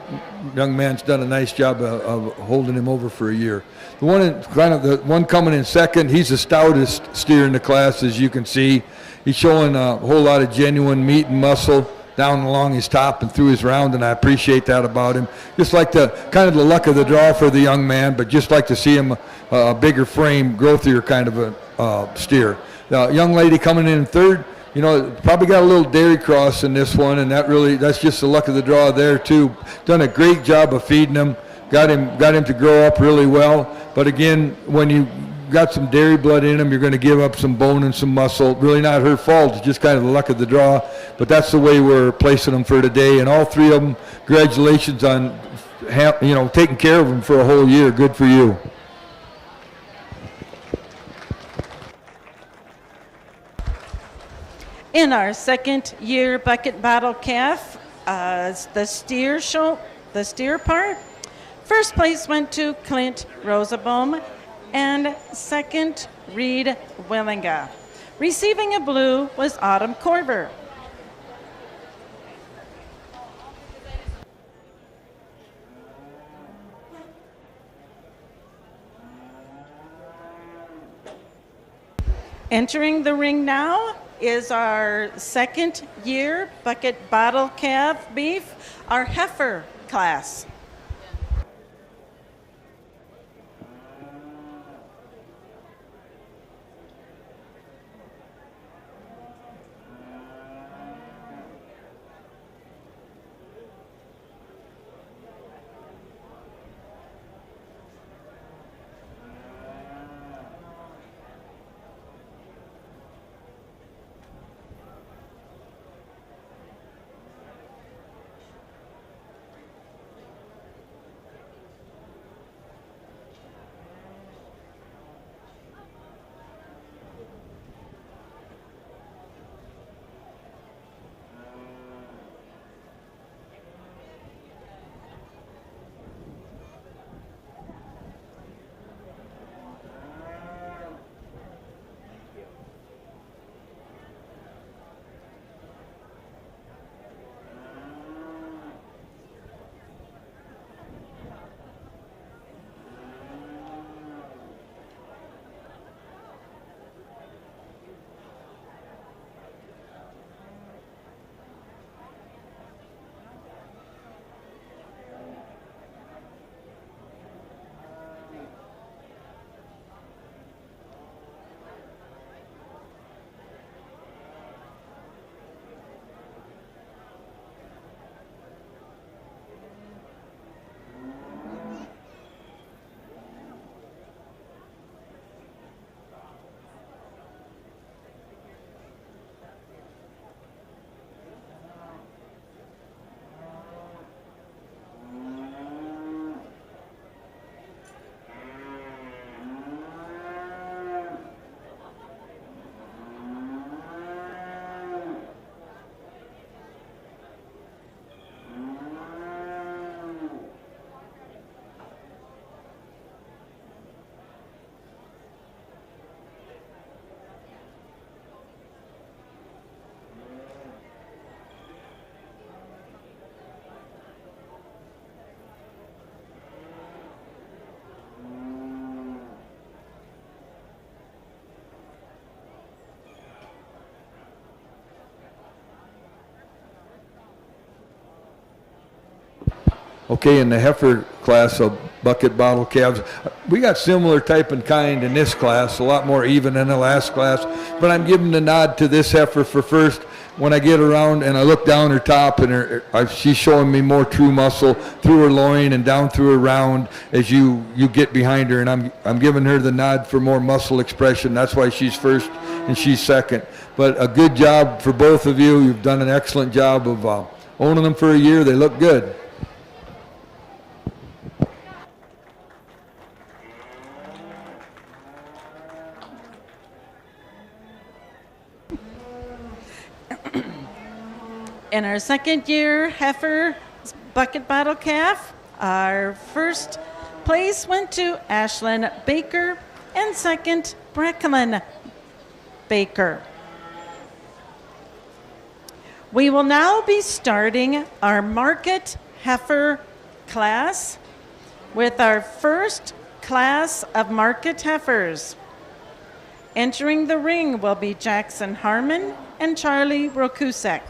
S2: Young man's done a nice job of holding him over for a year. The one coming in second, he's the stoutest steer in the class, as you can see. He's showing a whole lot of genuine meat and muscle down along his top and through his round, and I appreciate that about him. Just like the luck of the draw for the young man, but just like to see him a bigger frame, growthier kind of a steer. The young lady coming in third, probably got a little dairy cross in this one, and that's just the luck of the draw there too. Done a great job of feeding him, got him to grow up really well. But again, when you got some dairy blood in him, you're going to give up some bone and some muscle. Really not her fault. It's just kind of the luck of the draw. But that's the way we're placing them for today. And all three of them, congratulations on taking care of them for a whole year. Good for you.
S1: In our second year bucket bottle calf, the steer part, first place went to Clint Rosaboom, and second, Reed Willinga. Receiving a blue was Autumn Corver. Entering the ring now is our second year bucket bottle calf beef, our heifer class.
S2: Okay, in the heifer class of bucket bottle calves, we got similar type and kind in this class, a lot more even than the last class, but I'm giving the nod to this heifer for first. When I get around and I look down her top, and she's showing me more true muscle through her loin and down through her round as you get behind her, and I'm giving her the nod for more muscle expression. That's why she's first and she's second. But a good job for both of you. You've done an excellent job of owning them for a year. They look good.
S1: In our second year heifer bucket bottle calf, our first place went to Ashlyn Baker and second, Brecklin Baker. We will now be starting our market heifer class with our first class of market heifers. Entering the ring will be Jackson Harmon and Charlie Rokusek.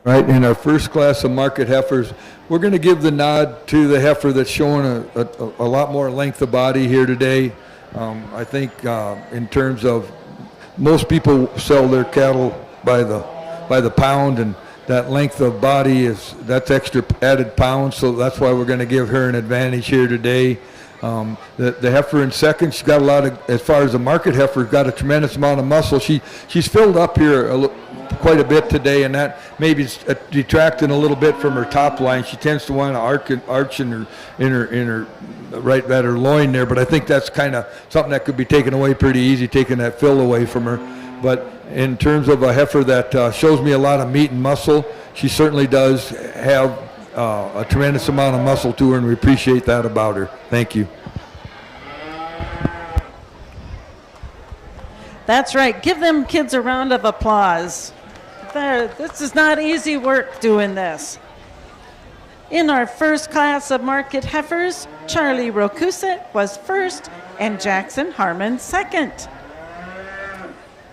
S2: Right, in our first class of market heifers, we're going to give the nod to the heifer that's showing a lot more length of body here today. I think in terms of most people sell their cattle by the pound, and that length of body that's extra added pounds, so that's why we're going to give her an advantage here today. The heifer in second, she's got a lot of, as far as the market heifer, got a tremendous amount of muscle. She's filled up here quite a bit today, and that maybe is detracting a little bit from her top line. She tends to want to arch in her right at her loin there, but I think that's kind of something that could be taken away pretty easy, taking that fill away from her. But in terms of a heifer that shows me a lot of meat and muscle, she certainly does have a tremendous amount of muscle to her, and we appreciate that about her. Thank you.
S1: That's right. Give them kids a round of applause. This is not easy work doing this. In our first class of market heifers, Charlie Rokusek was first and Jackson Harmon second.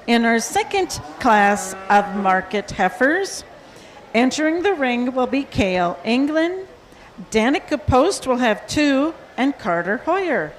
S1: In our second class of market heifers, entering the ring will be Cale England, Danica Post will have 2, and Carter Hoyer.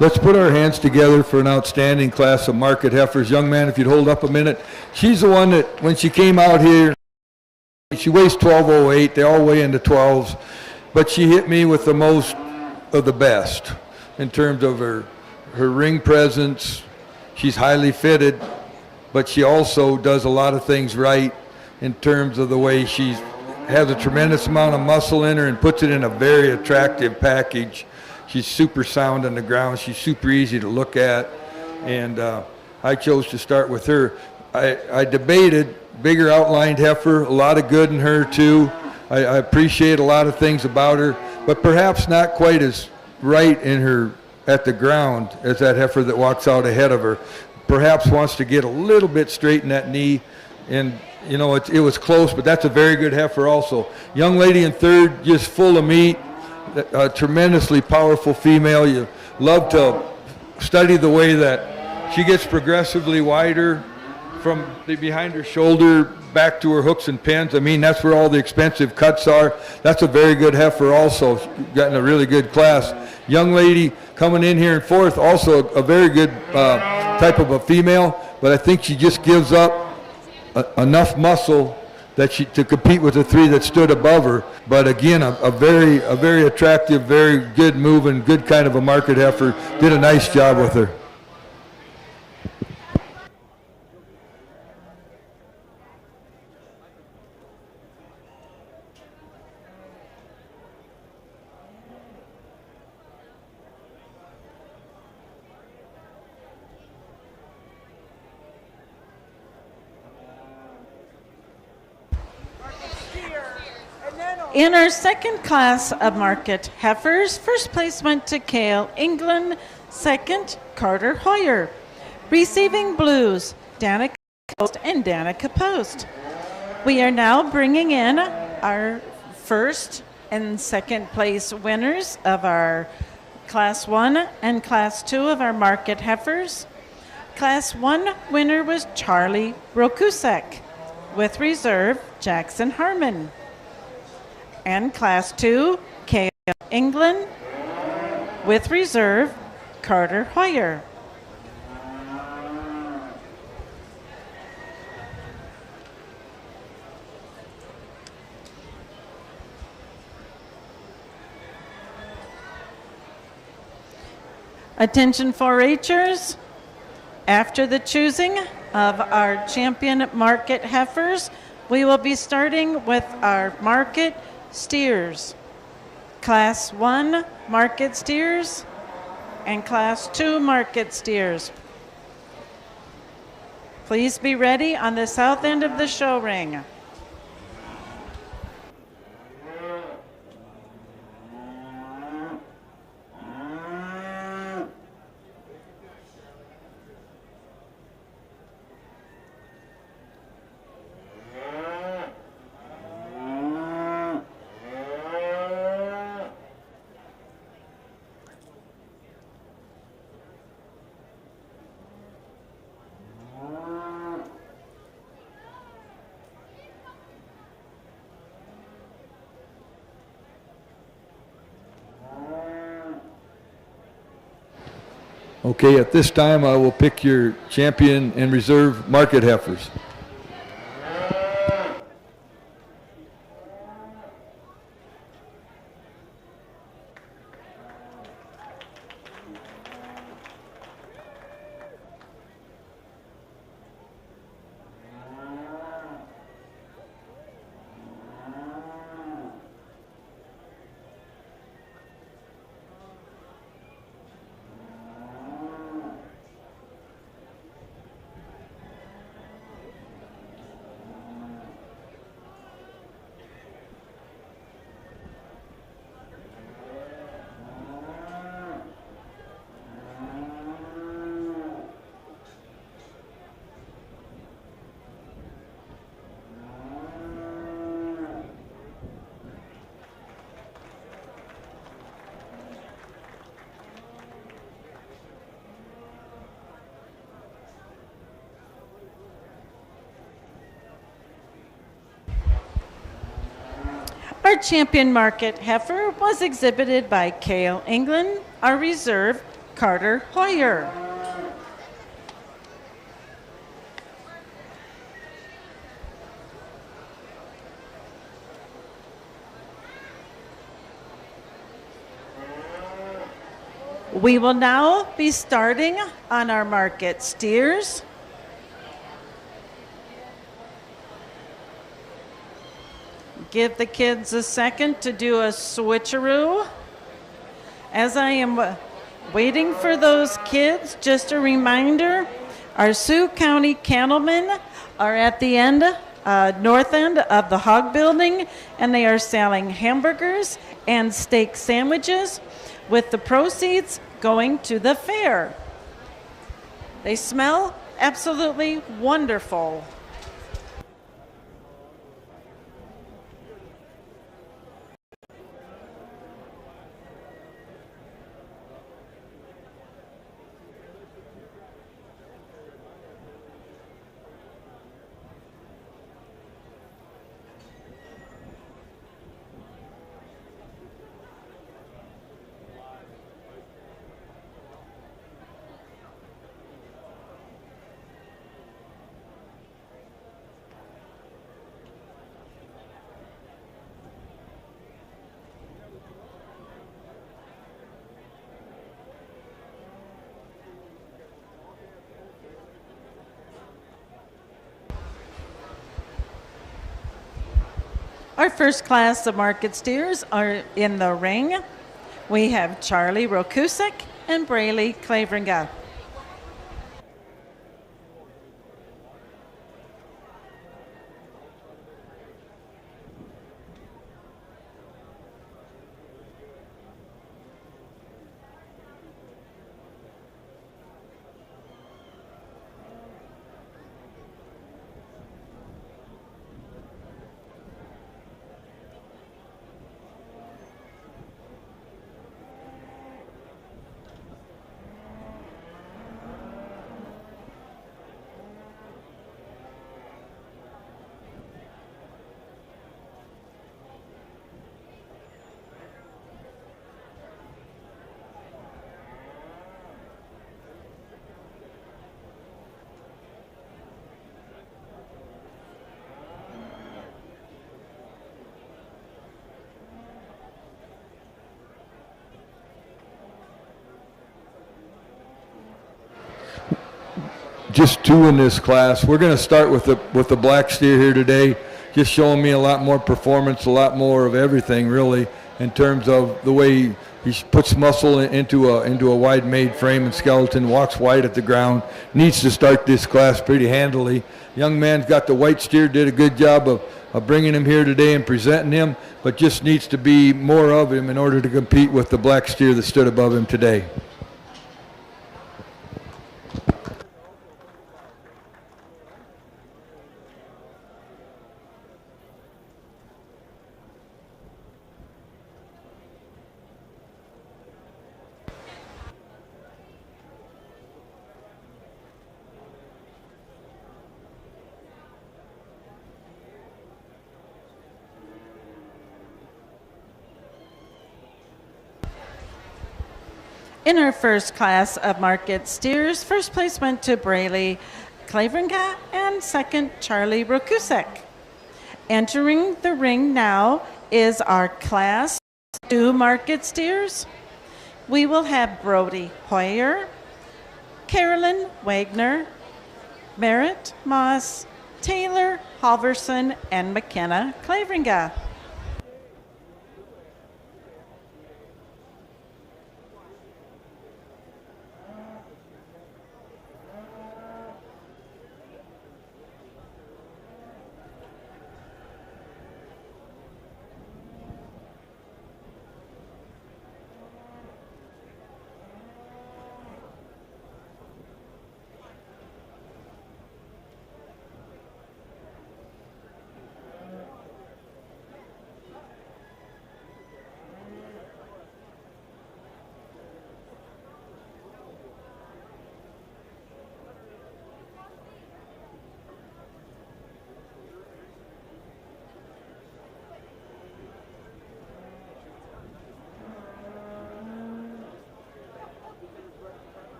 S2: Let's put our hands together for an outstanding class of market heifers. Young man, if you'd hold up a minute. She's the one that, when she came out here, she weighs 1208. They all weigh into 12s. But she hit me with the most of the best in terms of her ring presence. She's highly fitted, but she also does a lot of things right in terms of the way she has a tremendous amount of muscle in her and puts it in a very attractive package. She's super sound on the ground. She's super easy to look at, and I chose to start with her. I debated bigger outlined heifer, a lot of good in her too. I appreciate a lot of things about her, but perhaps not quite as right in her at the ground as that heifer that walks out ahead of her. Perhaps wants to get a little bit straight in that knee, and you know, it was close, but that's a very good heifer also. Young lady in third, just full of meat, a tremendously powerful female. You love to study the way that she gets progressively wider from the behind her shoulder back to her hooks and pins. I mean, that's where all the expensive cuts are. That's a very good heifer also, gotten a really good class. Young lady coming in here in fourth, also a very good type of a female, but I think she just gives up enough muscle that to compete with the three that stood above her. But again, a very attractive, very good moving, good kind of a market heifer. Did a nice job with her.
S1: In our second class of market heifers, first place went to Cale England, second Carter Hoyer. Receiving blues, Danica Post and Danica Post. We are now bringing in our first and second place winners of our Class 1 and Class 2 of our market heifers. Class 1 winner was Charlie Rokusek, with reserve Jackson Harmon. And Class 2, Cale England, with reserve Carter Hoyer. Attention 4-Hers, after the choosing of our champion market heifers, we will be starting with our market steers. Class 1 market steers and Class 2 market steers. Please be ready on the south end of the show ring.
S2: Okay, at this time I will pick your champion and reserve market heifers. Our champion market heifer was exhibited by Cale England, our reserve
S1: Carter Hoyer. We will now be starting on our market steers. Give the kids a second to do a switcheroo. As I am waiting for those kids, just a reminder, our Sioux County cattlemen are at the end, north end of the hog building, and they are selling hamburgers and steak sandwiches with the proceeds going to the fair. They smell absolutely wonderful. Our first class of market steers are in the ring. We have Charlie Rokusek and Braylee Claveringa.
S2: Just two in this class. We're going to start with the black steer here today, just showing me a lot more performance, a lot more of everything really, in terms of the way he puts muscle into a wide-made frame and skeleton, walks wide at the ground. Needs to start this class pretty handily. Young man's got the white steer, did a good job of bringing him here today and presenting him, but just needs to be more of him in order to compete with the black steer that stood above him today.
S1: In our first class of market steers, first place went to Braylee Claveringa and second Charlie Rokusek. Entering the ring now is our class 2 market steers. We will have Brody Hoyer, Carolyn Wagner, Merritt Moss, Taylor Halverson, and McKenna Claveringa.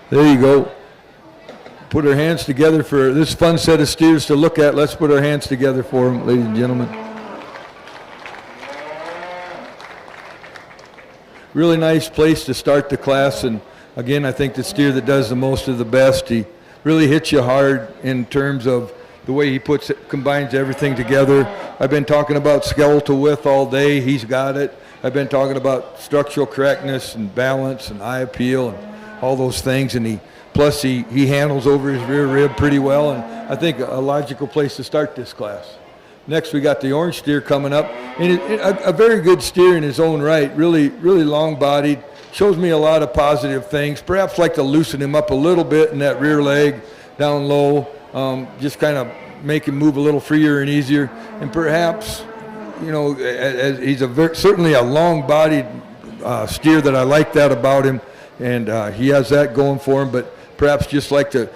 S2: There you go. Put our hands together for this fun set of steers to look at. Let's put our hands together for them, ladies and gentlemen. Really nice place to start the class, and again, I think the steer that does the most of the best. He really hits you hard in terms of the way he combines everything together. I've been talking about skeletal width all day. He's got it. I've been talking about structural correctness and balance and eye appeal and all those things, and plus he handles over his rear rib pretty well, and I think a logical place to start this class. Next, we got the orange steer coming up, and a very good steer in his own right, really long-bodied, shows me a lot of positive things. Perhaps like to loosen him up a little bit in that rear leg down low, just kind of make him move a little freer and easier, and perhaps, you know, he's certainly a long-bodied steer that I like that about him, and he has that going for him, but perhaps just like to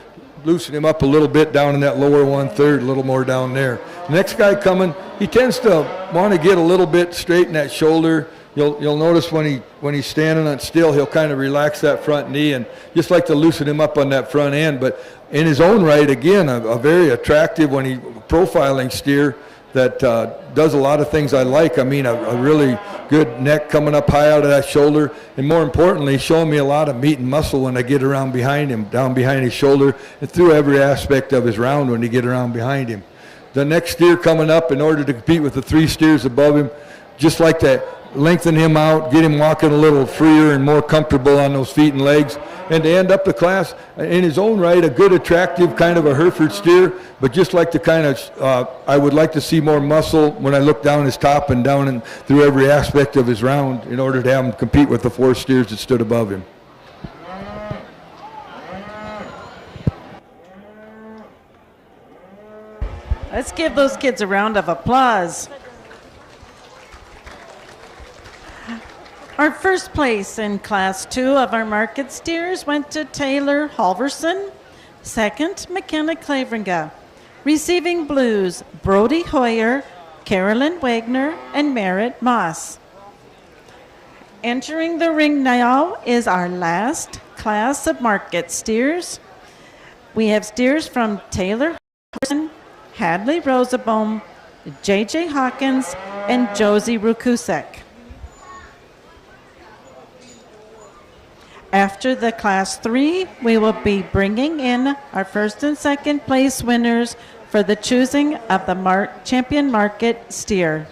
S2: loosen him up a little bit down in that lower 1/3, a little more down there. Next guy coming, he tends to want to get a little bit straight in that shoulder. You'll notice when he's standing on still, he'll kind of relax that front knee and just like to loosen him up on that front end. But in his own right, again, a very attractive profiling steer that does a lot of things I like. I mean, a really good neck coming up high out of that shoulder, and more importantly, showing me a lot of meat and muscle when I get around behind him, down behind his shoulder, and through every aspect of his round when you get around behind him. The next steer coming up, in order to compete with the 3 steers above him, just like to lengthen him out, get him walking a little freer and more comfortable on those feet and legs, and to end up the class in his own right, a good, attractive kind of a Hereford steer, but just like to kind of, I would like to see more muscle when I look down his top and down and through every aspect of his round in order to have him compete with the 4 steers that stood above him.
S1: Let's give those kids a round of applause. Our first place in Class 2 of our market steers went to Taylor Halverson. Second, McKenna Claveringa. Receiving blues, Brody Hoyer, Carolyn Wagner, and Merritt Moss. Entering the ring now is our last class of market steers. We have steers from Taylor Halverson, Hadley Rosaboom, J.J. Hawkins, and Josie Rukusek. After the Class 3, we will be bringing in our first and second place winners for the choosing of the Champion Market steer.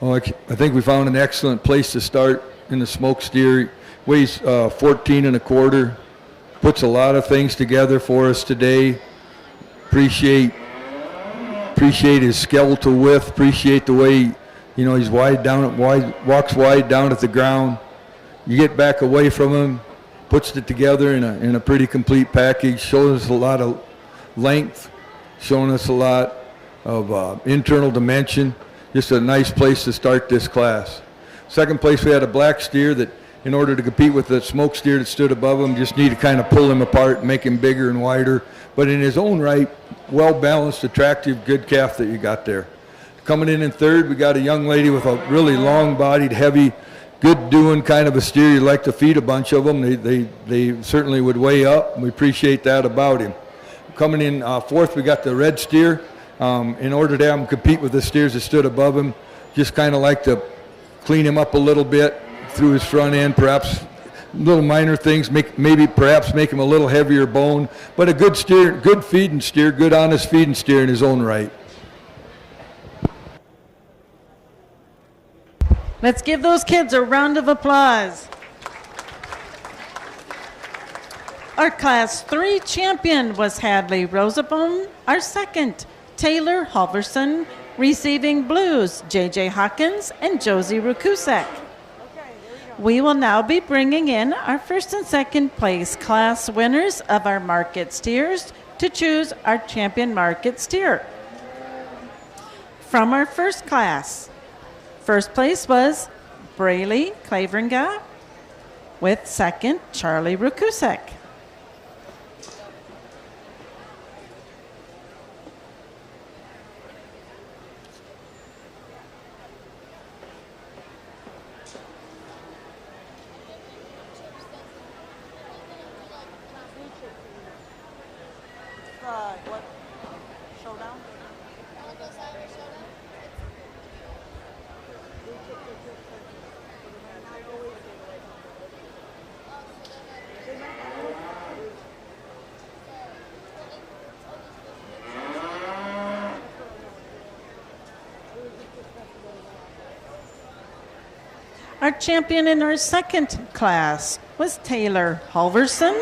S2: Oh, I think we found an excellent place to start in the smoke steer. Weighs 14 and a quarter. Puts a lot of things together for us today. Appreciate his skeletal width. Appreciate the way, he's walks wide down at the ground. You get back away from him, puts it together in a pretty complete package. Shows us a lot of length, showing us a lot of internal dimension. Just a nice place to start this class. Second place, we had a black steer that, in order to compete with the smoke steer that stood above him, just need to kind of pull him apart and make him bigger and wider. But in his own right, well-balanced, attractive, good calf that you got there. Coming in third, we got a young lady with a really long-bodied, heavy, good-doing kind of a steer. You'd like to feed a bunch of them. They certainly would weigh up, and we appreciate that about him. Coming in fourth, we got the red steer. In order to have him compete with the steers that stood above him, just kind of like to clean him up a little bit through his front end, perhaps little minor things, perhaps make him a little heavier bone, but a good steer, good feeding steer, good honest feeding steer in his own right.
S1: Let's give those kids a round of applause. Our Class 3 champion was Hadley Rosenbaum. Our second, Taylor Halverson. Receiving blues, J.J. Hawkins and Josie Rukusek. We will now be bringing in our first and second place class winners of our market steers to choose our champion market steer. From our first class, first place was Braley Claveringa, with second, Charlie Rukusek. What showdown? Our champion in our second class was Taylor Halverson.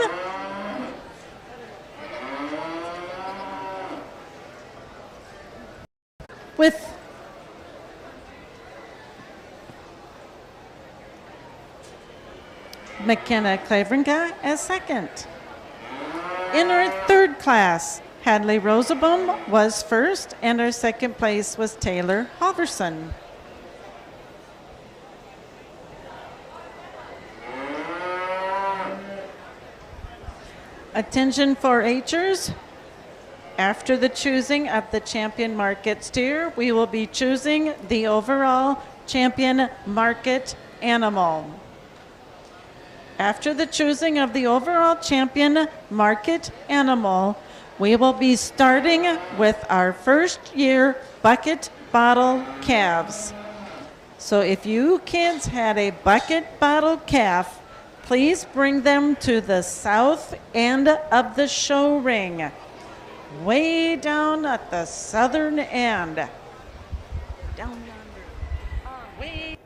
S1: With McKenna Claveringa as second. In our third class, Hadley Rosenbaum was first, and our second place was Taylor Halverson. Attention 4-Hers. After the choosing of the champion market steer, we will be choosing the overall champion market animal. After the choosing of the overall champion market animal, we will be starting with our first year bucket bottle calves. So if you kids had a bucket bottle calf, please bring them to the south end of the show ring, way down at the southern end. Down yonder. Way.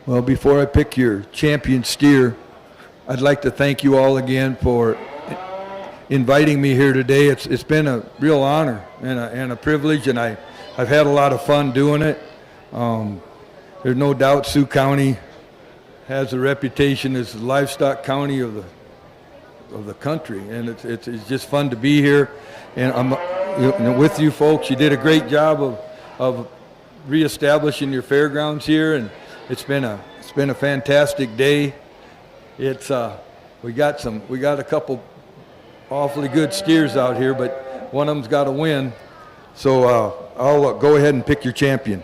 S2: Well, before I pick your champion steer, I'd like to thank you all again for inviting me here today. It's been a real honor and a privilege, and I've had a lot of fun doing it. There's no doubt Sioux County has a reputation as the livestock county of the country, and it's just fun to be here. And I'm with you folks. You did a great job of reestablishing your fairgrounds here, and it's been a fantastic day. We got a couple awfully good steers out here, but one of them's got to win. So I'll go ahead and pick your champion.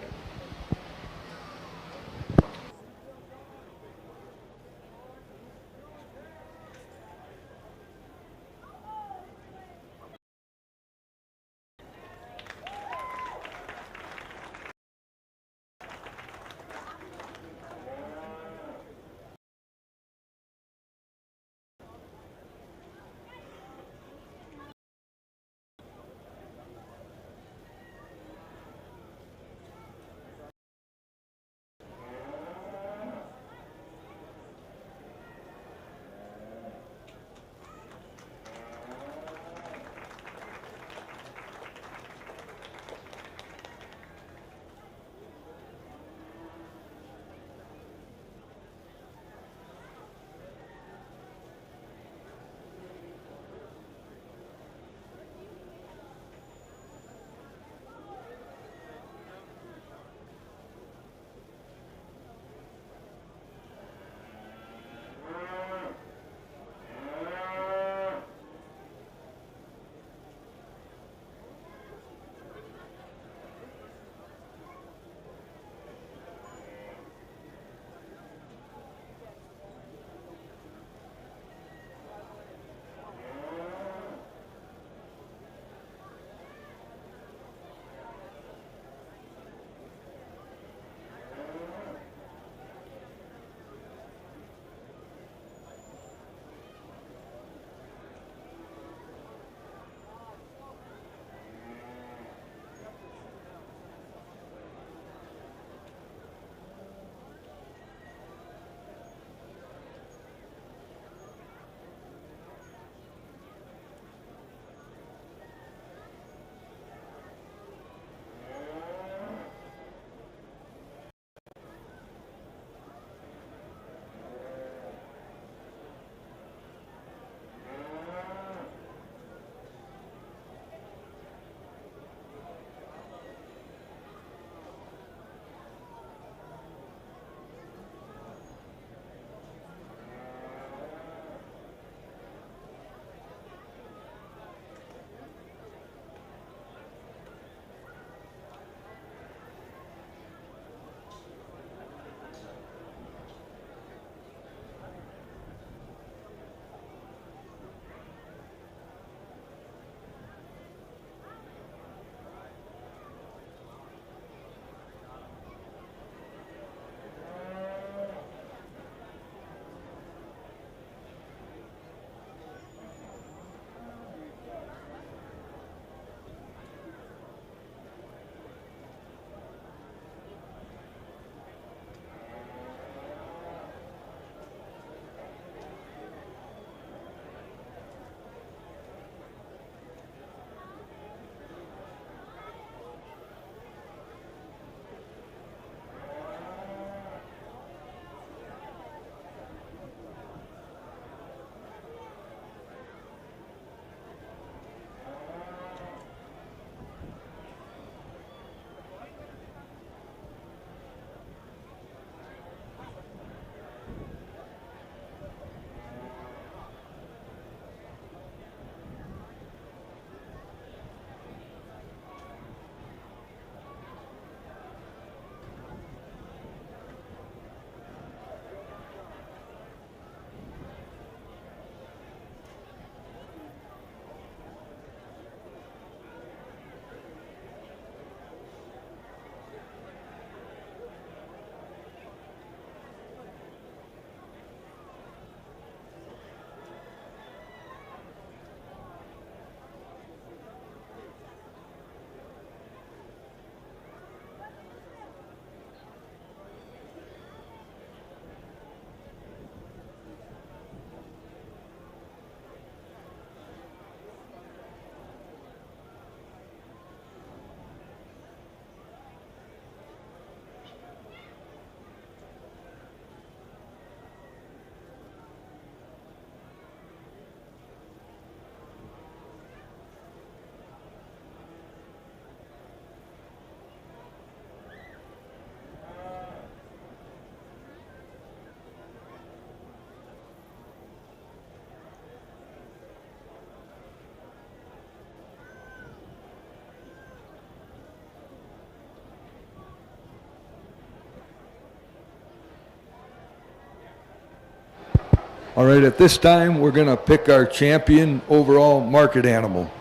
S2: All right, at this time, we're going to pick our champion overall market animal.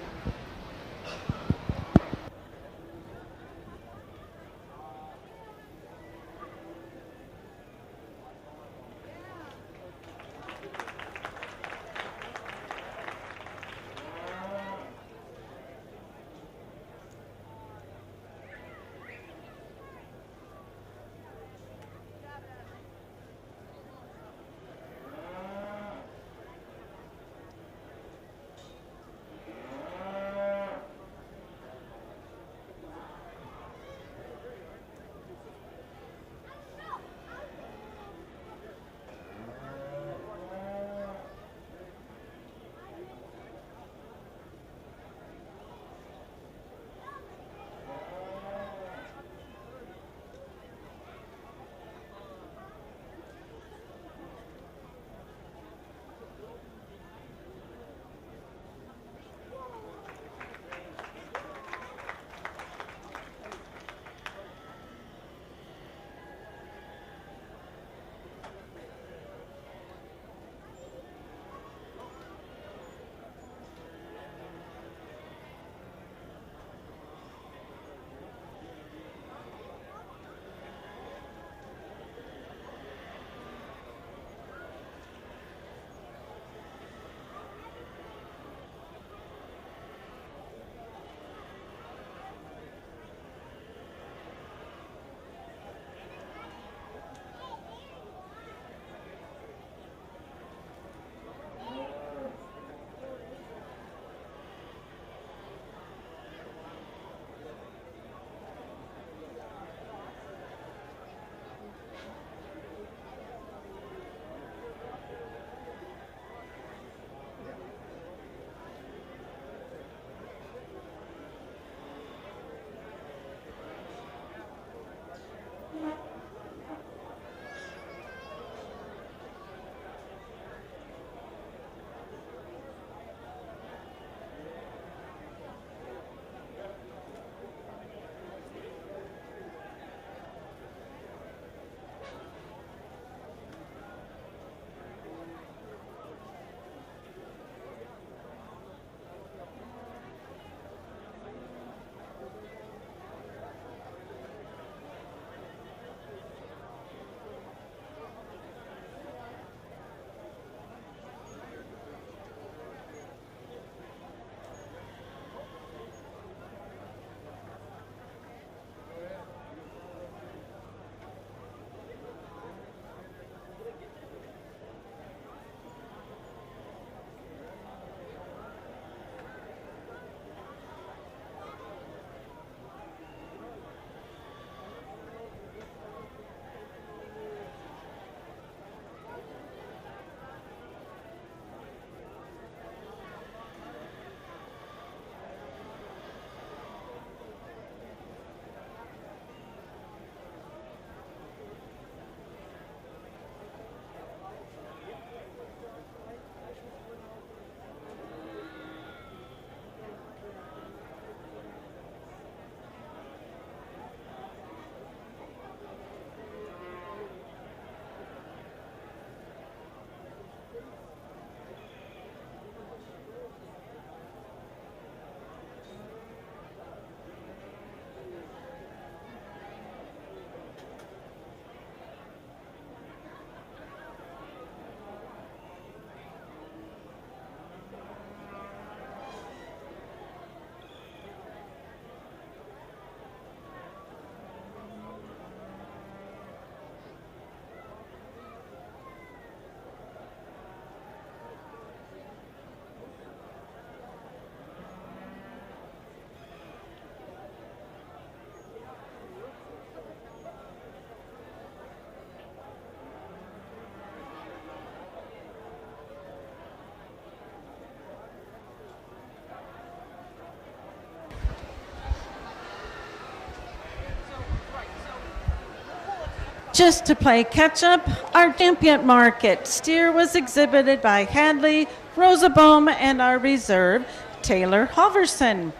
S1: Just to play catch up, our champion market steer was exhibited by Hadley, Rosaboom, and our reserve, Taylor Halverson.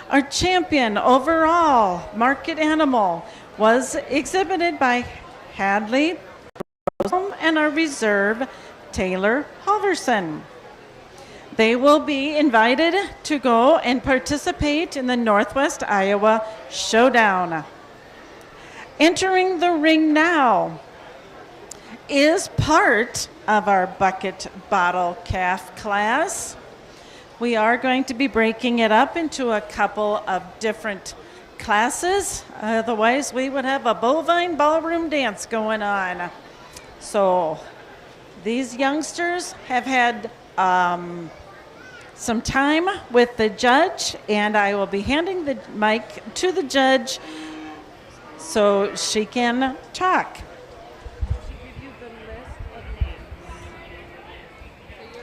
S1: Our champion overall market animal was exhibited by Hadley, Rosaboom, and our reserve, Taylor Halverson. They will be invited to go and participate in the Northwest Iowa Showdown. Entering the ring now is part of our bucket bottle calf class. We are going to be breaking it up into a couple of different classes. Otherwise, we would have a bovine ballroom dance going on. So these youngsters have had some time with the judge, and I will be handing the mic to the judge so she can talk.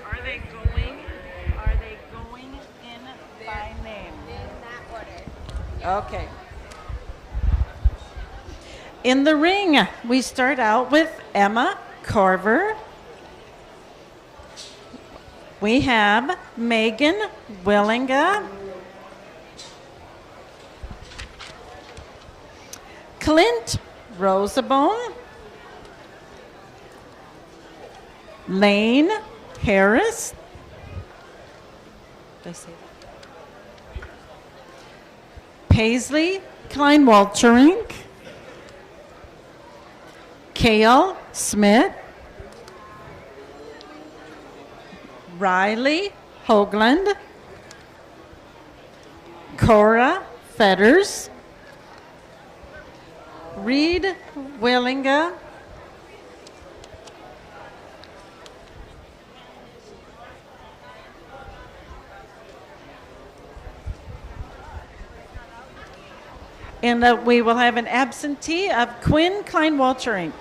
S1: Are they going in by name?
S3: In that order.
S1: Okay. In the ring, we start out with Emma Corver. We have Megan Willinga, Clint Rosabone, Lane Harris. Did I say that? Paisley Kleinwalterink, Kale Smith, Riley Hoagland, Cora Fetters, Reed Willinga, and we will have an absentee of Quinn Kleinwalterink.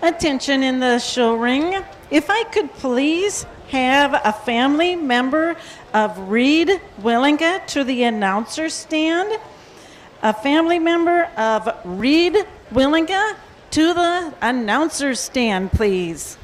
S1: Attention in the show ring. If I could please have a family member of Reed Willinga to the announcer stand. A family member of Reed Willinga to the announcer stand, please.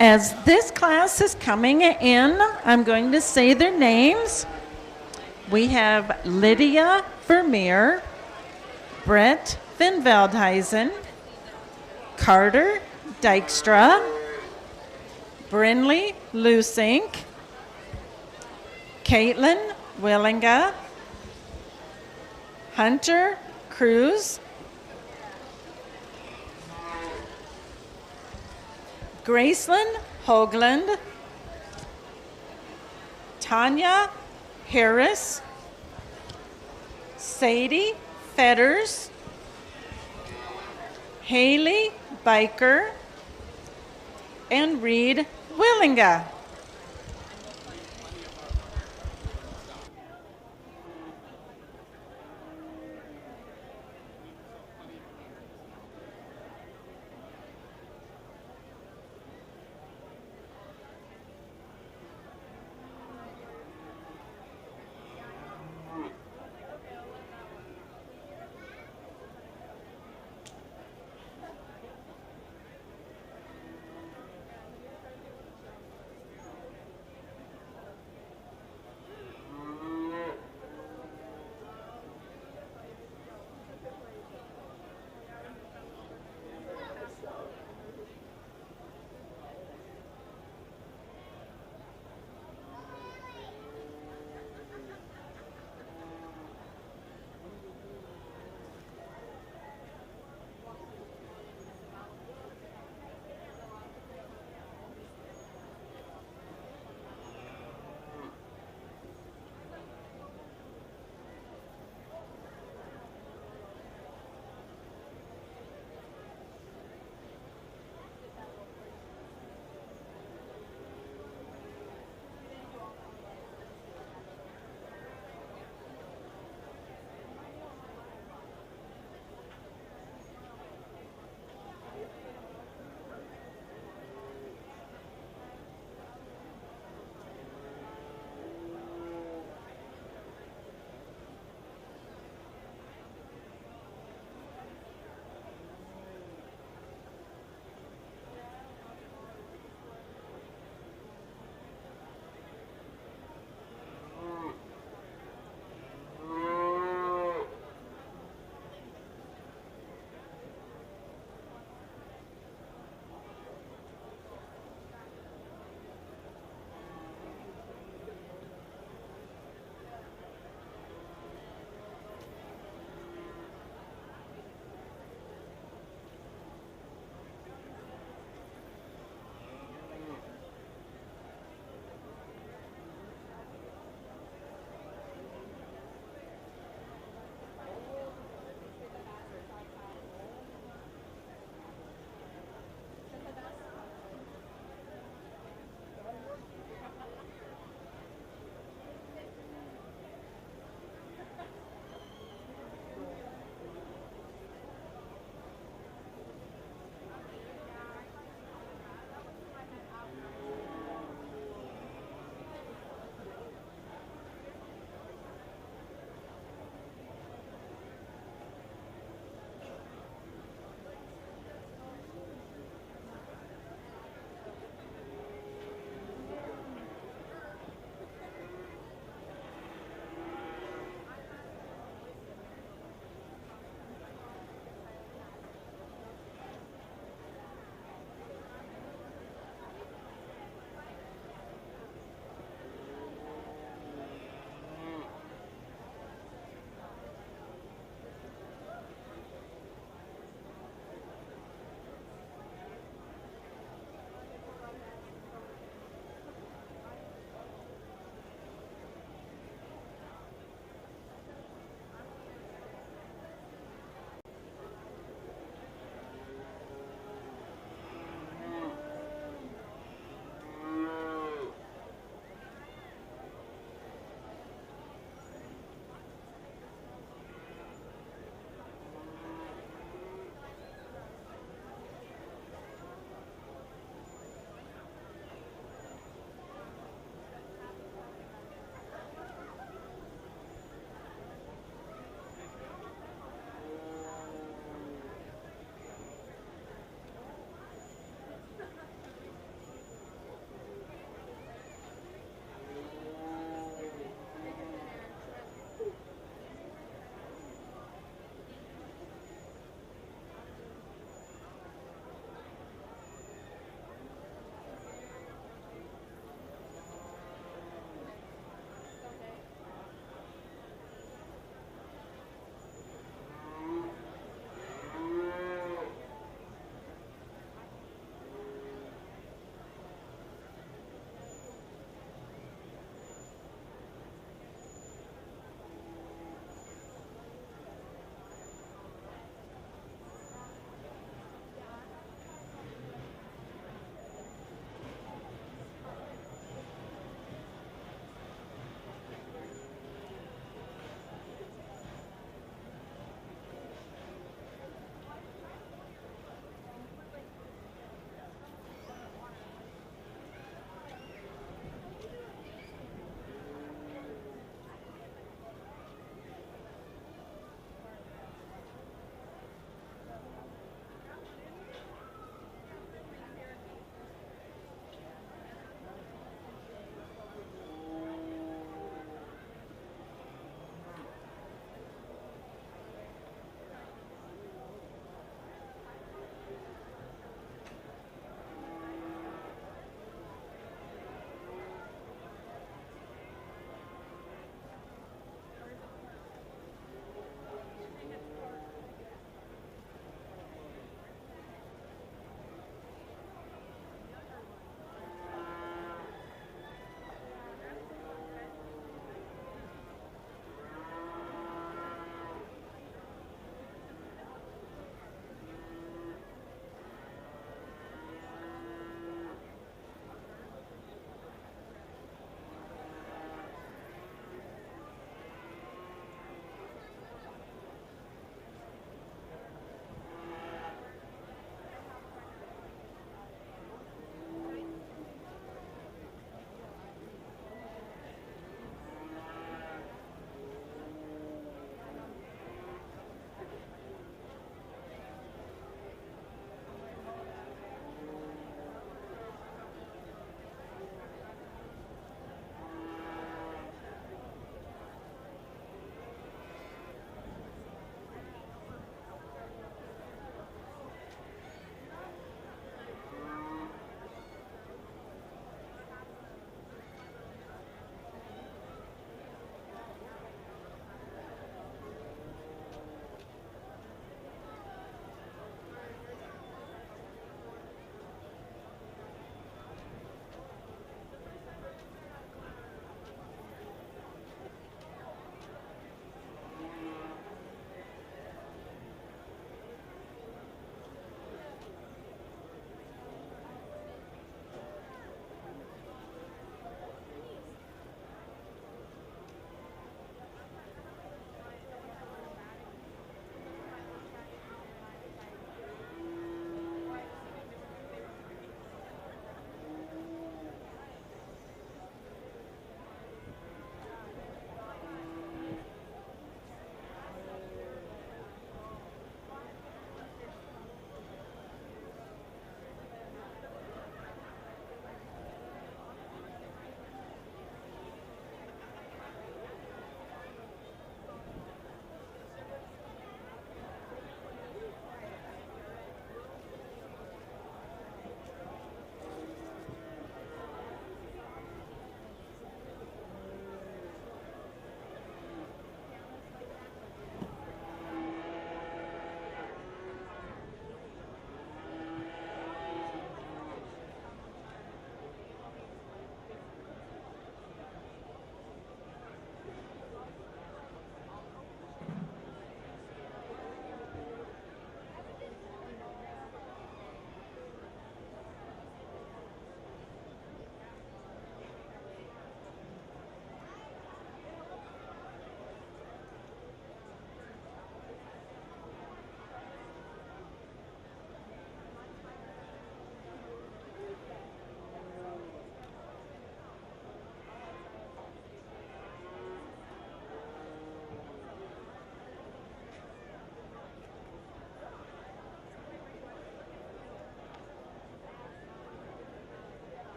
S1: As this class is coming in, I'm going to say their names. We have Lydia Vermeer, Brett Van Veldhuizen, Carter Dykstra, Brinley Lusink, Caitlin Willinga, Hunter Cruz, Gracelyn Hoagland, Tanya Harris, Sadie Fetters, Haley Biker, and Reed Willinga.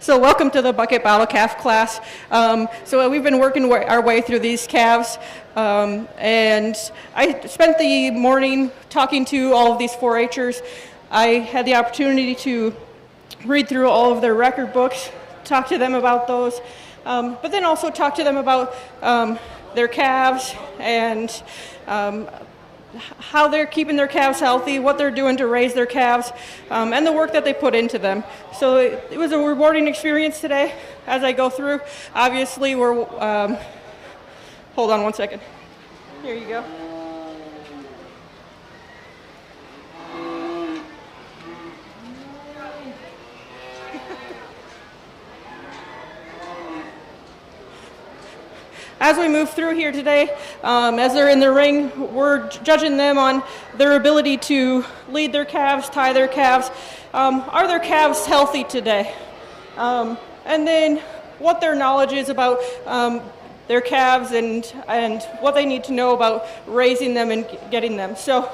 S4: So welcome to the bucket bottle calf class. So we've been working our way through these calves, and I spent the morning talking to all of these 4-Hers. I had the opportunity to read through all of their record books, talk to them about those, but then also talk to them about their calves and how they're keeping their calves healthy, what they're doing to raise their calves, and the work that they put into them. So it was a rewarding experience today as I go through. Obviously, we're, hold on one second. Here you go. As we move through here today, as they're in the ring, we're judging them on their ability to lead their calves, tie their calves. Are their calves healthy today? And then what their knowledge is about their calves and what they need to know about raising them and getting them. So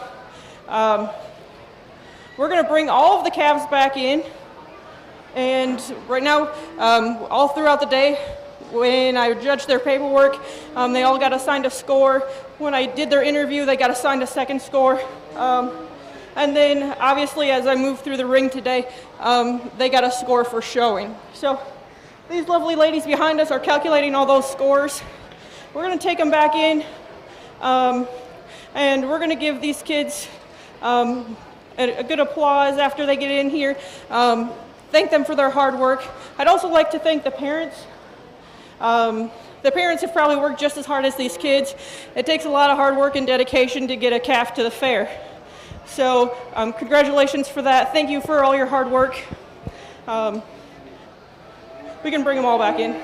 S4: we're going to bring all of the calves back in. And right now, all throughout the day, when I judged their paperwork, they all got assigned a score. When I did their interview, they got assigned a second score. And then, obviously, as I moved through the ring today, they got a score for showing. So these lovely ladies behind us are calculating all those scores. We're going to take them back in, and we're going to give these kids a good applause after they get in here. Thank them for their hard work. I'd also like to thank the parents. The parents have probably worked just as hard as these kids. It takes a lot of hard work and dedication to get a calf to the fair. So congratulations for that. Thank you for all your hard work. We can bring them all back in.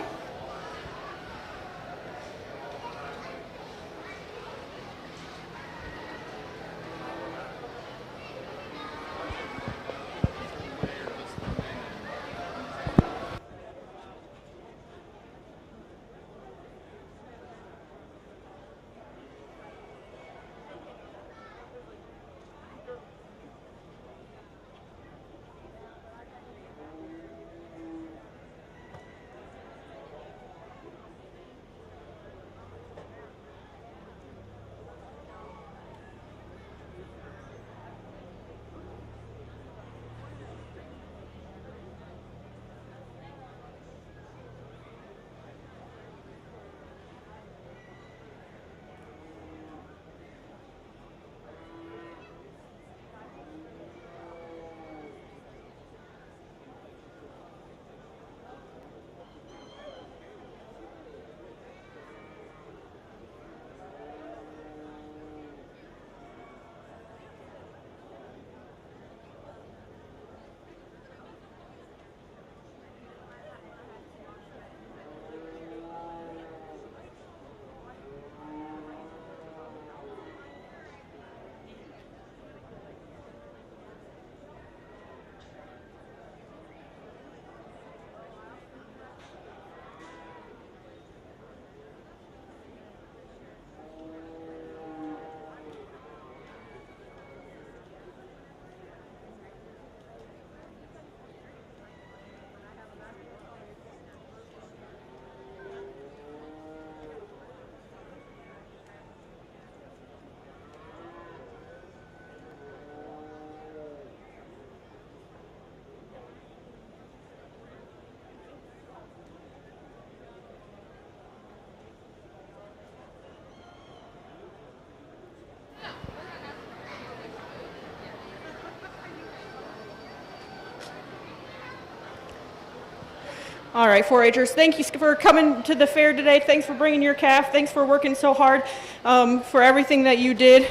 S4: All right, 4-Hers, thank you for coming to the fair today. Thanks for bringing your calf. Thanks for working so hard for everything that you did.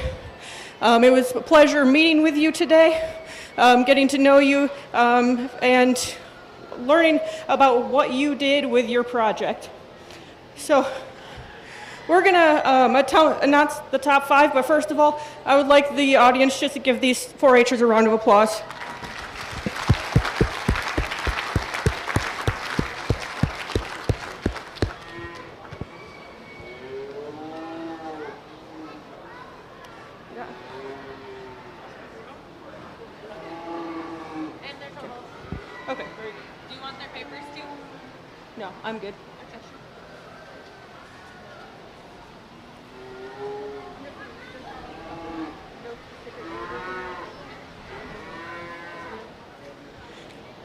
S4: It was a pleasure meeting with you today, getting to know you, and learning about what you did with your project. So we're going to announce the top 5, but first of all, I would like the audience just to give these 4-Hers a round of applause. Okay, very good.
S3: Do you want their
S4: No, I'm good.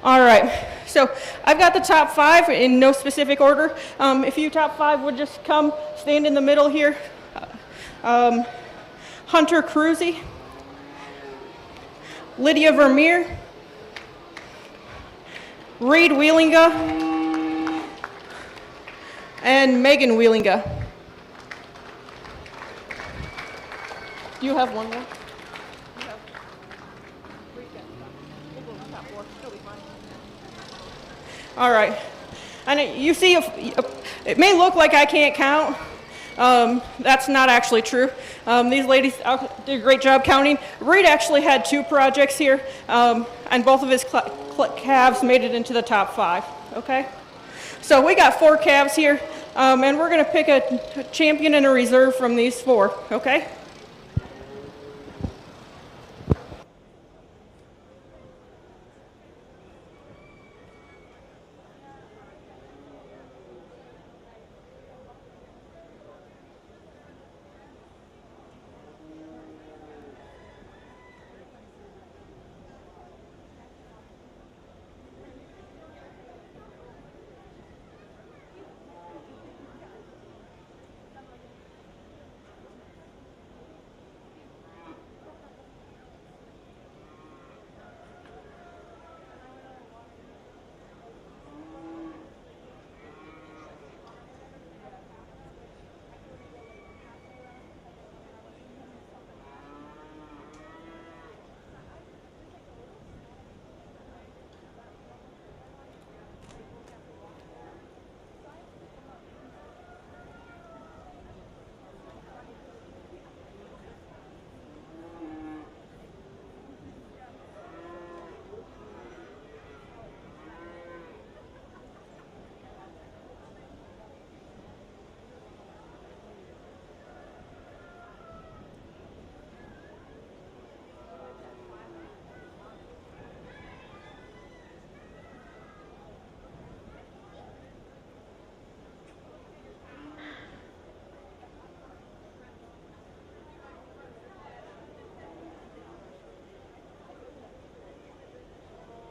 S4: All right, so I've got the top 5 in no specific order. If you top 5 would just come stand in the middle here. Hunter Cruzy, Lydia Vermeer, Reed Wheelinga, and Megan Wheelinga. Do you have one more? All right. And you see, it may look like I can't count. That's not actually true. These ladies did a great job counting. Reed actually had 2 projects here, and both of his calves made it into the top 5. Okay? So we got 4 calves here, and we're going to pick a champion and a reserve from these 4. Okay?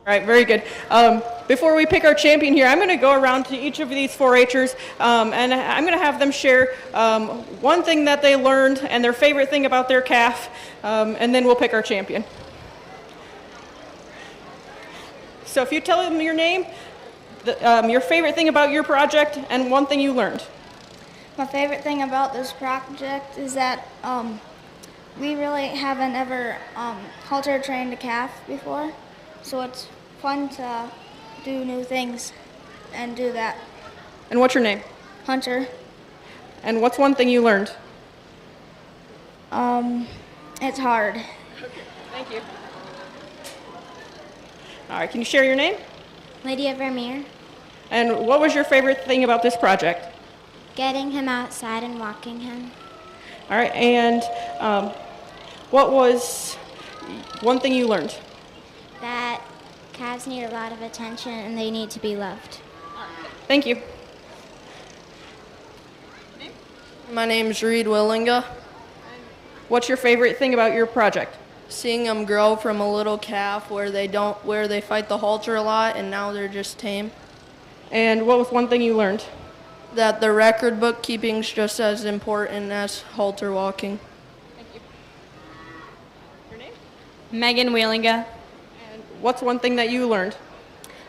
S4: All right, very good. Before we pick our champion here, I'm going to go around to each of these 4-H'ers, and I'm going to have them share one thing that they learned and their favorite thing about their calf, and then we'll pick our champion. So if you tell them your name, your favorite thing about your project, and one thing you learned.
S3: My favorite thing about this project is that we really haven't ever halter trained a calf before, so it's fun to do new things and do that.
S4: And what's your name?
S3: Hunter,
S4: And what's one thing you learned?
S3: it's hard.
S4: Thank you. All right, can you share your name?
S3: Lydia Vermeer,
S4: And what was your favorite thing about this project?
S3: getting him outside and walking him.
S4: All right, and what was one thing you learned?
S3: That calves need a lot of attention and they need to be loved.
S4: Thank you.
S5: My name's Reed Willinga.
S4: What's your favorite thing about your project?
S5: Seeing them grow from a little calf where they fight the halter a lot, and now they're just tame.
S4: And what was one thing you learned?
S5: That the record bookkeeping's just as important as halter walking.
S4: Your name?
S6: Megan Wheelinga.
S4: And what's one thing that you learned?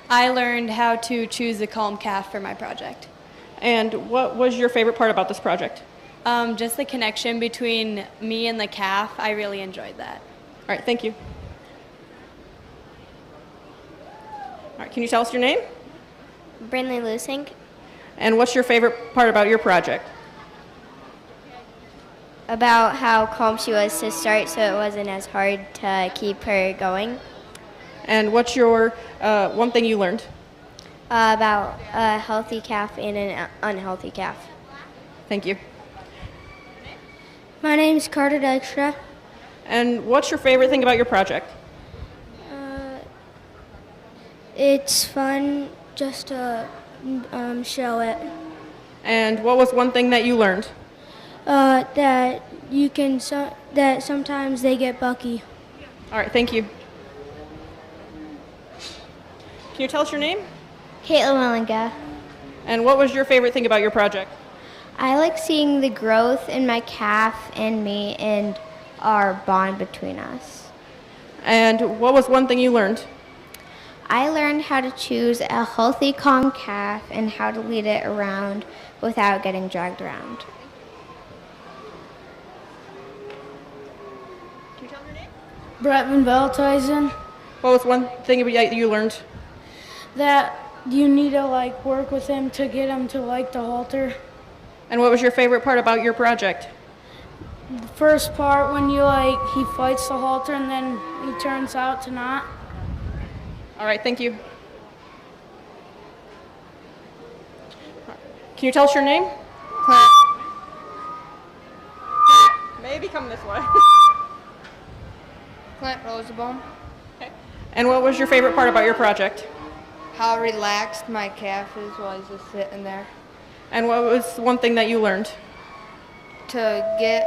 S6: I learned how to choose a calm calf for my project.
S4: And what was your favorite part about this project?
S6: Just the connection between me and the calf, I really enjoyed that.
S4: All right, thank you. All right, can you tell us your name?
S3: Brindley Lusink,
S4: And what's your favorite part about your project?
S7: About how calm she was to start, so it wasn't as hard to keep her going.
S4: And what's your one thing you learned?
S7: About a healthy calf and an unhealthy calf.
S4: Thank you.
S3: my name's Carter Dykstra.
S4: And what's your favorite thing about your project?
S3: It's fun just to show it.
S4: And what was one thing that you learned?
S3: That you can that sometimes they get bucky.
S4: All right, thank you. Can you tell us your name?
S7: Caitlin Wellinga.
S4: And what was your favorite thing about your project?
S7: I like seeing the growth in my calf and me and our bond between us.
S4: And what was one thing you learned?
S7: I learned how to choose a healthy, calm calf and how to lead it around without getting dragged around.
S4: Can you tell us your name?
S8: Bretman Valtisen,
S4: What was one thing that you learned?
S8: that you need to work with him to get him to like the halter.
S4: And what was your favorite part about your project?
S8: The first part when he fights the halter and then he turns out to not.
S4: All right, thank you. Can you tell us your name? Maybe come this way.
S5: Clint Rosenbaum.
S4: Okay. And what was your favorite part about your project?
S5: How relaxed my calf is while he's just sitting there.
S4: And what was one thing that you learned?
S5: To get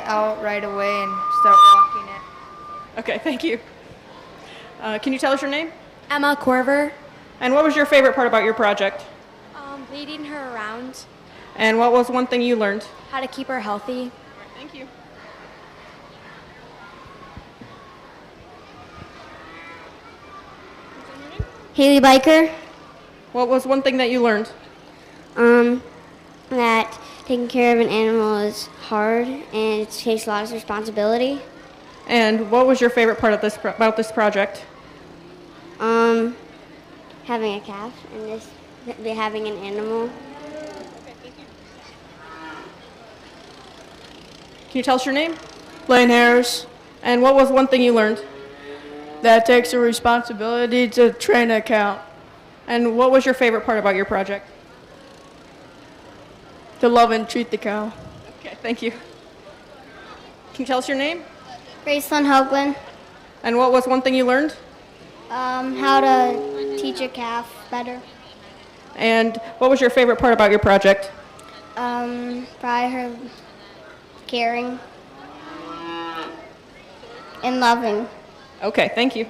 S5: out right away and start walking it.
S4: Okay, thank you. Can you tell us your name?
S9: Emma Corver.
S4: And what was your favorite part about your project?
S9: Leading her around,
S4: And what was one thing you learned?
S9: how to keep her healthy.
S4: Thank you.
S7: Haley Biker.
S4: What was one thing that you learned?
S7: That taking care of an animal is hard and it takes a lot of responsibility.
S4: And what was your favorite part of about this project?
S7: Having a calf and having an animal.
S4: Can you tell us your name?
S8: Lane Harris,
S4: And what was one thing you learned?
S8: that takes a responsibility to train a cow.
S4: And what was your favorite part about your project?
S8: To love and treat the cow.
S4: Okay, thank you. Can you tell us your name?
S7: Gracelyn Hoagland.
S4: And what was one thing you learned?
S7: How to teach a calf better.
S4: And what was your favorite part about your project?
S7: Probably her caring and loving.
S4: Okay, thank you.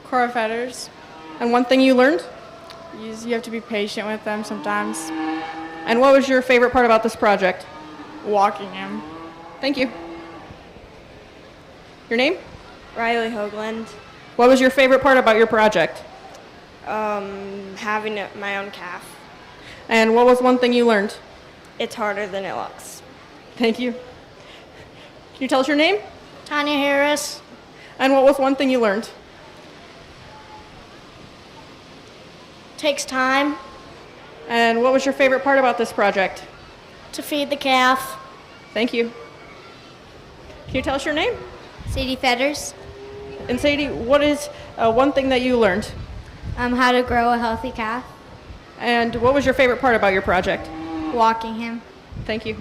S10: Cora Fetters.
S4: And one thing you learned?
S10: You have to be patient with them sometimes.
S4: And what was your favorite part about this project?
S10: Walking him.
S4: Thank you. Your name?
S10: Riley Hoagland.
S4: What was your favorite part about your project?
S10: Having my own calf.
S4: And what was one thing you learned?
S10: It's harder than it looks.
S4: Thank you. Can you tell us your name?
S8: Tanya Harris,
S4: And what was one thing you learned?
S8: takes time
S4: And what was your favorite part about this project?
S8: to feed the calf.
S4: Thank you. Can you tell us your name?
S7: Sadie Fetters.
S4: And Sadie, what is one thing that you learned?
S7: How to grow a healthy calf.
S4: And what was your favorite part about your project?
S7: Walking him.
S4: Thank you.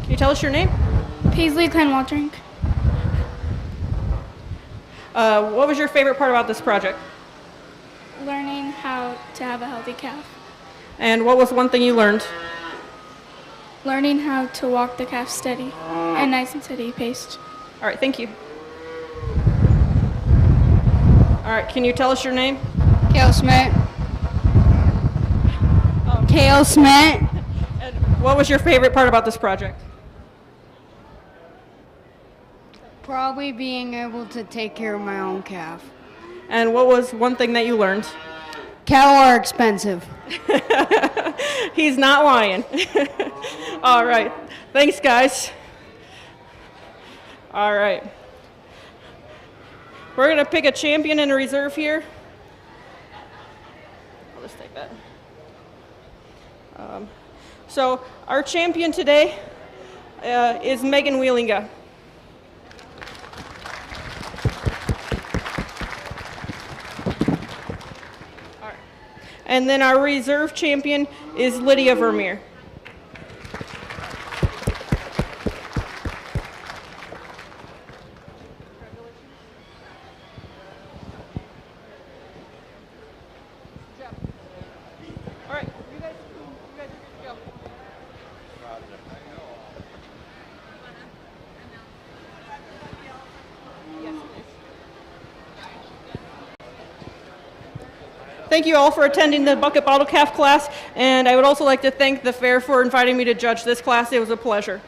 S4: Can you tell us your name?
S3: Paisley Clan-Waldrink.
S4: What was your favorite part about this project?
S3: Learning how to have a healthy calf.
S4: And what was one thing you learned?
S3: Learning how to walk the calf steady and nice and steady paced.
S4: All right, thank you. All right, can you tell us your name?
S10: Kale Smith. Kale Smith.
S4: And what was your favorite part about this project?
S10: Probably being able to take care of my own calf.
S4: And what was one thing that you learned?
S10: Cattle are expensive.
S4: He's not lying. All right. Thanks, guys. All right. We're going to pick a champion and a reserve here. I'll just take that. So our champion today is Megan Wheelinga. All right. And then our reserve champion is Lydia Vermeer. Thank you all for attending the bucket bottle calf class, and I would also like to thank the fair for inviting me to judge this class. It was a pleasure.